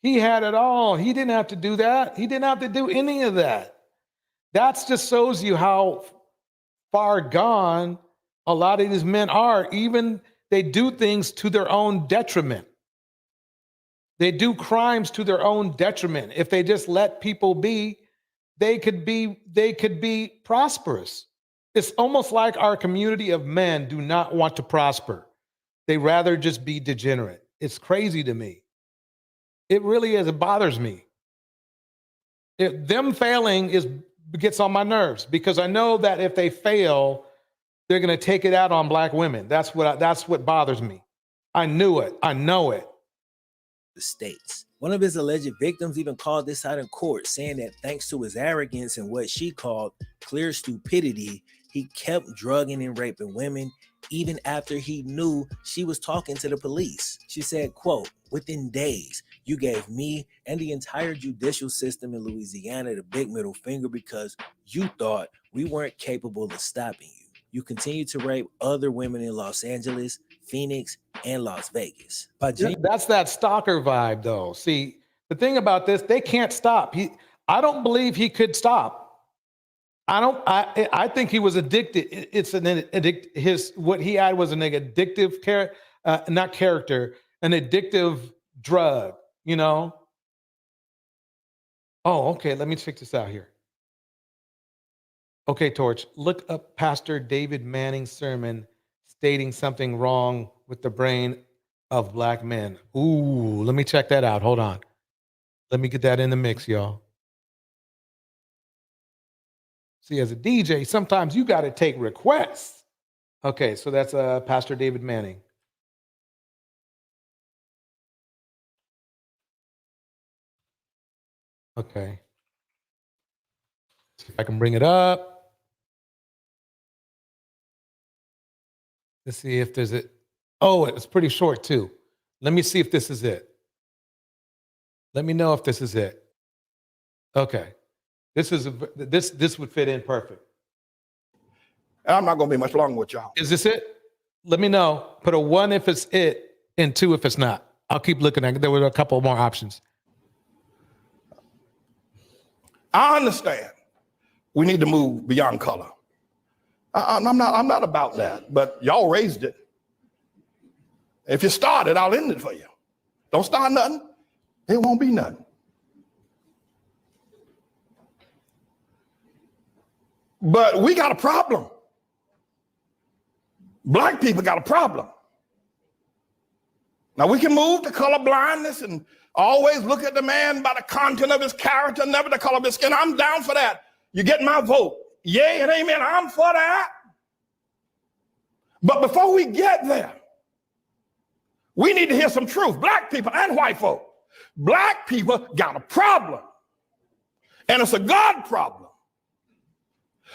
He had it all. He didn't have to do that. He didn't have to do any of that. That just shows you how far gone a lot of these men are. Even they do things to their own detriment. They do crimes to their own detriment. If they just let people be, they could be prosperous. It's almost like our community of men do not want to prosper. They rather just be degenerate. It's crazy to me. It really is. It bothers me. Them failing gets on my nerves because I know that if they fail, they're going to take it out on black women. That's what bothers me. I knew it. I know it. The states. One of his alleged victims even called this out in court, saying that thanks to his arrogance and what she called clear stupidity, he kept drugging and raping women even after he knew she was talking to the police. She said, quote, "Within days, you gave me and the entire judicial system in Louisiana the big middle finger because you thought we weren't capable of stopping you. You continue to rape other women in Los Angeles, Phoenix, and Las Vegas." That's that stalker vibe, though. See, the thing about this, they can't stop. I don't believe he could stop. I think he was addicted. It's what he had was an addictive an addictive drug, Oh, okay. Let me check this out here. Okay, Torch, look up Pastor David Manning's sermon stating something wrong with the brain of black men. Ooh, let me check that out. Hold on. Let me get that in the mix, y'all. See, as a DJ, sometimes you got to take requests. Okay, so that's Pastor David Manning. Okay. See if I can bring it up. Let's see if there's it. Oh, it's pretty short too. Let me see if this is it. Let me know if this is it. Okay. This would fit in perfect. I'm not going to be much longer with y'all. Is this it? Let me know. Put a 1 if it's it and 2 if it's not. I'll keep looking at it. There were a couple more options. I understand we need to move beyond color. I'm not about that, but y'all raised it. If you start it, I'll end it for you. Don't start nothing. It won't be nothing. But we got a problem. Black people got a problem. Now we can move to color blindness and always look at the man by the content of his character, never the color of his skin. I'm down for that. You get my vote. Yay and amen. I'm for that. But before we get there, we need to hear some truth. Black people and white folk. Black people got a problem. And it's a God problem.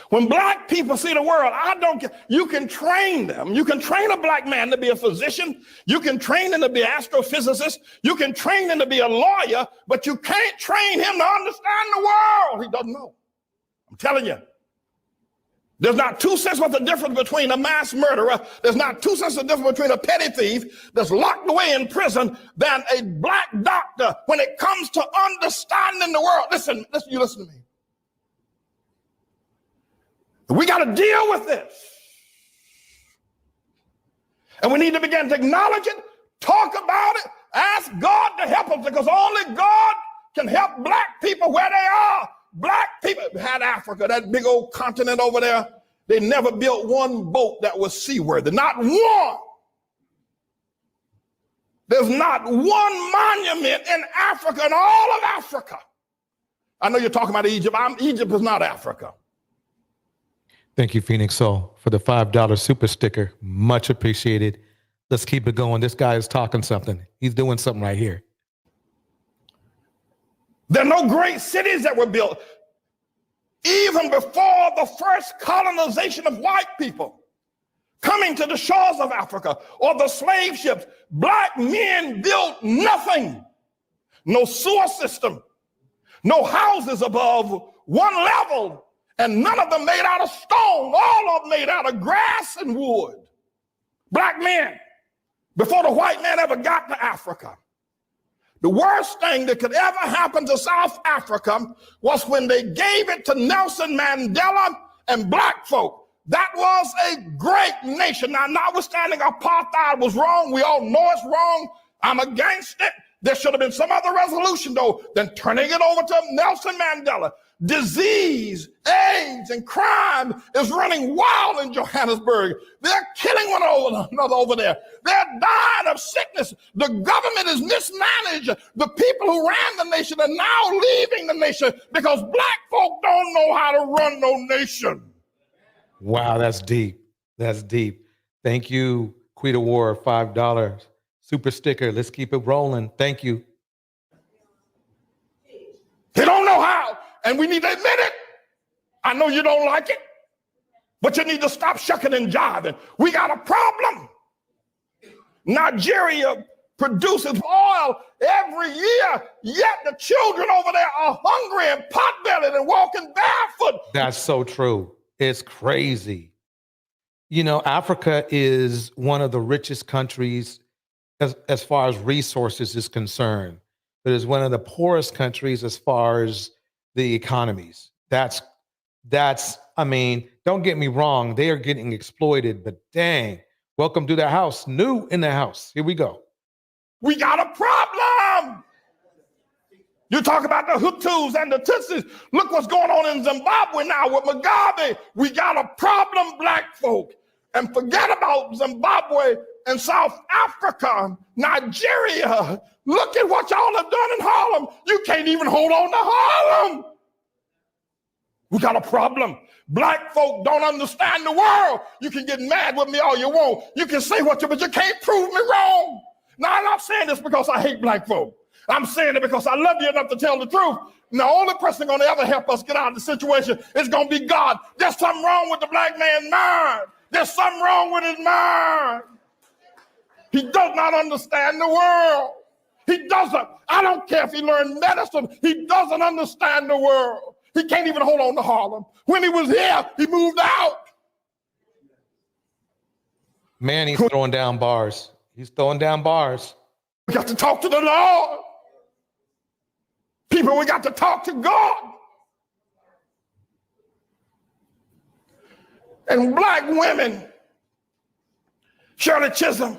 When black people see the world, I don't care. You can train them. You can train a black man to be a physician. You can train him to be an astrophysicist. You can train him to be a lawyer, but you can't train him to understand the world. He doesn't know. I'm telling you. There's not 2 cents worth of difference between a mass murderer. There's not 2 cents of difference between a petty thief that's locked away in prison than a black doctor when it comes to understanding the world. Listen, you listen to me. We got to deal with this. And we need to begin to acknowledge it, talk about it, ask God to help us, because only God can help black people where they are. Black people had Africa, that big old continent over there. They never built one boat that was seaworthy, not one. There's not one monument in Africa, in all of Africa. I know you're talking about Egypt. Egypt is not Africa. Thank you, Phoenix Soul, for the $5 super sticker. Much appreciated. Let's keep it going. This guy is talking something. He's doing something right here. There are no great cities that were built. Even before the first colonization of white people coming to the shores of Africa or the slave ships, black men built nothing. No sewer system, no houses above one level, and none of them made out of stone. All of them made out of grass and wood. Black men, before the white man ever got to Africa. The worst thing that could ever happen to South Africa was when they gave it to Nelson Mandela and black folk. That was a great nation. Now, notwithstanding apartheid was wrong, we all know it's wrong. I'm against it. There should have been some other resolution, though, than turning it over to Nelson Mandela. Disease, AIDS, and crime is running wild in Johannesburg. They're killing one another over there. They're dying of sickness. The government is mismanaged. The people who ran the nation are now leaving the nation because black folk don't know how to run no nation. Wow, that's deep. That's deep. Thank you, Quita War, $5 super sticker. Let's keep it rolling. Thank you. They don't know how, and we need to admit it. I know you don't like it, but you need to stop shucking and jiving. We got a problem. Nigeria produces oil every year, yet the children over there are hungry and pot-bellied and walking barefoot. That's so true. It's crazy. You know, Africa is one of the richest countries as far as resources is concerned, but is one of the poorest countries as far as the economies. That's, I mean, don't get me wrong, they are getting exploited, but dang, welcome to the house, new in the house. Here we go. We got a problem. You talk about the Hutus and the Tutsis. Look what's going on in Zimbabwe now with Mugabe. We got a problem, black folk. And forget about Zimbabwe and South Africa, Nigeria. Look at what y'all have done in Harlem. You can't even hold on to Harlem. We got a problem. Black folk don't understand the world. You can get mad with me all you want. You can say what you, but you can't prove me wrong. Now, I'm not saying this because I hate black folk. I'm saying it because I love you enough to tell the truth. And the only person going to ever help us get out of the situation is going to be God. There's something wrong with the black man's mind. There's something wrong with his mind. He does not understand the world. He doesn't. I don't care if he learned medicine. He doesn't understand the world. He can't even hold on to Harlem. When he was here, he moved out. Man, he's throwing down bars. He's throwing down bars. We got to talk to the Lord. People, we got to talk to God. And black women, Shirley Chisholm,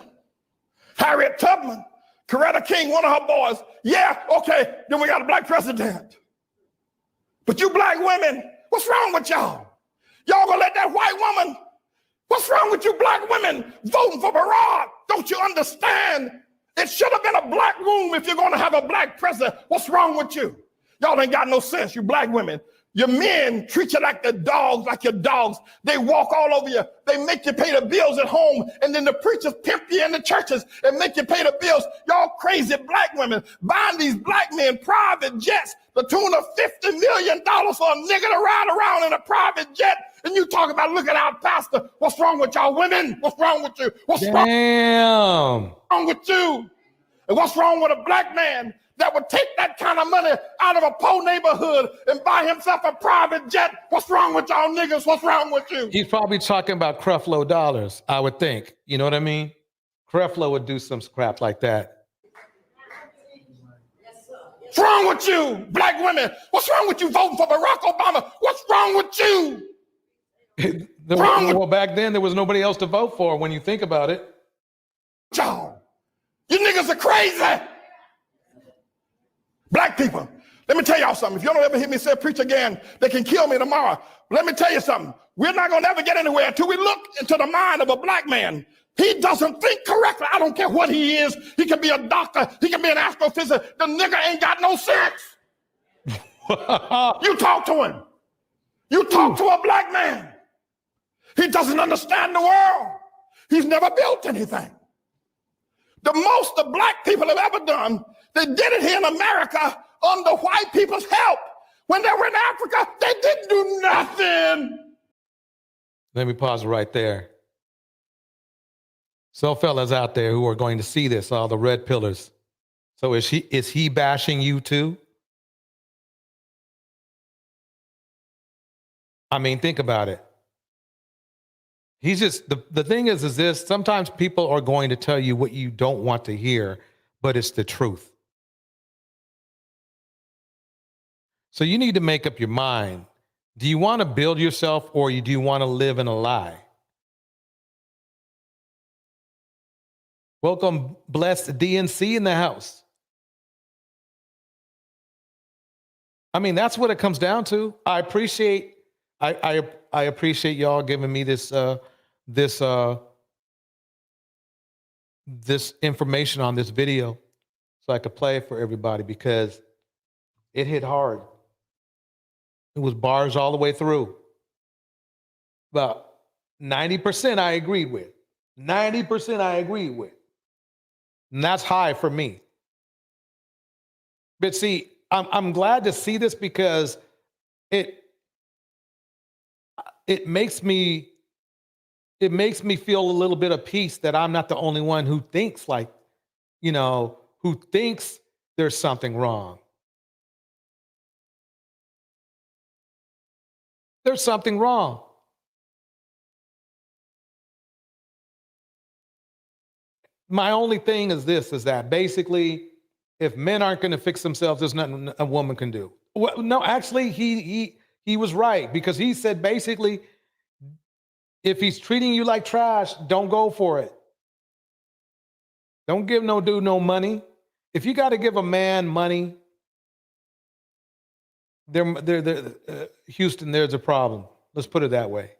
Harriet Tubman, Coretta King, one of her boys. Yeah, okay, then we got a black president. But you black women, what's wrong with y'all? Y'all gonna let that white woman, what's wrong with you black women voting for Barack? Don't you understand? It should have been a black room if you're gonna have a black president. What's wrong with you? Y'all ain't got no sense, you black women. Your men treat you like the dogs, like your dogs. They walk all over you. They make you pay the bills at home. And then the preachers pimp you in the churches and make you pay the bills. Y'all crazy black women buying these black men private jets, the tune of $50 million for a nigga to ride around in a private jet. And you talk about, look at our pastor. What's wrong with y'all women? What's wrong with you? What's wrong with you? And what's wrong with a black man that would take that kind of money out of a poor neighborhood and buy himself a private jet? What's wrong with y'all niggas? What's wrong with you? He's probably talking about Creflo dollars, I would think. You know what I mean? Creflo would do some crap like that. What's wrong with you, black women? What's wrong with you voting for Barack Obama? What's wrong with you? Well, back then, there was nobody else to vote for when you think about it. Y'all, you niggas are crazy. Black people, let me tell y'all something. If you don't ever hear me say preach again, they can kill me tomorrow. Let me tell you something. We're not going to ever get anywhere until we look into the mind of a black man. He doesn't think correctly. I don't care what he is. He can be a doctor. He can be an astrophysicist. The nigga ain't got no sense. You talk to him. You talk to a black man. He doesn't understand the world. He's never built anything. The most the black people have ever done, they did it here in America under white people's help. When they were in Africa, they didn't do nothing. Let me pause right there. So fellas out there who are going to see this, all the red pillars. So is he bashing you too? I mean, think about it. He's just, the thing is this, sometimes people are going to tell you what you don't want to hear, but it's the truth. So you need to make up your mind. Do you want to build yourself or do you want to live in a lie? Welcome, blessed DNC in the house. I mean, that's what it comes down to. I appreciate y'all giving me this information on this video so I could play it for everybody because it hit hard. It was bars all the way through. About 90% I agreed with. 90% I agreed with. And that's high for me. But see, I'm glad to see this because it makes me feel a little bit of peace that I'm not the only one who thinks who thinks there's something wrong. There's something wrong. My only thing is that basically, if men aren't going to fix themselves, there's nothing a woman can do. Well, no, actually, he was right because he said basically, if he's treating you like trash, don't go for it. Don't give no dude no money. If you got to give a man money, Houston, there's a problem. Let's put it that way.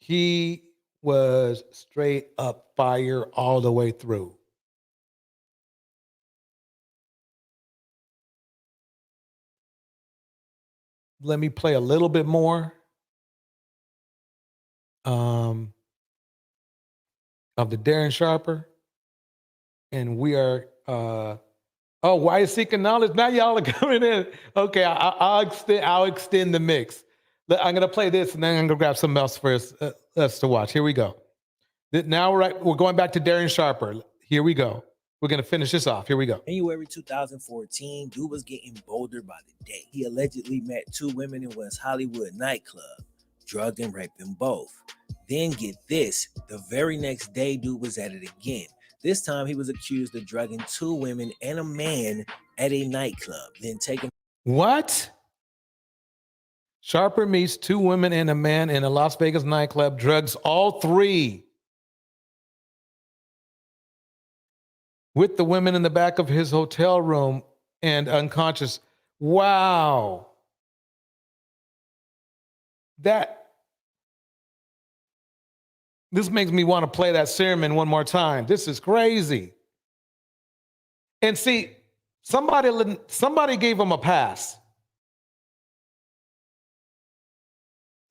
He was straight up fire all the way through. Let me play a little bit more of the Darren Sharper. And we are, why is seeking knowledge? Now y'all are coming in. Okay, I'll extend the mix. I'm going to play this and then I'm going to grab something else for us to watch. Here we go. Now we're going back to Darren Sharper. Here we go. We're going to finish this off. Here we go. January 2014, dude was getting bolder by the day. He allegedly met 2 women in West Hollywood nightclub, drugged and raped them both. Then get this, the very next day, dude was at it again. This time he was accused of drugging 2 women and a man at a nightclub, then taking. What? Sharper meets 2 women and a man in a Las Vegas nightclub, drugs all 3. With the women in the back of his hotel room and unconscious. Wow. This makes me want to play that sermon one more time. This is crazy. And see, somebody gave him a pass.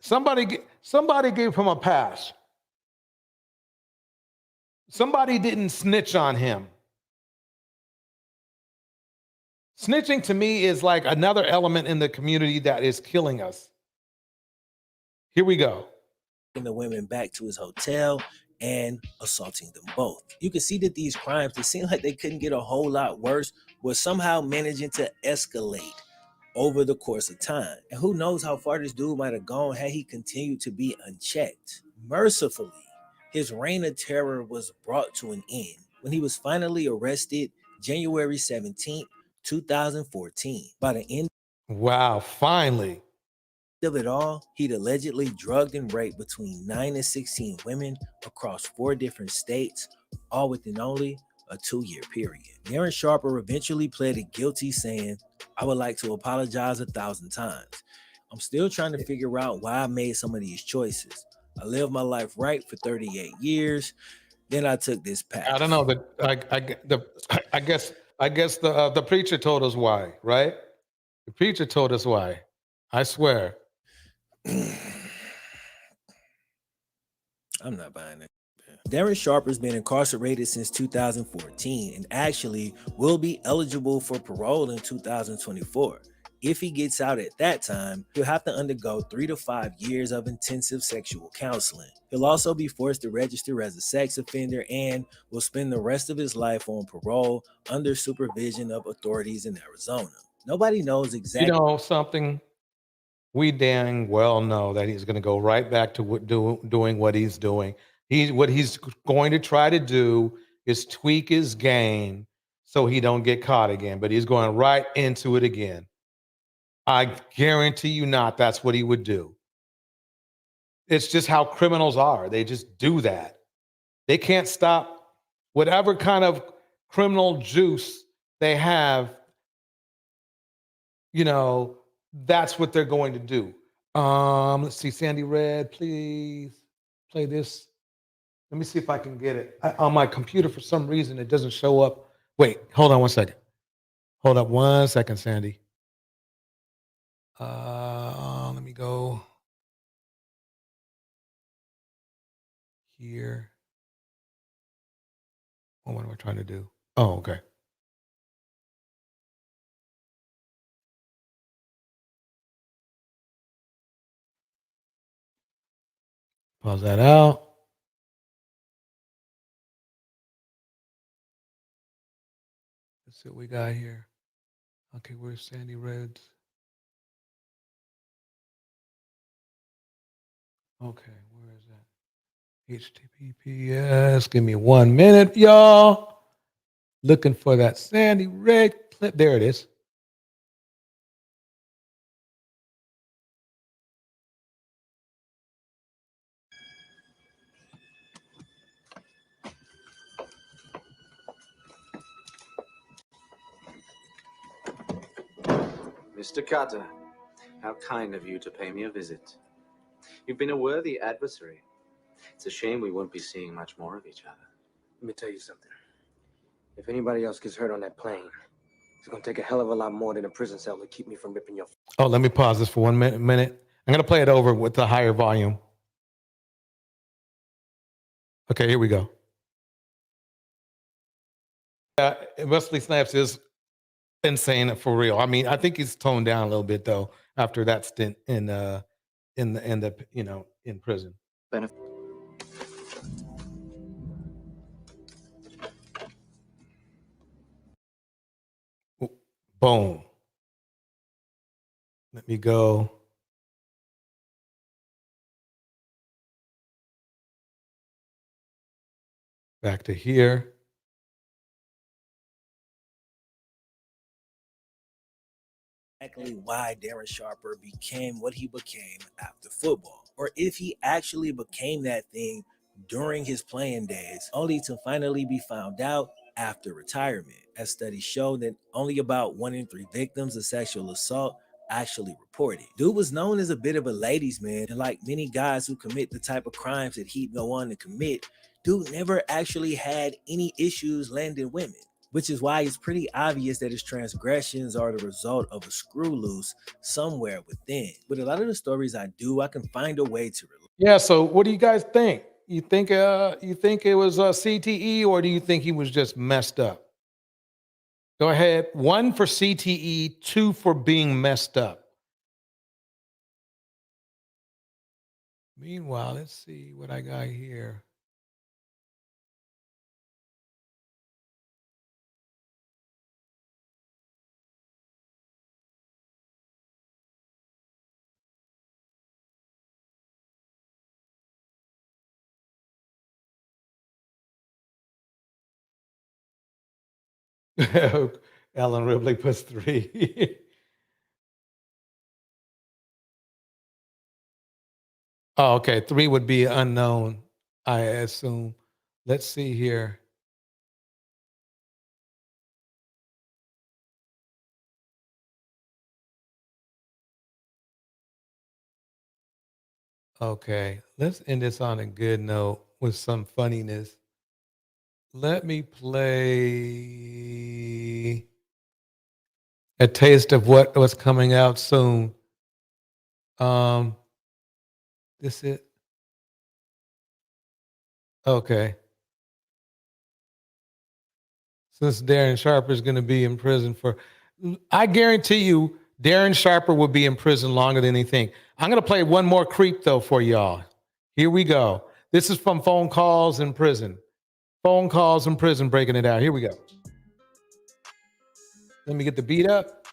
Somebody gave him a pass. Somebody didn't snitch on him. Snitching to me is like another element in the community that is killing us. Here we go. The women back to his hotel and assaulting them both. You can see that these crimes, they seem like they couldn't get a whole lot worse, were somehow managing to escalate over the course of time. And who knows how far this dude might have gone had he continued to be unchecked. Mercifully, his reign of terror was brought to an end when he was finally arrested January 17th, 2014. By the end Wow, finally. of it all, he'd allegedly drugged and raped between 9 and 16 women across 4 different states, all within only a 2-year period. Darren Sharper eventually pleaded guilty, saying, "I would like to apologize 1,000 times. I'm still trying to figure out why I made some of these choices. I lived my life right for 38 years. Then I took this path." I don't know, but I guess the preacher told us why, right? The preacher told us why. I swear. I'm not buying it. Darren Sharper's been incarcerated since 2014 and actually will be eligible for parole in 2024. If he gets out at that time, he'll have to undergo 3 to 5 years of intensive sexual counseling. He'll also be forced to register as a sex offender and will spend the rest of his life on parole under supervision of authorities in Arizona. Nobody knows exactly. You know something? We dang well know that he's going to go right back to doing what he's doing. What he's going to try to do is tweak his game so he don't get caught again. But he's going right into it again. I guarantee you not. That's what he would do. It's just how criminals are. They just do that. They can't stop whatever kind of criminal juice they have. You know, that's what they're going to do. Let's see, Sandy Red, please play this. Let me see if I can get it. On my computer, for some reason, it doesn't show up. Wait, hold on one second. Hold up 1 second, Sandy. Let me go here. Oh, what am I trying to do? Oh, okay. Pause that out. Let's see what we got here. Okay, where's Sandy Reds? Okay, where is that? HTTPS. Give me 1 minute, y'all. Looking for that Sandy Red clip. There it is. Mr. Carter, how kind of you to pay me a visit. You've been a worthy adversary. It's a shame we won't be seeing much more of each other. Let me tell you something. If anybody else gets hurt on that plane, it's gonna take a hell of a lot more than a prison cell to keep me from ripping your. Oh, let me pause this for 1 minute. I'm going to play it over with the higher volume. Okay, here we go. Wesley Snipes is insane for real. I mean, I think he's toned down a little bit though after that stint in prison. Boom. Let me go. Back to here. Exactly why Darren Sharper became what he became after football, or if he actually became that thing during his playing days, only to finally be found out after retirement, as studies show that only about 1 in 3 victims of sexual assault actually report it. Dude was known as a bit of a ladies' man, and like many guys who commit the type of crimes that he'd go on to commit, dude never actually had any issues landing women, which is why it's pretty obvious that his transgressions are the result of a screw loose somewhere within. With a lot of the stories I do, I can find a way to relate. Yeah, so what do you guys think? You think it was CTE, or do you think he was just messed up? Go ahead. 1 for CTE, 2 for being messed up. Meanwhile, let's see what I got here. Ellen Ripley puts 3. Oh, okay. 3 would be unknown, I assume. Let's see here. Okay, let's end this on a good note with some funniness. Let me play a taste of what's coming out soon. This it? Okay. Since Darren Sharper is going to be in prison I guarantee you, Darren Sharper will be in prison longer than anything. I'm going to play one more creep though for y'all. Here we go. This is from Phone Calls in Prison. Phone Calls in Prison, breaking it out. Here we go. Let me get the beat up.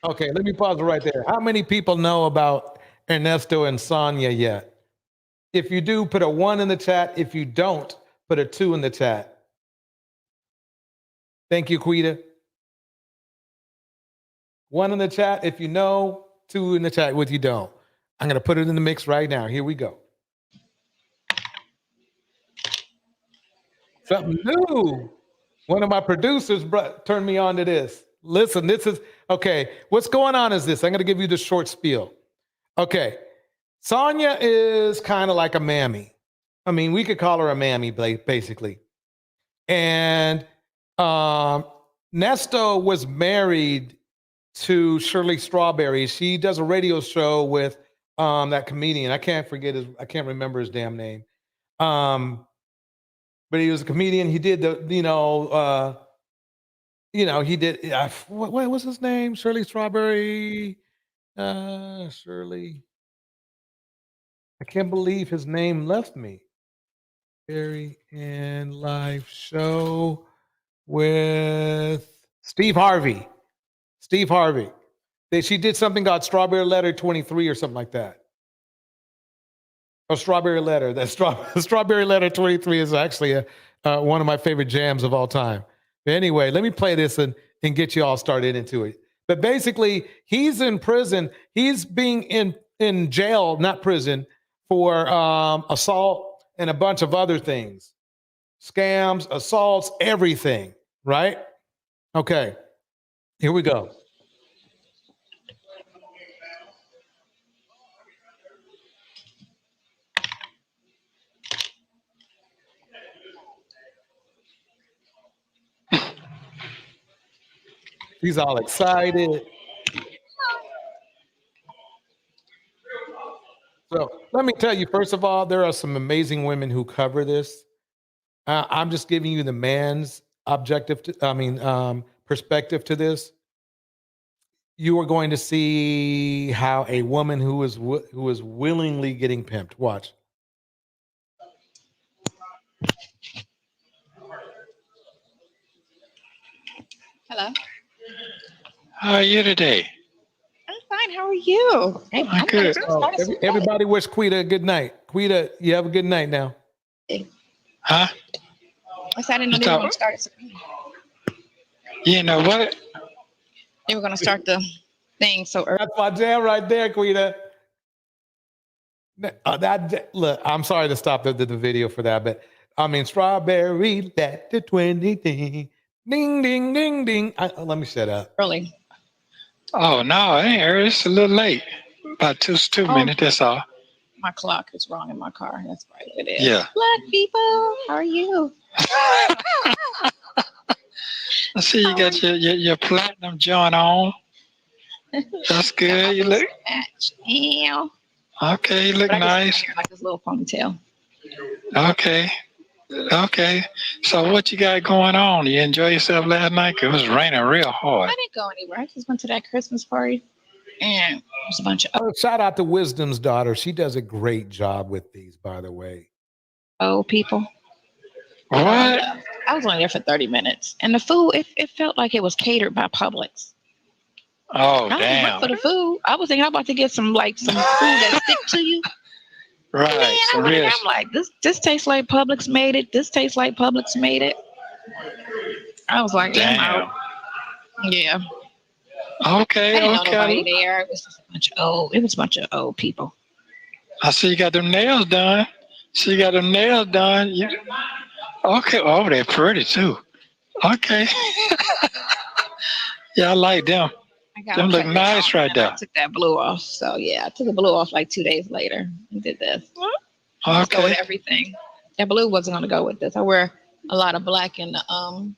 Okay, let me pause it right there. How many people know about Ernesto and Sonia yet? If you do, put a 1 in the chat. If you don't, put a 2 in the chat. Thank you, Quita. 1 in the chat if you know, 2 in the chat if you don't. I'm going to put it in the mix right now. Here we go. Something new. One of my producers turned me on to this. Listen, this is, okay, what's going on is this. I'm going to give you the short spiel. Okay, Sonia is kind of like a mammy. I mean, we could call her a mammy, basically. And Nesto was married to Shirley Strawberry. She does a radio show with that comedian. I can't remember his damn name. But he was a comedian. He did he did, what was his name? Shirley Strawberry. Shirley. I can't believe his name left me. Very in live show with Steve Harvey. Steve Harvey. She did something called Strawberry Letter 23 or something like that. Or Strawberry Letter. That Strawberry Letter 23 is actually one of my favorite jams of all time. But anyway, let me play this and get you all started into it. But basically, he's in prison. He's being in jail, not prison, for assault and a bunch of other things. scams, assaults, everything, right? Okay, here we go. He's all excited. So let me tell you, first of all, there are some amazing women who cover this. I'm just giving you the man's perspective to this. You are going to see how a woman who is willingly getting pimped. Watch. Hello. How are you today? I'm fine. How are you? Hey, I'm good. Everybody wish Quita a good night. Quita, you have a good night now. Huh? I said I didn't know they were going to start. You know what? They were going to start the thing so early. That's my jam right there, Quita. Look, I'm sorry to stop the video for that, but I mean, strawberry, let the 20 ding, ding, ding, ding, ding. Let me shut up. Early. Oh, no, it ain't early. It's a little late. About two minutes, that's all. My clock is wrong in my car. That's probably what it is. Yeah. Black people, how are you? I see you got your platinum joint on. That's good. You look. Okay, you look nice. Like this little ponytail. Okay. Okay. So what you got going on? You enjoy yourself last night? 'Cause it was raining real hard. I didn't go anywhere. I just went to that Christmas party. And it was a bunch of Shout out to Wisdom's daughter. She does a great job with these, by the way. old people. What? I was only there for 30 minutes. And the food, it felt like it was catered by Publix. Oh, I damn. went for the food. I was thinking I'm about to get some food that stick to you. Right. Man, I'm like, this tastes like Publix made it. This tastes like Publix made it. I was like, damn. I'm out. Yeah. Okay. I didn't know nobody there. It was just a bunch of old people. I see you got them nails done. Okay. Oh, they're pretty too. Okay. Yeah, I like them. Them look nice right there. I took that blue off. So yeah, I took the blue off like 2 days later and did this. Let's go with everything. That blue wasn't going to go with this. I wear a lot of black in the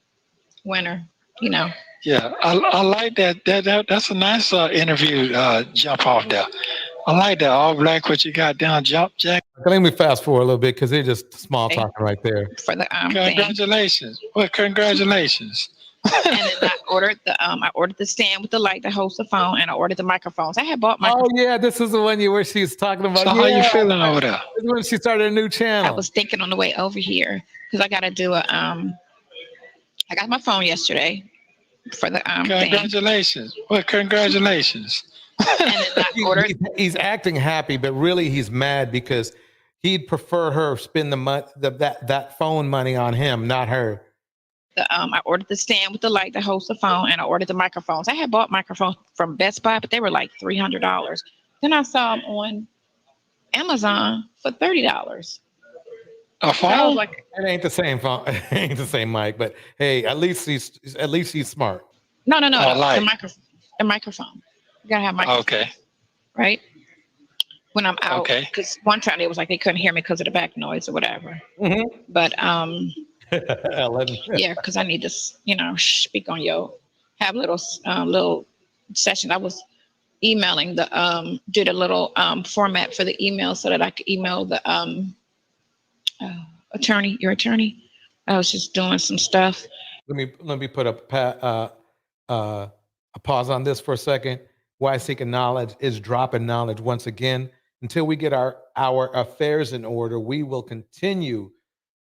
winter, you know. Yeah, I like that. That's a nice interview jump off there. I like that all black what you got down jump jack. Let me fast forward a little bit because they're just small talking right there. For the congratulations. Well, congratulations. And then I ordered the stand with the light that holds the phone, and I ordered the microphones. I had bought Oh yeah, this is the one where she's talking about. So how you feeling over there? This is when she started a new channel. I was thinking on the way over here because I got to do I got my phone yesterday for the congratulations. thing. Well, congratulations. And then I ordered. He's acting happy, but really he's mad because he'd prefer her spend that phone money on him, not her. I ordered the stand with the light that holds the phone, and I ordered the microphones. I had bought microphones from Best Buy, but they were like $300. Then I saw them on Amazon for $30. A phone? I was like, it ain't the same phone. It ain't the same mic, but hey, at least he's smart. No, the microphone. You gotta have microphone. Okay. Right. When I'm out, because one time it was like they couldn't hear me because of the back noise or whatever. Mm-hmm. But yeah, because I need to, speak on have little session. I was emailing did a little format for the email so that I could email the your attorney. I was just doing some stuff. Let me put a pause on this for a second. Why Seeking Knowledge is dropping knowledge once again. Until we get our affairs in order, we will continue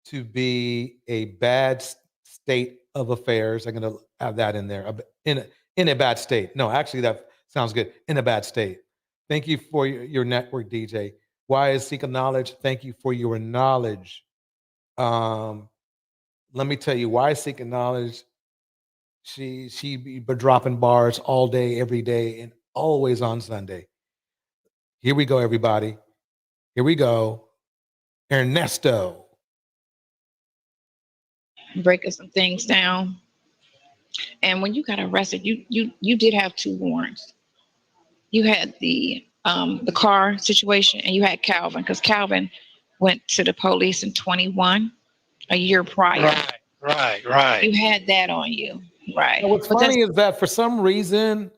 to be a bad state of affairs. I'm going to have that in there. In a bad state. No, actually, that sounds good. In a bad state. Thank you for your network, DJ. Why is Seeking Knowledge? Thank you for your knowledge. Let me tell you why Seeking Knowledge. She be dropping bars all day, every day, and always on Sunday. Here we go, everybody. Here we go. Ernesto. breaking some things down. And when you got arrested, you did have 2 warrants. You had the car situation, and you had Calvin, because Calvin went to the police in 21, a year prior. Right. You had that on you, right? And what's But that's funny is that for some reason,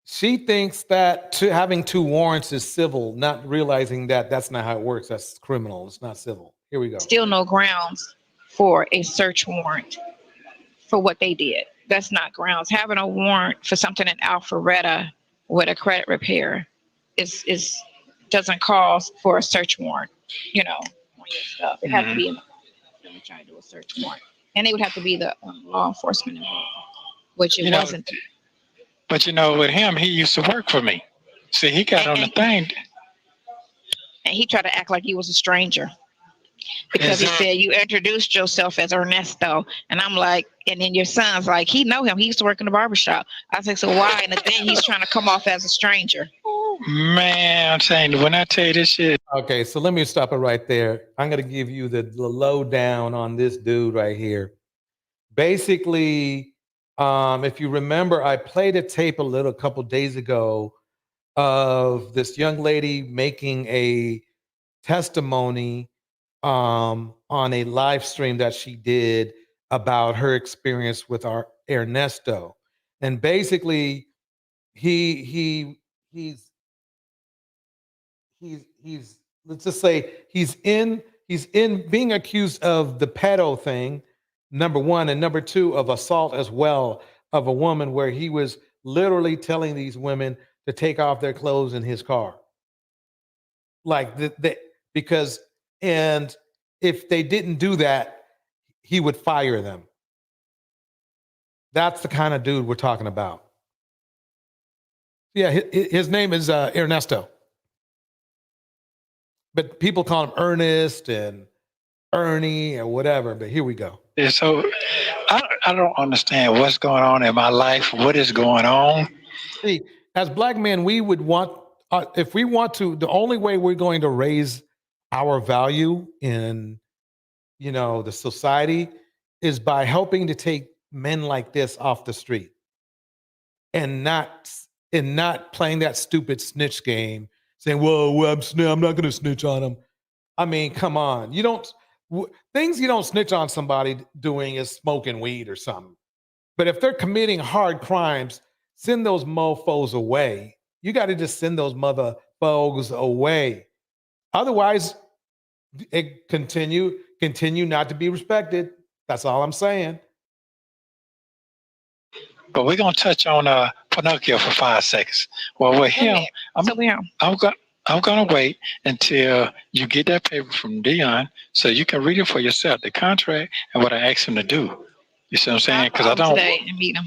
she thinks that having 2 warrants is civil, not realizing that that's not how it works. That's criminal. It's not civil. Here we go. still no grounds for a search warrant for what they did. That's not grounds. Having a warrant for something in Alpharetta with a credit repair is doesn't cause for a search warrant, on your stuff. It has to be in the trying to do a search warrant. And they would have to be the law enforcement involved, which it wasn't. But with him, he used to work for me. See, he got on the thing. And he tried to act like he was a stranger. Because he said, you introduced yourself as Ernesto. And I'm like, and then your son's like, he know him. He used to work in the barbershop. I said, so why? And then he's trying to come off as a stranger. Man, I'm saying, when I tell you this shit. Okay, so let me stop it right there. I'm going to give you the lowdown on this dude right here. Basically, if you remember, I played a tape a couple days ago of this young lady making a testimony on a live stream that she did about her experience with our Ernesto. And basically, he's let's just say he's in being accused of the pedo thing, number 1, and number 2 of assault as well of a woman, where he was literally telling these women to take off their clothes in his car. Like because and if they didn't do that, he would fire them. That's the kind of dude we're talking about. Yeah, his name is Ernesto. But people call him Ernest and Ernie or whatever, but here we go. Yeah, so I don't understand what's going on in my life. What is going on? See, as black men, we would want, if we want to, the only way we're going to raise our value in, the society is by helping to take men like this off the street and not playing that stupid snitch game, saying, well, I'm not going to snitch on him. I mean, come on. Things you don't snitch on somebody doing is smoking weed or something. But if they're committing hard crimes, send those mofos away. You got to just send those motherfuckers away. Otherwise, continue not to be respected. That's all I'm saying. But we're gonna touch on Pinocchio for 5 seconds. Well, with him, I'm gonna wait until you get that paper from Dion so you can read it for yourself, the contract and what I asked him to do. You see what I'm saying? Because I don't today and meet him.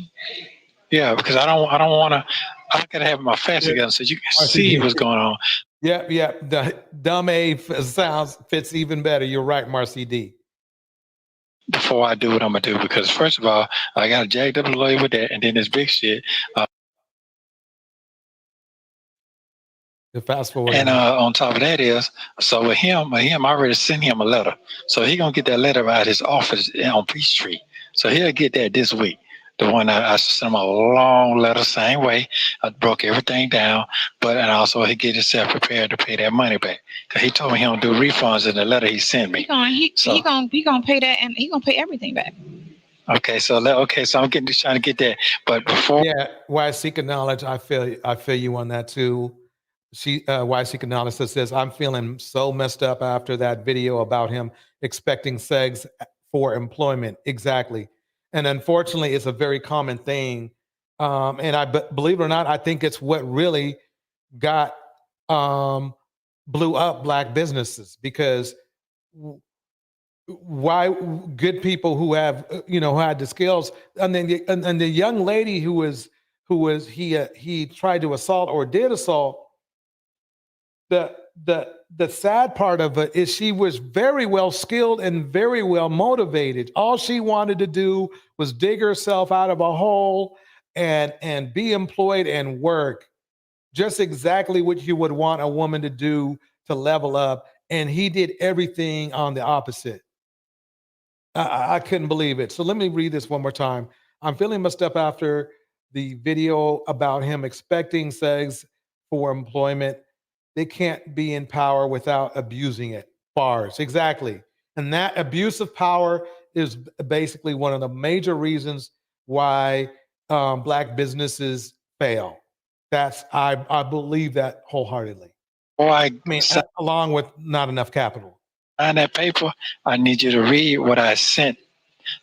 Yeah, because I don't want to. I gotta have my facts together so you can see what's going on. Yeah. The dumb A sounds fits even better. You're right, Marcy D. Before I do what I'm gonna do, because first of all, I got jacked up a lawyer with that, and then this big shit. Fast forward. And on top of that is, so with him, I already sent him a letter. So he gonna get that letter out of his office on Peachtree. So he'll get that this week. The one I sent him a long letter, same way. I broke everything down, and also he get himself prepared to pay that money back. Cause he told me he don't do refunds in the letter he sent me. He gonna pay that, and he gonna pay everything back. Okay, so I'm trying to get that. But before, why seek knowledge? I feel you on that too. Why seek knowledge says, I'm feeling so messed up after that video about him expecting sex for employment. Exactly. And unfortunately, it's a very common thing. And I believe it or not, I think it's what really got blew up black businesses, because why good people who have who had the skills, and then the young lady he tried to assault or did assault. The sad part of it is she was very well skilled and very well motivated. All she wanted to do was dig herself out of a hole and be employed and work. Just exactly what you would want a woman to do to level up. And he did everything on the opposite. I couldn't believe it. So let me read this one more time. I'm feeling messed up after the video about him expecting sex for employment. They can't be in power without abusing it. Bars, exactly. And that abuse of power is basically one of the major reasons why Black businesses fail. I believe that wholeheartedly. Boy, I mean, along with not enough capital. sign that paper. I need you to read what I sent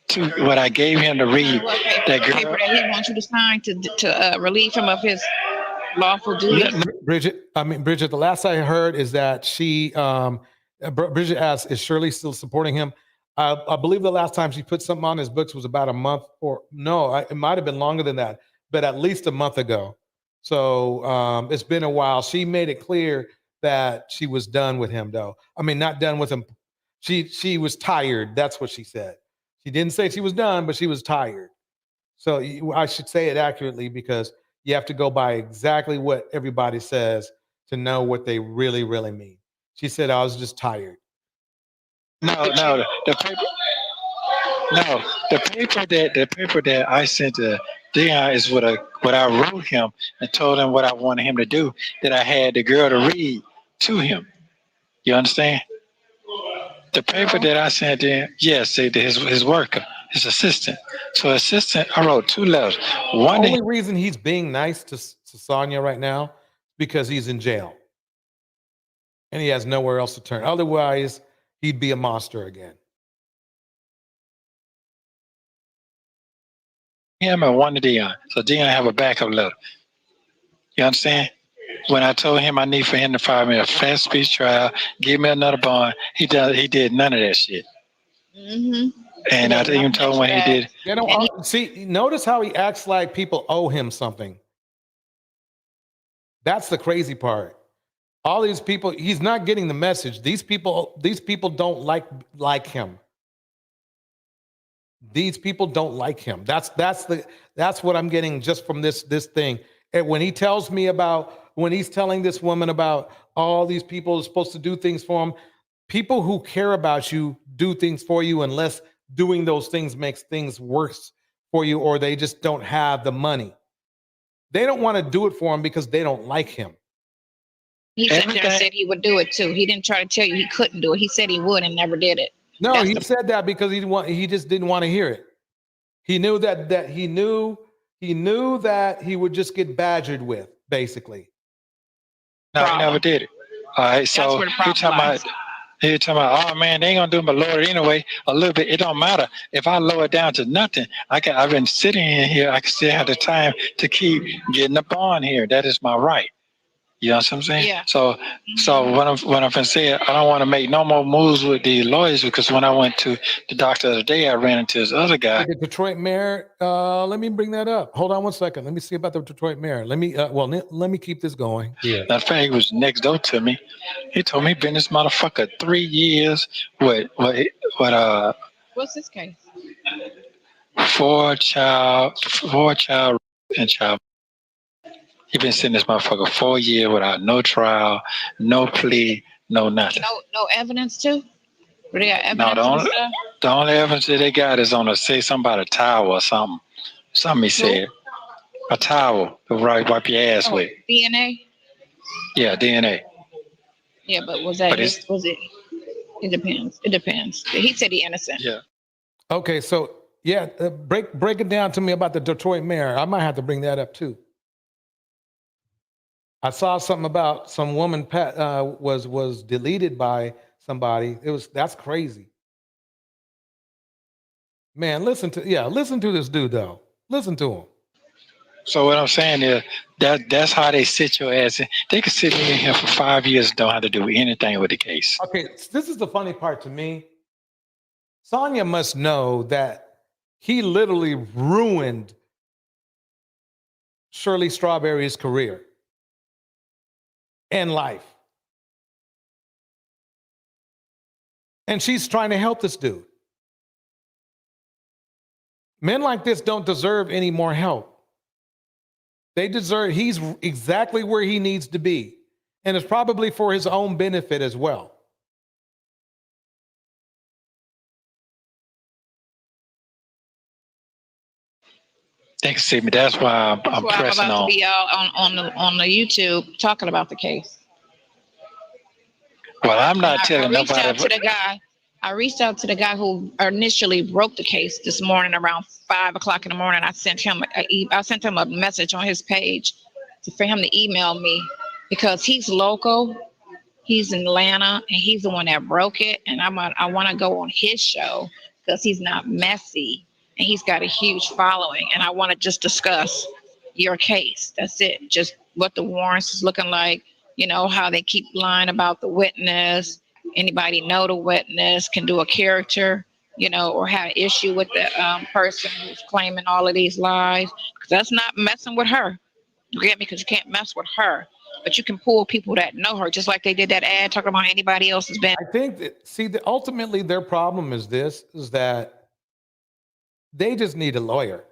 to what I gave him to read. That girl. Paper that he wants you to sign to relieve him of his lawful duties. Bridget, the last I heard is that Bridget asked, is Shirley still supporting him? I believe the last time she put something on his books was about a month, or no, it might have been longer than that, but at least a month ago. So it's been a while. She made it clear that she was done with him, though. I mean, not done with him. She was tired. That's what she said. She didn't say she was done, but she was tired. So I should say it accurately because you have to go by exactly what everybody says to know what they really, really mean. She said, I was just tired. No, the paper. No, the paper that I sent to Dion is what I wrote him and told him what I wanted him to do. That I had the girl to read to him. You understand? The paper that I sent in, yes, his worker, his assistant. So assistant, I wrote 2 letters. One. The only reason he's being nice to Sonia right now because he's in jail and he has nowhere else to turn. Otherwise, he'd be a monster again. Him and one to Dion. So Dion have a backup letter. You understand? When I told him I need for him to file me a fast speech trial, give me another bond, he did none of that shit. Mm-hmm. And I even told him when he did. You know, see, notice how he acts like people owe him something. That's the crazy part. All these people, he's not getting the message. These people don't like him. These people don't like him. That's what I'm getting just from this thing. And when he's telling this woman about all these people are supposed to do things for him, people who care about you do things for you unless doing those things makes things worse for you, or they just don't have the money. They don't want to do it for him because they don't like him. He sat there and said he would do it too. He didn't try to tell you he couldn't do it. He said he would and never did it. No, he said that because he just didn't want to hear it. He knew that he knew that he would just get badgered with, basically. No, he never did it. All right, so you're talking about, oh man, they ain't gonna do my lower it anyway. A little bit, it don't matter. If I lower it down to nothing, I've been sitting in here, I can still have the time to keep getting the bond here. That is my right. You know what I'm saying? Yeah. So what I'm gonna say, I don't want to make no more moves with the lawyers because when I went to the doctor the other day, I ran into this other guy. The Detroit mayor. Let me bring that up. Hold on 1 second. Let me see about the Detroit mayor. Let me keep this going. Yeah. Matter of fact, he was next door to me. He told me, been this motherfucker 3 years with What's this case? 4 child and child. He been sitting this motherfucker 4 years without no trial, no plea, no nothing. No evidence too? Do they got evidence? No, the only evidence that they got is on say something about a towel or something. Something he said. A towel to wipe your ass with. DNA? Yeah, DNA. Yeah, but was it? It depends. It depends. He said he innocent. Yeah. Okay, so yeah, break it down to me about the Detroit mayor. I might have to bring that up too. I saw something about some woman was deleted by somebody. That's crazy. Man, listen to this dude though. Listen to him. So what I'm saying is that's how they sit your ass in. They could sit in here for 5 years and don't have to do anything with the case. Okay, this is the funny part to me. Sonia must know that he literally ruined Shirley Strawberry's career and life. And she's trying to help this dude. Men like this don't deserve any more help. He's exactly where he needs to be. And it's probably for his own benefit as well. They can see me. That's why I'm That's why I'm pressing about to on. be out on the YouTube talking about the case. Well, I'm not I telling reached nobody. out to the guy. I reached out to the guy who initially broke the case this morning around 5 o'clock in the morning. I sent him a message on his page for him to email me because he's local. He's in Atlanta, and he's the one that broke it. And I want to go on his show because he's not messy, and he's got a huge following. And I want to just discuss your case. That's it. Just what the warrants is looking like. You know, how they keep lying about the witness. Anybody know the witness, can do a character, you know, or have an issue with the person who's claiming all of these lies. Because that's not messing with her. You get me? Because you can't mess with her. But you can pull people that know her, just like they did that ad talking about anybody else has been. I think that, ultimately their problem is that they just need a lawyer.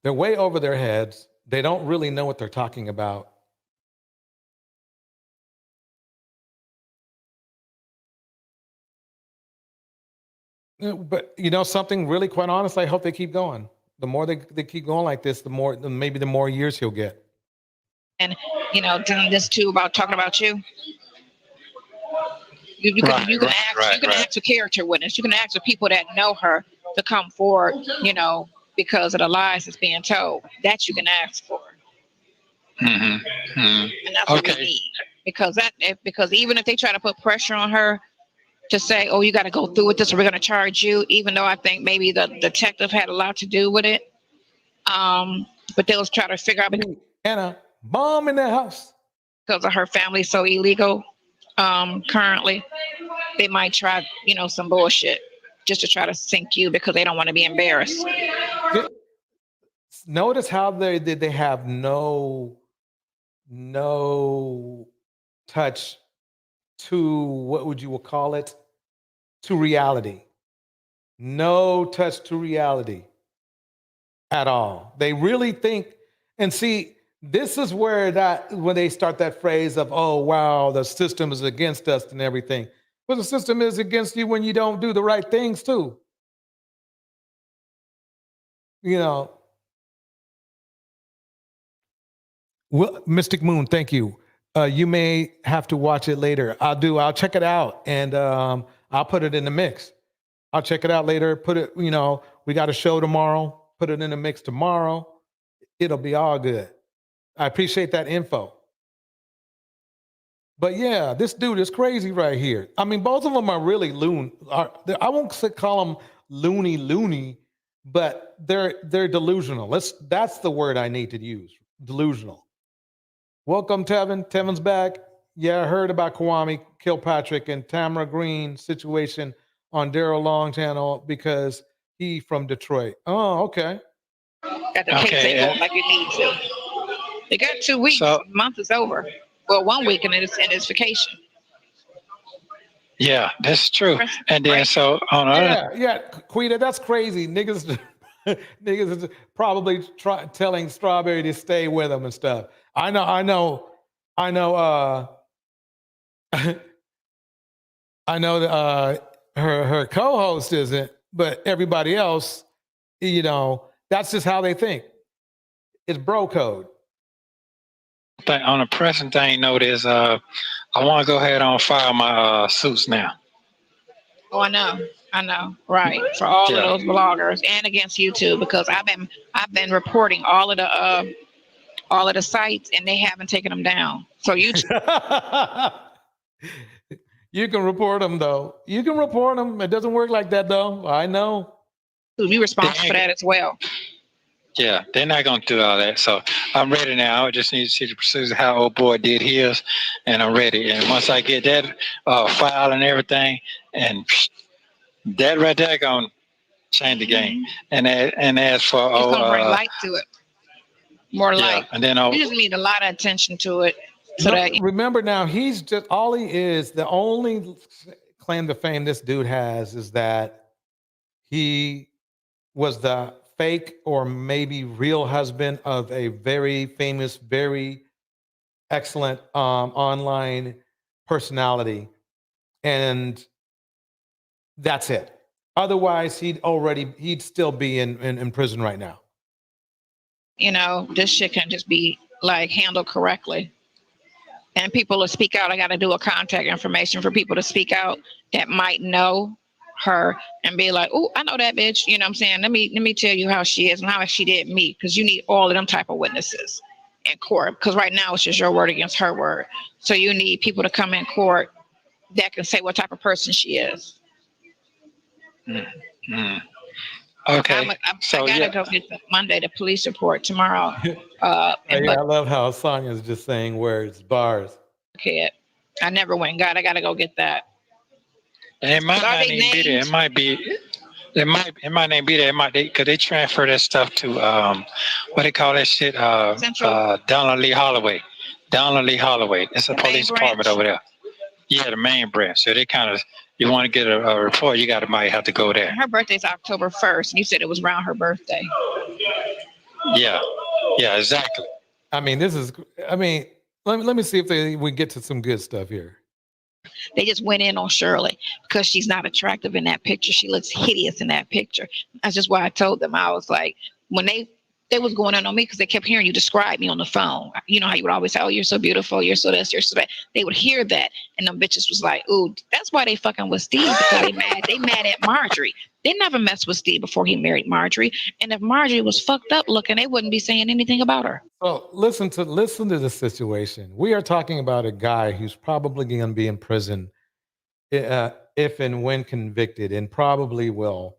They're way over their heads. They don't really know what they're talking about. But you know something, really, quite honestly, I hope they keep going. The more they keep going like this, maybe the more years he'll get. And you know, doing this too about talking about you. You can ask a character witness. You can ask the people that know her to come forward. You know, because of the lies that's being told. That you can ask for. Mm-hmm. And that's what we need. Because even if they try to put pressure on her to say, oh, you got to go through with this or we're going to charge you, even though I think maybe the detective had a lot to do with it. But they'll try to figure out. And a bomb in the house. Because of her family so illegal currently, they might try, you know, some bullshit just to try to sink you because they don't want to be embarrassed. Notice how they have no touch to, what would you call it, to reality. No touch to reality at all. They really think, and see, this is where when they start that phrase of, oh, wow, the system is against us and everything. But the system is against you when you don't do the right things too. You know. Well, Mystic Moon, thank you. You may have to watch it later. I'll check it out, and I'll put it in the mix. I'll check it out later. Put it, you know, we got a show tomorrow. Put it in the mix tomorrow. It'll be all good. I appreciate that info. But yeah, this dude is crazy right here. I mean, both of them are really loon. I won't call them loony, but they're delusional. That's the word I need to use. Delusional. Welcome, Tevin. Tevin's back. Yeah, I heard about Kwame Kilpatrick and Tamara Green situation on Daryl Long channel because he from Detroit. Oh, okay. Got the case ain't going like it needs to. They got 2 weeks. The month is over. Well, 1 week and it's vacation. Yeah, that's true. And then so on Quita, that's crazy. Niggas is probably telling Strawberry to stay with them and stuff. I know her co-host isn't, but everybody else, you know, that's just how they think. It's bro code. On the present thing, notice I want to go ahead and file my suits now. Oh, I know, right? For all of those bloggers and against YouTube, because I've been reporting all of the sites and they haven't taken them down. So YouTube. You can report them though. You can report them. It doesn't work like that though. I know. We responsible for that as well. Yeah, they're not going to do all that. So I'm ready now. I just need to see the procedure, how old boy did his, and I'm ready. And once I get that file and everything, and that right there going to change the game. And as for it's going to bring light to it. More light. And then you just need a lot of attention to it. So remember now, he's just all he is. The only claim to fame this dude has is that he was the fake or maybe real husband of a very famous, very excellent online personality. And That's it. Otherwise, he'd still be in prison right now. You know, this shit can just be like handled correctly. And people will speak out. I got to do a contact information for people to speak out that might know her and be like, oh, I know that bitch. You know what I'm saying? Let me tell you how she is and how she did me, because you need all of them type of witnesses in court. Because right now it's just your word against her word. So you need people to come in court that can say what type of person she is. Mm-hmm. Okay. I gotta go get the police report tomorrow. I love how Sonya's just saying words, bars. Kid, I never went and got. I gotta go get that. It might not even be there. It might be. It might not be there. It might because they transfer that stuff to what they call that shit. Donald Lee Holloway. Donald Lee Holloway. It's a police department over there. Yeah, the main branch. So they kind of. You want to get a report, might have to go there. Her birthday's October 1st. You said it was around her birthday. Yeah, exactly. I mean, let me see if we get to some good stuff here. They just went in on Shirley because she's not attractive in that picture. She looks hideous in that picture. That's just why I told them. I was like, when they was going in on me because they kept hearing you describe me on the phone. You know how you would always say, oh, you're so beautiful, you're so this, you're so that. They would hear that, and them bitches was like, ooh, that's why they fucking with Steve, because they mad at Marjorie. They never messed with Steve before he married Marjorie, and if Marjorie was fucked up looking, they wouldn't be saying anything about her. So listen to the situation. We are talking about a guy who's probably going to be in prison if and when convicted, and probably will.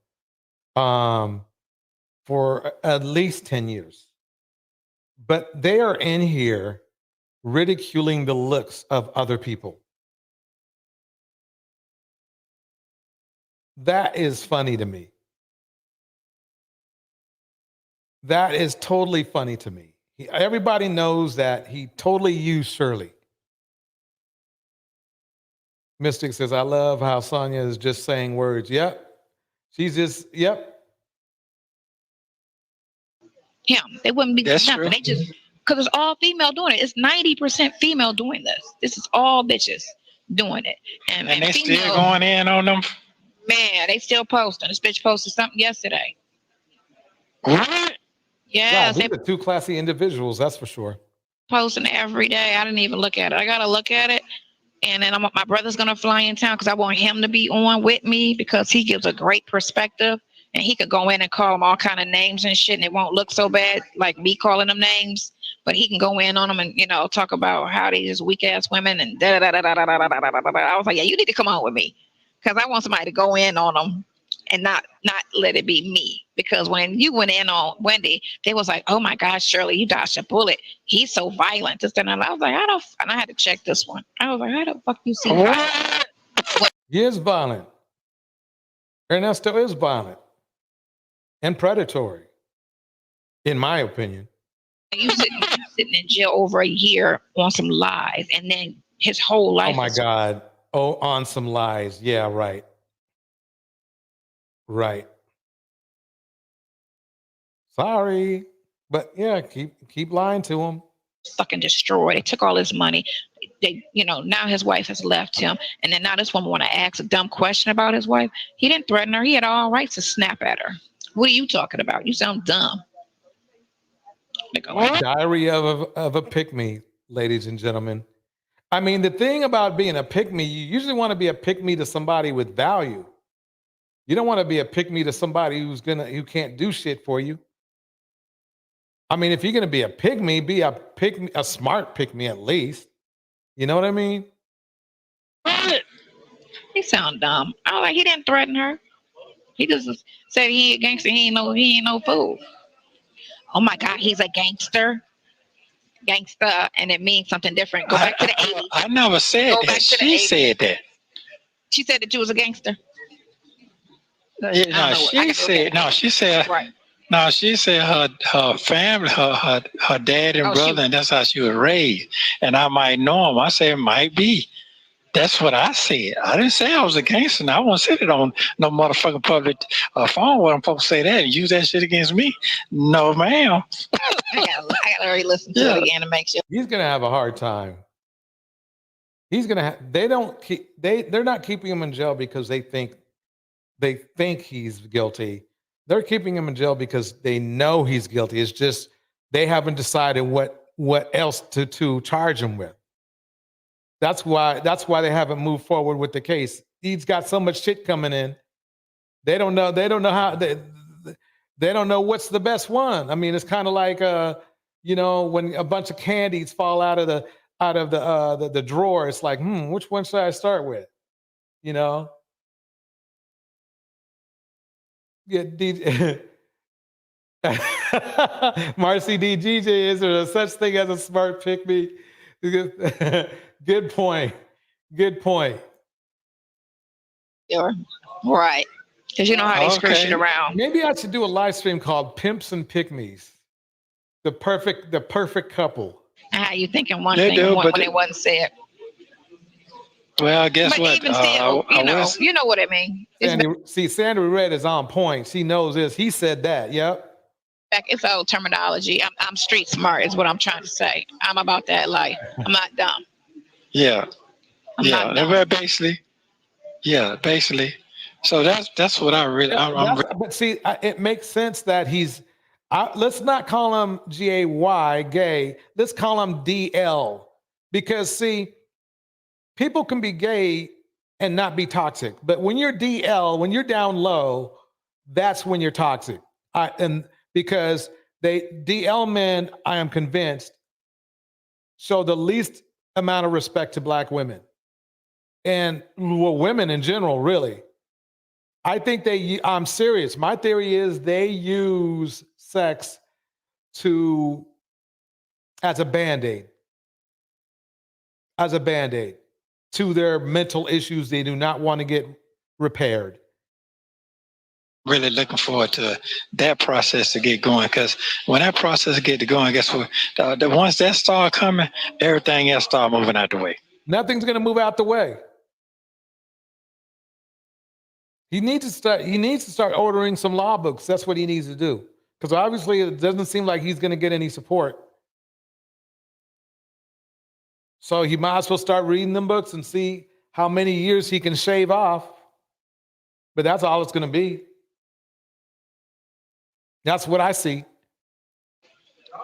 For at least 10 years. But they are in here ridiculing the looks of other people. That is funny to me. That is totally funny to me. Everybody knows that he totally used Shirley. Mystic says, I love how Sonya is just saying words. Yep. She's just, yep. Him. They wouldn't be That's nothing. true. They just, because it's all female doing it. It's 90% female doing this. This is all bitches doing it. And they female, still going in on them. Man, they still posting. This bitch posted something yesterday. What? Yes, Wow, these are two classy individuals, that's for sure. Posting every day. I didn't even look at it. I gotta look at it. And then my brother's gonna fly in town because I want him to be on with me because he gives a great perspective. And he could go in and call them all kind of names and shit, and it won't look so bad like me calling them names. But he can go in on them and, you know, talk about how they just weak ass women and da da da da da da da da da da. I was like, yeah, you need to come on with me because I want somebody to go in on them and not let it be me. Because when you went in on Wendy, they was like, oh my gosh, Shirley, you dodged a bullet. He's so violent. This and I was like, and I had to check this one. I was like, how the fuck you see violent? He is violent. Ernesto is violent and predatory, in my opinion. You sitting in jail over a year on some lies, and then his whole life. Oh my God. Oh, on some lies. Yeah, right. Right. Sorry. But yeah, keep lying to him. Fucking destroyed. They took all his money. They, you know, now his wife has left him, and then now this woman want to ask a dumb question about his wife. He didn't threaten her. He had all rights to snap at her. What are you talking about? You sound dumb. Diary of a pick-me, ladies and gentlemen. I mean, the thing about being a pick-me, you usually want to be a pick-me to somebody with value. You don't want to be a pick-me to somebody who can't do shit for you. I mean, if you're gonna be a pick-me, be a smart pick-me at least. You know what I mean? What? He sound dumb. I was like, he didn't threaten her. He just said he a gangster. He ain't no fool. Oh my God, he's a gangster. Gangster, and it means something different. Go back to the 80s. I never said that. She said that. She said that you was a gangster. She said her family, her dad and brother, and that's how she was raised. And I might know him. I said, might be. That's what I said. I didn't say I was a gangster. I won't say it on no motherfucking public phone where I'm supposed to say that and use that shit against me. No, ma'am. I gotta re-listen to it again to make sure. He's gonna have a hard time. He's gonna have. They're not keeping him in jail because they think they think he's guilty. They're keeping him in jail because they know he's guilty. It's just they haven't decided what else to charge him with. That's why they haven't moved forward with the case. He's got so much shit coming in. They don't know how they don't know what's the best one. I mean, it's kind of like when a bunch of candies fall out of the drawer. It's like, which one should I start with? Yeah, Marcy DGJ, is there such thing as a smart pick me? Good point. Sure. Right. Because you know how they screw shit around. Maybe I should do a live stream called Pimps and Pick-me's. The perfect couple. How you thinking one thing when it wasn't said? Well, guess what? Even still, you know what I mean. Sandra Red is on point. She knows this. He said that. Yep. It's old terminology. I'm street smart is what I'm trying to say. I'm about that life. I'm not dumb. Yeah. I'm not dumb. Well, basically. So that's what I really. But see, it makes sense that he's. Let's not call him GAY, gay. Let's call him DL, because see, people can be gay and not be toxic. But when you're DL, when you're down low, that's when you're toxic. And because DL men, I am convinced, show the least amount of respect to Black women. And women in general, really. I think I'm serious. My theory is they use sex as a Band-Aid to their mental issues they do not want to get repaired. Really looking forward to that process to get going, because when that process get going, guess what? The once that start coming, everything else start moving out the way. Nothing's going to move out the way. He needs to start ordering some law books. That's what he needs to do. Because obviously it doesn't seem like he's going to get any support. So he might as well start reading them books and see how many years he can shave off. But that's all it's going to be. That's what I see.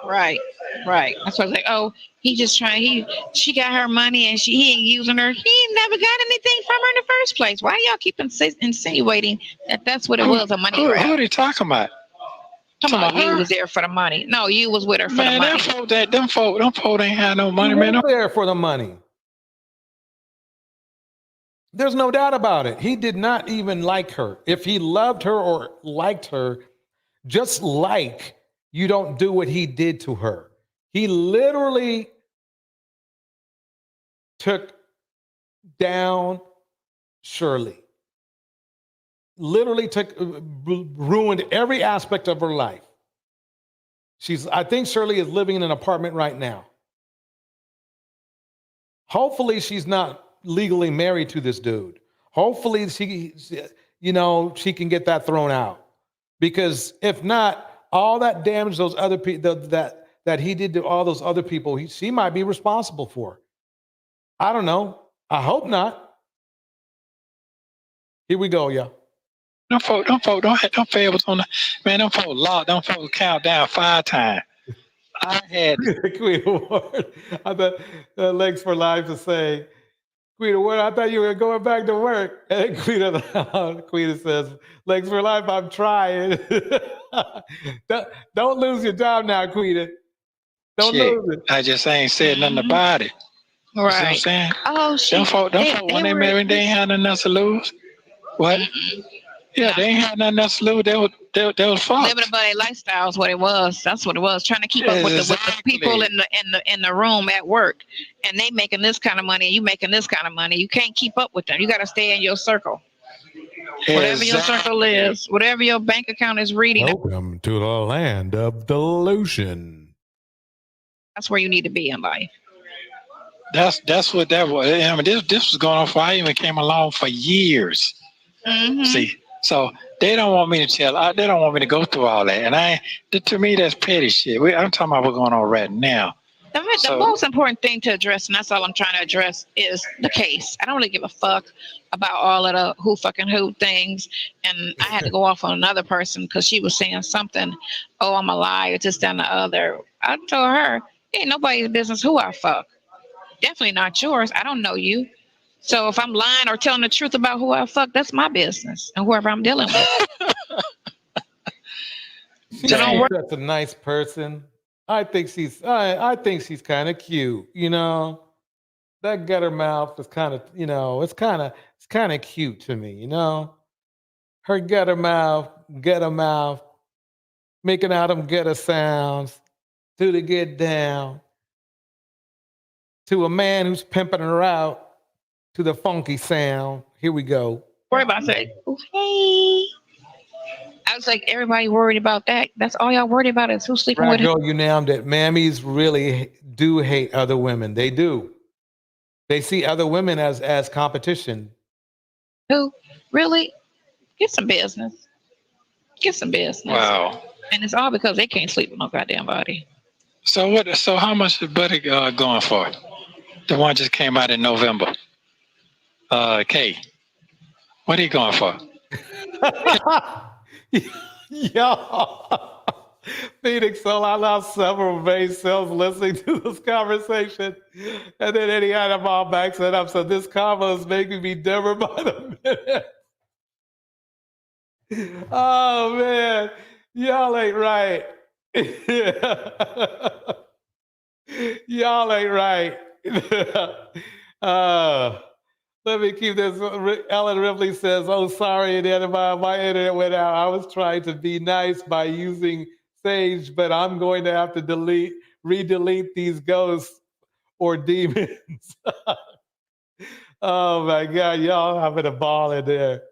Right. That's why I was like, oh, he just trying. She got her money and he ain't using her. He ain't never got anything from her in the first place. Why y'all keep insinuating that that's what it was, a money grab? Who are they talking about? Talking about you was there for the money. No, you was with her for the money. Them folk ain't had no money, man. He was there for the money. There's no doubt about it. He did not even like her. If he loved her or liked her, just like you don't do what he did to her. He literally took down Shirley. Literally ruined every aspect of her life. I think Shirley is living in an apartment right now. Hopefully she's not legally married to this dude. Hopefully she can get that thrown out. Because if not, all that damage those other people that he did to all those other people, she might be responsible for. I don't know. I hope not. Here we go, y'all. Them folk don't favors on the man. Them folk count down 5 times. I had Queen Award. I thought Legs for Life to say, Queen Award, I thought you were going back to work. And Queen says, Legs for Life, I'm trying. Don't lose your job now, Queen. Don't lose it. I just ain't said nothing about it. Right. You know what I'm saying? Oh, them folk when they married, they ain't had nothing else to lose. What? Yeah, they ain't had nothing else to lose. They was fucked. Living about their lifestyle is what it was. That's what it was. Trying to keep up with the people in the room at work, and they making this kind of money, and you making this kind of money. You can't keep up with them. You got to stay in your circle. Whatever your circle is, whatever your bank account is reading. Welcome to the land of delusion. That's where you need to be in life. That's what that was. I mean, this was going on before I even came along for years. Mm-hmm. See, so they don't want me to they don't want me to go through all that. And to me, that's petty shit. I'm talking about what's going on right now. The most important thing to address, and that's all I'm trying to address, is the case. I don't really give a fuck about all of the who fucking who things. And I had to go off on another person because she was saying something. Oh, I'm a liar, this, that, and the other. I told her, ain't nobody's business who I fuck. Definitely not yours. I don't know you. So if I'm lying or telling the truth about who I fuck, that's my business and whoever I'm dealing with. She's such a nice person. I think she's kind of cute, you know. That gutter mouth is kind of, you know, it's kind of cute to me, you know. Her gutter mouth, making out them gutter sounds, to the get down, to a man who's pimping her out, to the funky sound. Here we go. Worry about saying, oh, hey. I was like, everybody worried about that. That's all y'all worried about is who's sleeping with Girl, you named it. Mammies really do hate other women. They do. They see other women as competition. Who? Really? Get some business. Get some business. Wow. And it's all because they can't sleep with no goddamn body. So what? So how much is Buddy going for? The one just came out in November. K. What are you going for? Yo, Phoenix Soul, I lost several main cells listening to this conversation. And then Eddie had them all back set up. So this combo is making me dimmer by the minute. Oh, man. Y'all ain't right. Y'all ain't right. Let me keep this. Ellen Ripley says, oh, sorry, and my internet went out. I was trying to be nice by using Sage, but I'm going to have to re-delete these ghosts or demons. Oh, my God. Y'all having a ball in there.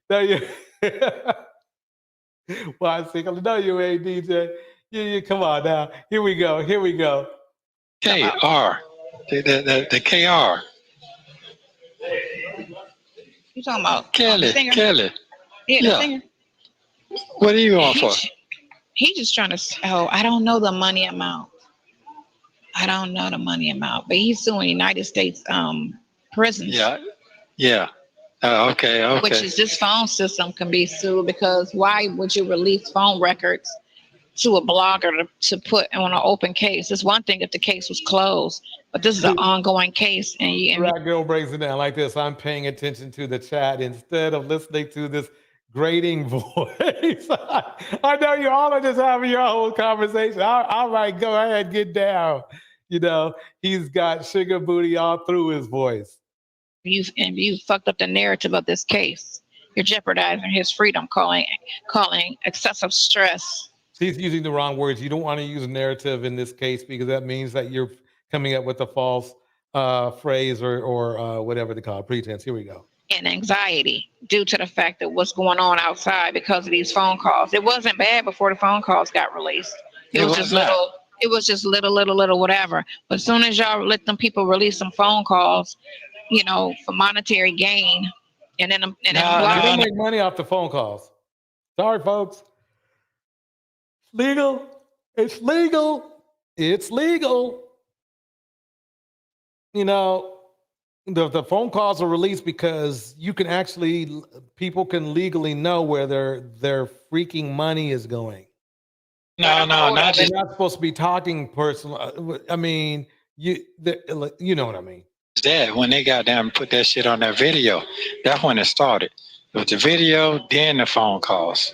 No, you... Well, I think, no, you ain't, DJ. You come on now. Here we go. KR. The KR. You talking about Kelly? Yeah, the singer. What are you going for? He just trying to. Oh, I don't know the money amount. But he's suing United States prisons. Yeah. Okay. Which is this phone system can be sued because why would you release phone records to a blogger to put on an open case? It's one thing if the case was closed, but this is an ongoing case. And That girl breaks it down like this. I'm paying attention to the chat instead of listening to this grating voice. I know you all are just having your whole conversation. All right, go ahead, get down. You know, he's got sugar booty all through his voice. You fucked up the narrative of this case. You're jeopardizing his freedom, calling excessive stress. He's using the wrong words. You don't want to use narrative in this case because that means that you're coming up with a false phrase or whatever they call it, pretense. Here we go. And anxiety due to the fact that what's going on outside because of these phone calls. It wasn't bad before the phone calls got released. It was just little. It was just little whatever. But as soon as y'all let them people release some phone calls, you know, for monetary gain, and then you don't make money off the phone calls. Sorry, folks. Legal. It's legal. It's legal. You know, the phone calls are released because you can actually, people can legally know where their freaking money is going. No, not They're not supposed to be talking personal. I mean, you know what I mean. That when they got down and put that shit on that video, that's when it started. It was the video, then the phone calls.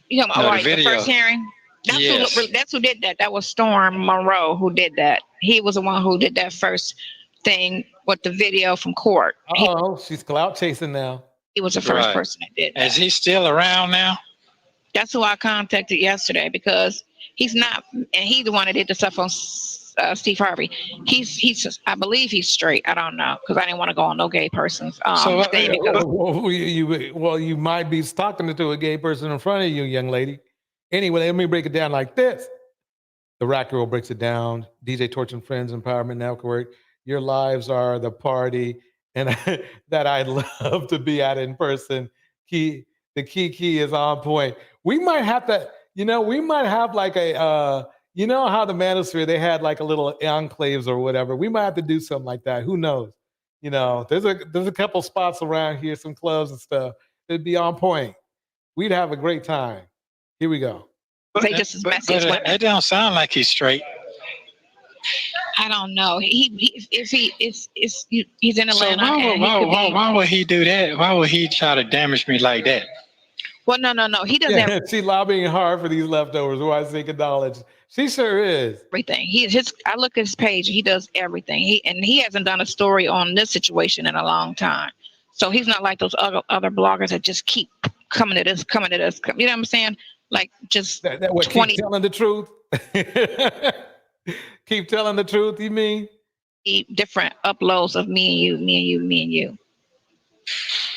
You know, the first hearing. That's who did that. That was Storm Monroe who did that. He was the one who did that first thing with the video from court. She's clout chasing now. He was the first person that did that. Is he still around now? That's who I contacted yesterday because he's not, and he's the one that did the stuff on Steve Harvey. He's just, I believe he's straight. I don't know because I didn't want to go on no gay person's thing. You might be talking to a gay person in front of you, young lady. Anyway, let me break it down like this. The Rat Girl breaks it down. DJ Torch and Friends Empowerment Network. Your lives are the party, and that I'd love to be at in person. The key is on point. We might have to, we might have like a You know how the Manosphere, they had like a little enclaves or whatever. We might have to do something like that. Who knows? You know, there's a couple spots around here, some clubs and stuff. It'd be on point. We'd have a great time. Here we go. They just as messy as women. It don't sound like he's straight. I don't know. He's in Atlanta. So why would he do that? Why would he try to damage me like that? Well, no. He doesn't have She lobbying hard for these leftovers. Who I seek knowledge. She sure is. everything. I look at his page. He does everything. He hasn't done a story on this situation in a long time. So he's not like those other bloggers that just keep coming at us. You know what I'm saying? Like just that what, 20 keep telling the truth. Keep telling the truth. You mean different uploads of me and you.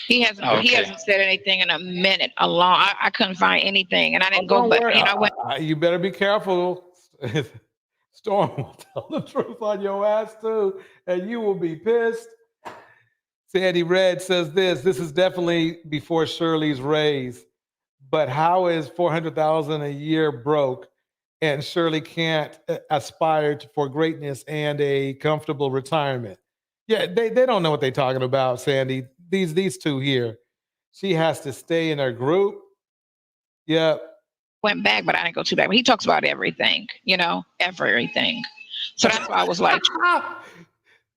He hasn't said anything in a minute. I couldn't find anything, and I didn't go. But I went. You better be careful. Storm will tell the truth on your ass too, and you will be pissed. Sandy Red says this is definitely before Shirley's raise, but how is $400,000 a year broke, and Shirley can't aspire for greatness and a comfortable retirement? Yeah, they don't know what they're talking about, Sandy. These two here, she has to stay in her group. Yep. Went back, but I didn't go too back. But he talks about everything, everything. So that's why I was like,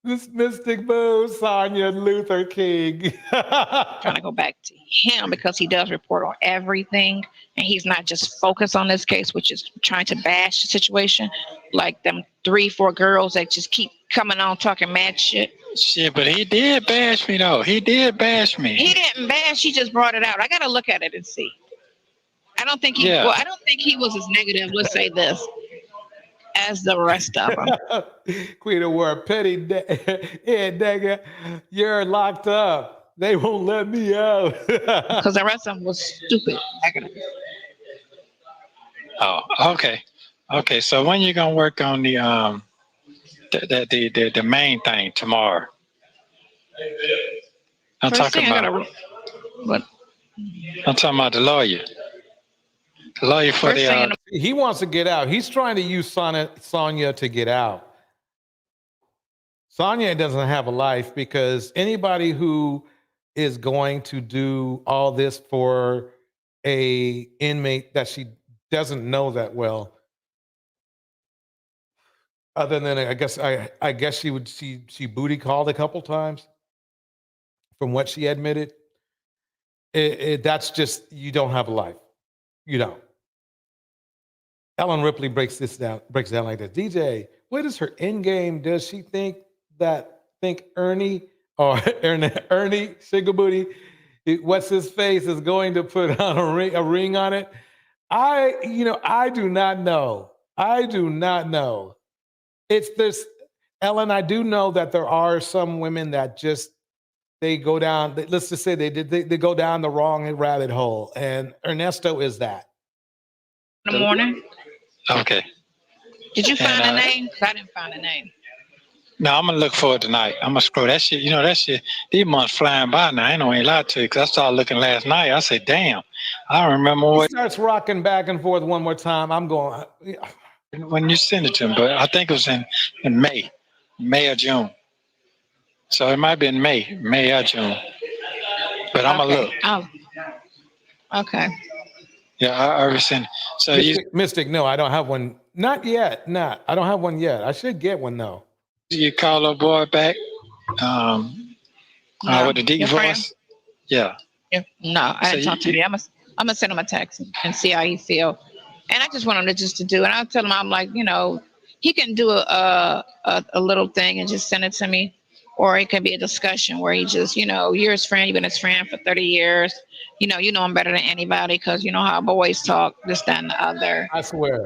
this Mystic Boo, Sonya Luther King. trying to go back to him because he does report on everything, and he's not just focused on this case, which is trying to bash the situation, like them 3-4 girls that just keep coming on talking mad shit. Shit, but he did bash me though. He did bash me. He didn't bash. He just brought it out. I got to look at it and see. I don't think he was as negative. Let's say this, as the rest of them. Queen of War, petty, yeah, nigga, you're locked up. They won't let me out. Because the rest of them was stupid. Negative. Oh, okay. Okay, so when you gonna work on the main thing tomorrow? I'm talking about the lawyer. The lawyer for he wants to get out. He's trying to use Sonya to get out. Sonya doesn't have a life because anybody who is going to do all this for a inmate that she doesn't know that well, other than I guess she booty called a couple times from what she admitted. That's just, you don't have a life. You don't. Ellen Ripley breaks down like this. DJ, what is her end game? Does she think Ernie Sugar Booty, what's his face, is going to put on a ring on it? I do not know. I do not know. It's this, Ellen, I do know that there are some women that just, they go down, let's just say they go down the wrong rabbit hole. And Ernesto is that. In the morning. Okay. Did you find a name? Because I didn't find a name. No, I'm gonna look for it tonight. I'm gonna scroll that shit. That shit, these months flying by now. I ain't gonna lie to you, because I started looking last night. I said, damn, I don't remember what. He starts rocking back and forth one more time. I'm going. When you send it to him, but I think it was in May or June. So it might be in May or June. But I'm gonna look. Oh. Okay. Yeah, I already sent it. So Mystic, no, I don't have one. Not yet. I don't have one yet. I should get one though. You call a boy back with the deep voice? Yeah. No, I didn't talk to him. I'm gonna send him a text and see how he feel. And I just want him to do it. I'll tell him, I'm like, he can do a little thing and just send it to me. Or it could be a discussion where he just, you're his friend, you've been his friend for 30 years. You know him better than anybody because you know how boys talk, this, that, and the other. I swear.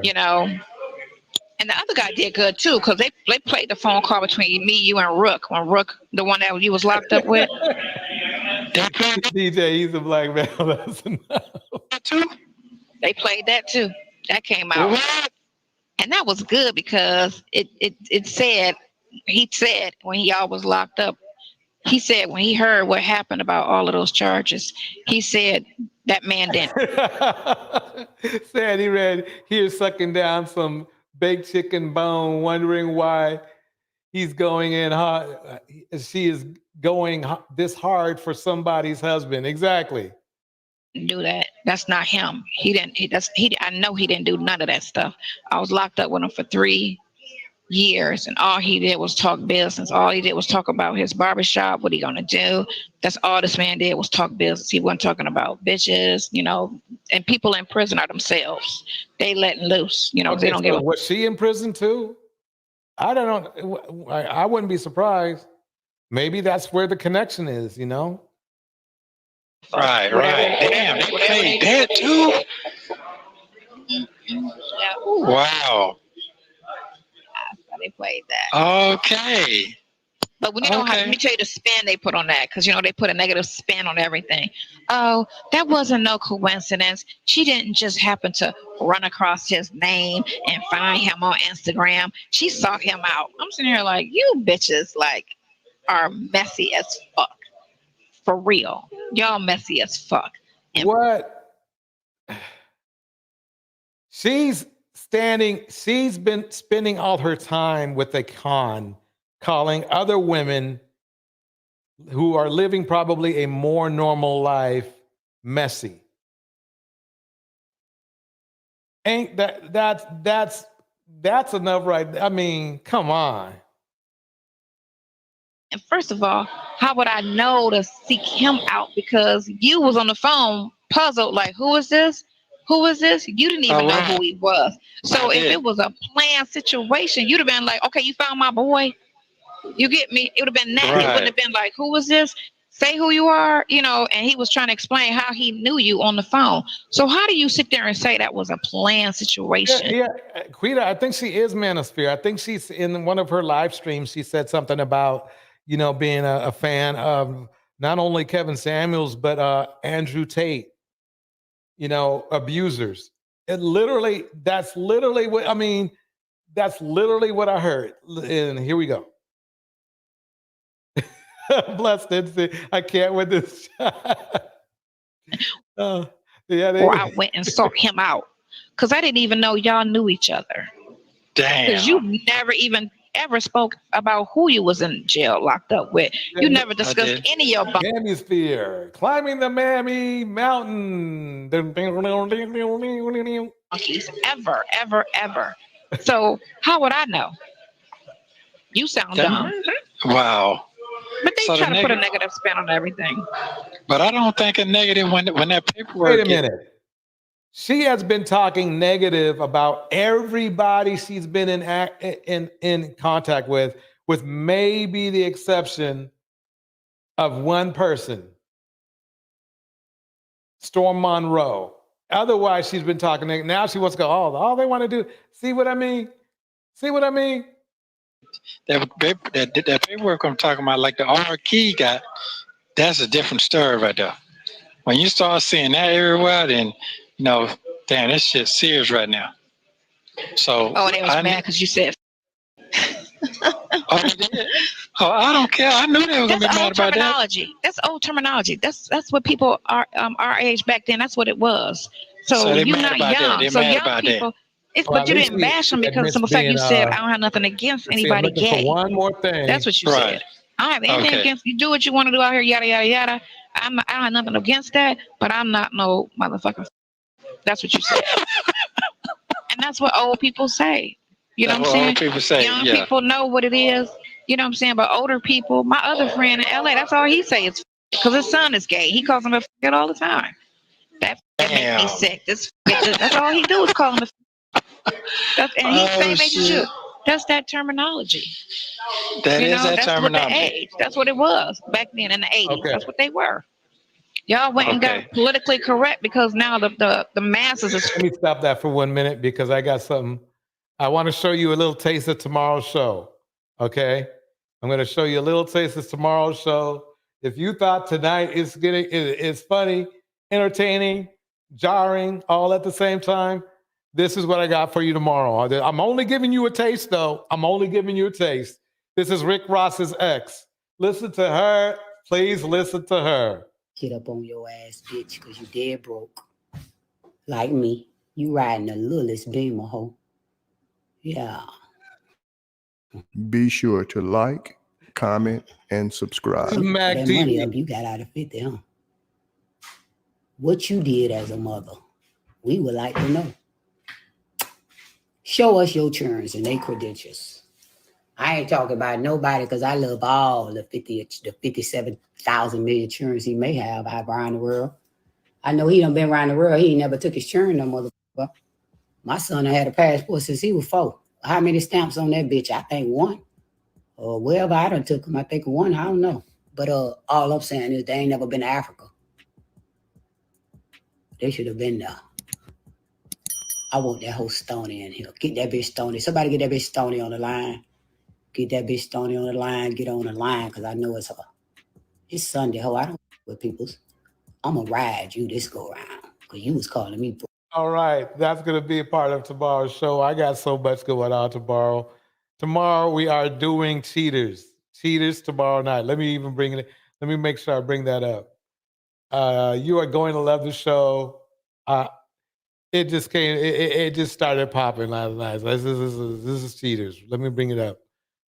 And the other guy did good too, because they played the phone call between me, you, and Rook. When Rook, the one that you was locked up with. DJ, he's a black male. That's enough. They played that too. That came out. And that was good because it said, he said when y'all was locked up, he said when he heard what happened about all of those charges, he said that man didn't. Said he read, he was sucking down some baked chicken bone, wondering why he's going in hard. She is going this hard for somebody's husband. Exactly. Do that. That's not him. He didn't. I know he didn't do none of that stuff. I was locked up with him for 3 years, and all he did was talk business. All he did was talk about his barbershop, what he gonna do. That's all this man did was talk business. He wasn't talking about bitches, and people in prison are themselves. They letting loose, Okay, they don't give a. was she in prison too? I don't know. I wouldn't be surprised. Maybe that's where the connection is, Right. Damn, they played that too. Yeah. Wow. They played that. Okay. But when let me tell you the spin they put on that, because they put a negative spin on everything. Oh, that wasn't no coincidence. She didn't just happen to run across his name and find him on Instagram. She sought him out. I'm sitting here like, you bitches are messy as fuck. For real. Y'all messy as fuck. And what? She's been spending all her time with a con, calling other women who are living probably a more normal life messy. Ain't that's enough, right? I mean, come on. And first of all, how would I know to seek him out? Because you was on the phone puzzled, like, who is this? Who is this? You didn't even know who he was. So if it was a planned situation, you'd have been like, okay, you found my boy. You get me? It would have been that. It wouldn't have been like, who is this? Say who you are, and he was trying to explain how he knew you on the phone. So how do you sit there and say that was a planned situation? Yeah, Quita, I think she is manosphere. I think she's in one of her live streams. She said something about, being a fan of not only Kevin Samuels, but Andrew Tate, abusers. That's literally what I heard. And here we go. Blessed it. I can't with this. Or I went and sought him out. Because I didn't even know y'all knew each other. Damn. Because you never even ever spoke about who you was in jail locked up with. You never discussed any of your Hemisphere, climbing the Mammy Mountain. Ever. So how would I know? You sound dumb. Wow. But they try to put a negative spin on everything. But I don't think a negative when that paperwork. Wait a minute. She has been talking negative about everybody she's been in contact with maybe the exception of one person, Storm Monroe. Otherwise, she's been talking negative. Now she wants to go, all they want to do. See what I mean? That paperwork I'm talking about, like the R key got, that's a different story right there. When you start seeing that everywhere, then damn, this shit's serious right now. So and they was mad because you said. Oh, they did? Oh, I don't care. I knew they were gonna be mad about that. That's old terminology. That's what people are our age back then. That's what it was. So you're not young. So young people. But you didn't bash them because of the fact you said I don't have nothing against anybody gay. For one more thing. That's what you said. I don't have anything against you. Do what you want to do out here. Yada yada yada. I don't have nothing against that. But I'm not no motherfucker. That's what you said. And that's what old people say. You know what I'm saying? Old people say, young people know what it is. You know what I'm saying? But older people, my other friend in LA, that's all he says because his son is gay. He calls him a f***it all the time. That makes me sick. That's all he do is call him a and he's same age as you. That's that terminology. That's terminology. What the age. That's what it was back then in the 80s. Okay. That's what they were. Y'all went and got politically correct because now the masses is. Let me stop that for 1 minute because I got something. I want to show you a little taste of tomorrow's show. Okay? I'm going to show you a little taste of tomorrow's show. If you thought tonight is funny, entertaining, jarring, all at the same time, this is what I got for you tomorrow. I'm only giving you a taste, though. I'm only giving you a taste. This is Rick Ross's ex. Listen to her. Please listen to her. Get up on your ass, bitch, because you dead broke. Like me. You riding the littlest Beamer, hoe. Yeah. Be sure to like, comment, and subscribe. That money up you got out of 50, huh? What you did as a mother, we would like to know. Show us your churns and their credentials. I ain't talking about nobody because I love all the 57,000 million churns he may have out around the world. I know he done been around the world. He ain't never took his churn, no motherfucker. My son had a passport since he was 4. How many stamps on that bitch? I think 1. Or wherever I done took him, I think 1. I don't know. But all I'm saying is they ain't never been to Africa. They should have been there. I want that whole Stony in here. Get that bitch Stony. Somebody get that bitch Stony on the line. Get that bitch Stony on the line. Get on the line because I know it's Sunday. Ho, I don't with people's. I'm going to ride you this go around because you was calling me. All right. That's going to be a part of tomorrow's show. I got so much going on tomorrow. Tomorrow we are doing Cheaters. Cheaters tomorrow night. Let me even bring it. Let me make sure I bring that up. You are going to love the show. It just came. It just started popping last night. This is Cheaters. Let me bring it up.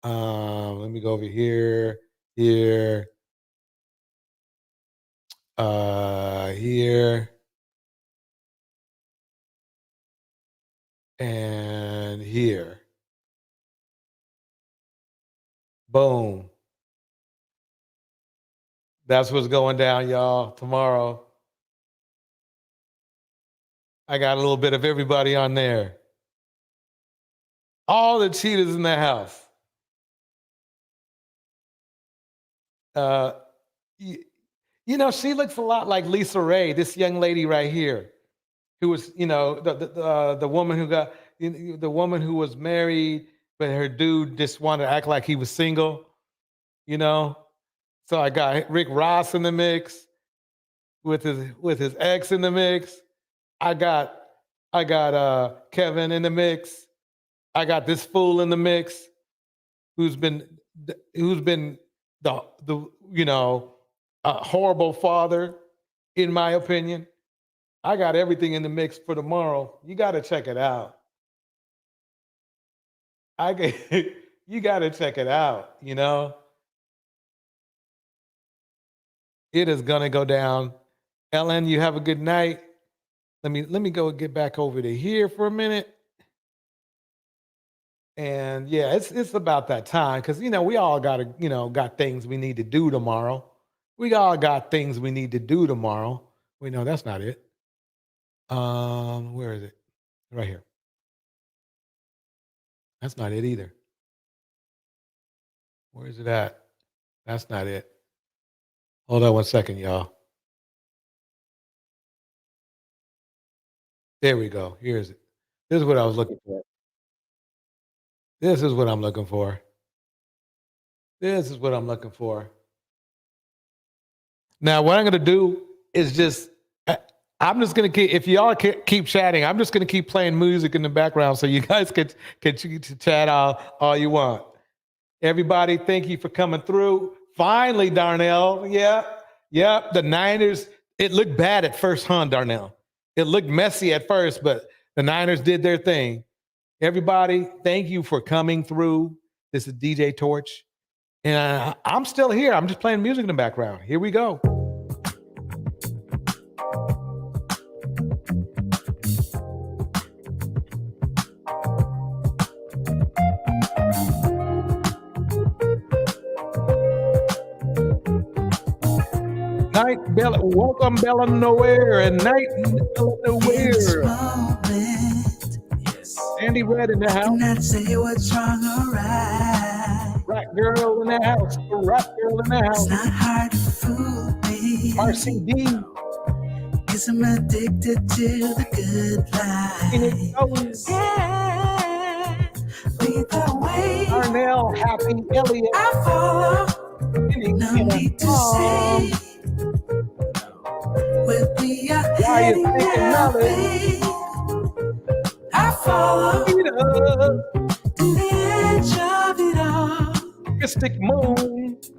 Let me go over here, here, here, and here. Boom. That's what's going down, y'all. Tomorrow. I got a little bit of everybody on there. All the cheaters in the house. You know, she looks a lot like Lisa Ray, this young lady right here, who was, you know, the woman who got, the woman who was married, but her dude just wanted to act like he was single, you know. So I got Rick Ross in the mix with his ex in the mix. I got Kevin in the mix. I got this fool in the mix, who's been the you know, a horrible father, in my opinion. I got everything in the mix for tomorrow. You got to check it out. You got to check it out. You know, it is gonna go down. Ellen, you have a good night. Let me go get back over to here for a minute. And yeah, it's about that time because, you know, we all got things we need to do tomorrow. We all got things we need to do tomorrow. Wait, no, that's not it. Where is it? Right here. That's not it either. Where is it at? That's not it. Hold on one second, y'all. There we go. Here's it. This is what I was looking for. This is what I'm looking for. This is what I'm looking for. Now, what I'm going to do is I'm just going to keep, if y'all keep chatting, I'm just going to keep playing music in the background so you guys can chat all you want. Everybody, thank you for coming through. Finally, Darnell. Yeah. The Niners, it looked bad at first, huh, Darnell? It looked messy at first, but the Niners did their thing. Everybody, thank you for coming through. This is DJ Torch. And I'm still here. I'm just playing music in the background. Here we go. Night Bella, welcome Bella Nowhere and Night Bella Nowhere. Andy Red in the house. Not say what's wrong or right. Rock girl in the house. Rock girl in the house. It's not hard to fool me. RCD. 'Cause I'm addicted to the good life. Yeah. Lead the way. Arnell, Happy, Elliot. I follow. No need to say where we are heading now, babe. I follow to the edge of it all. Mystic Moon. To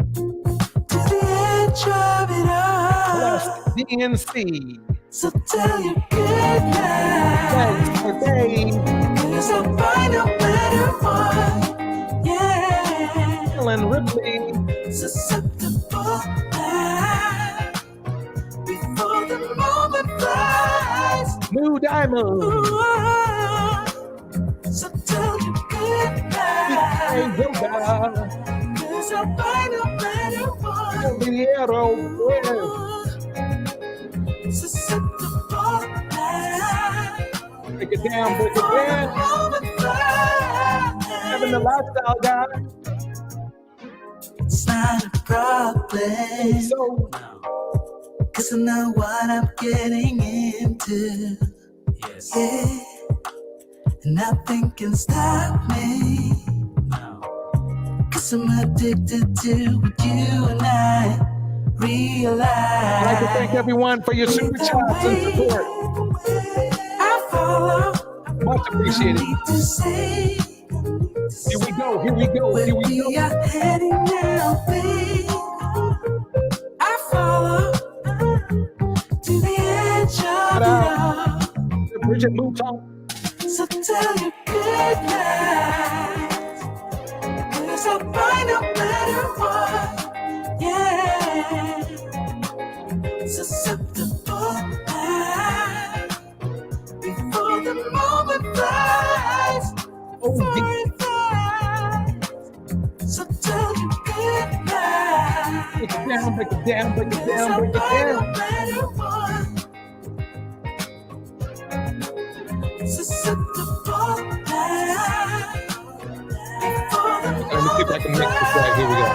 the edge of it all. Plus DNC. So tell your goodnight. Cause I'll find a better one. Yeah. Ellen Ripley. Susceptible night. Before the moment flies. New Diamond. So tell your goodnight. Cause I'll find a better one. Susceptible night. Break it down, break it down. Having the lifestyle guy. It's not a problem. Cause I know what I'm getting into. Yes. Yeah. And nothing can stop me. Cause I'm addicted to what you and I realize. I'd like to thank everyone for your super chats and support. I follow. Much appreciated. Here we go, here we go, here we go. We are heading now, babe. I follow to the edge of it all. Bridget Mouton. So tell your goodnight. Cause I'll find a better one. Yeah. Susceptible night. Before the moment flies. So tell you goodnight. Break it down, break it down, break it down, break it down. Susceptible night. Let me see if I can mix this right. Here we go.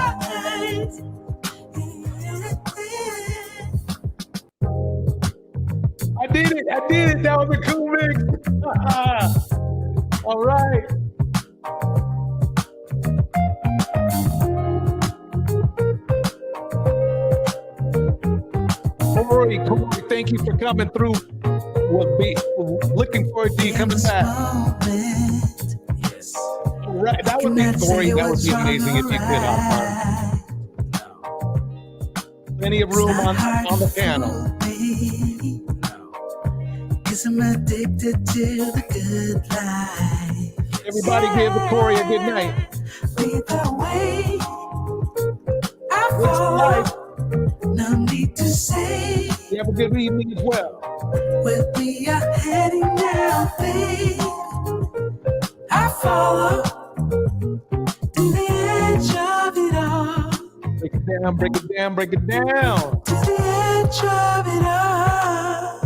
I did it, I did it. That was a cool mix. All right. Corey, thank you for coming through. We'll be looking forward to you coming back. All right, that would be Corey. That would be amazing if you could hop on. Plenty of room on the piano. Cause I'm addicted to the good life. Everybody give Corey a good night. Lead the way. I follow. No need to say. You have a good evening as well. Where we are heading now, babe. I follow to the edge of it all. Break it down, break it down, break it down. To the edge of it all.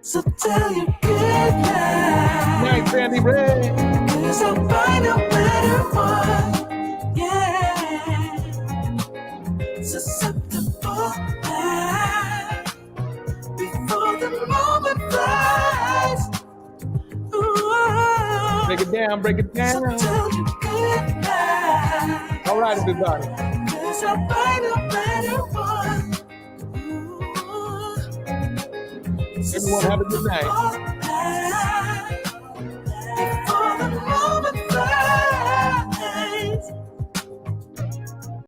So tell your goodnight. Night, Sandy Ray. Cause I'll find a better one. Yeah. Susceptible night. Before the moment flies. Ooh. Break it down, break it down. So tell your goodnight. All right, everybody. Cause I'll find a better one. Everyone have a good night.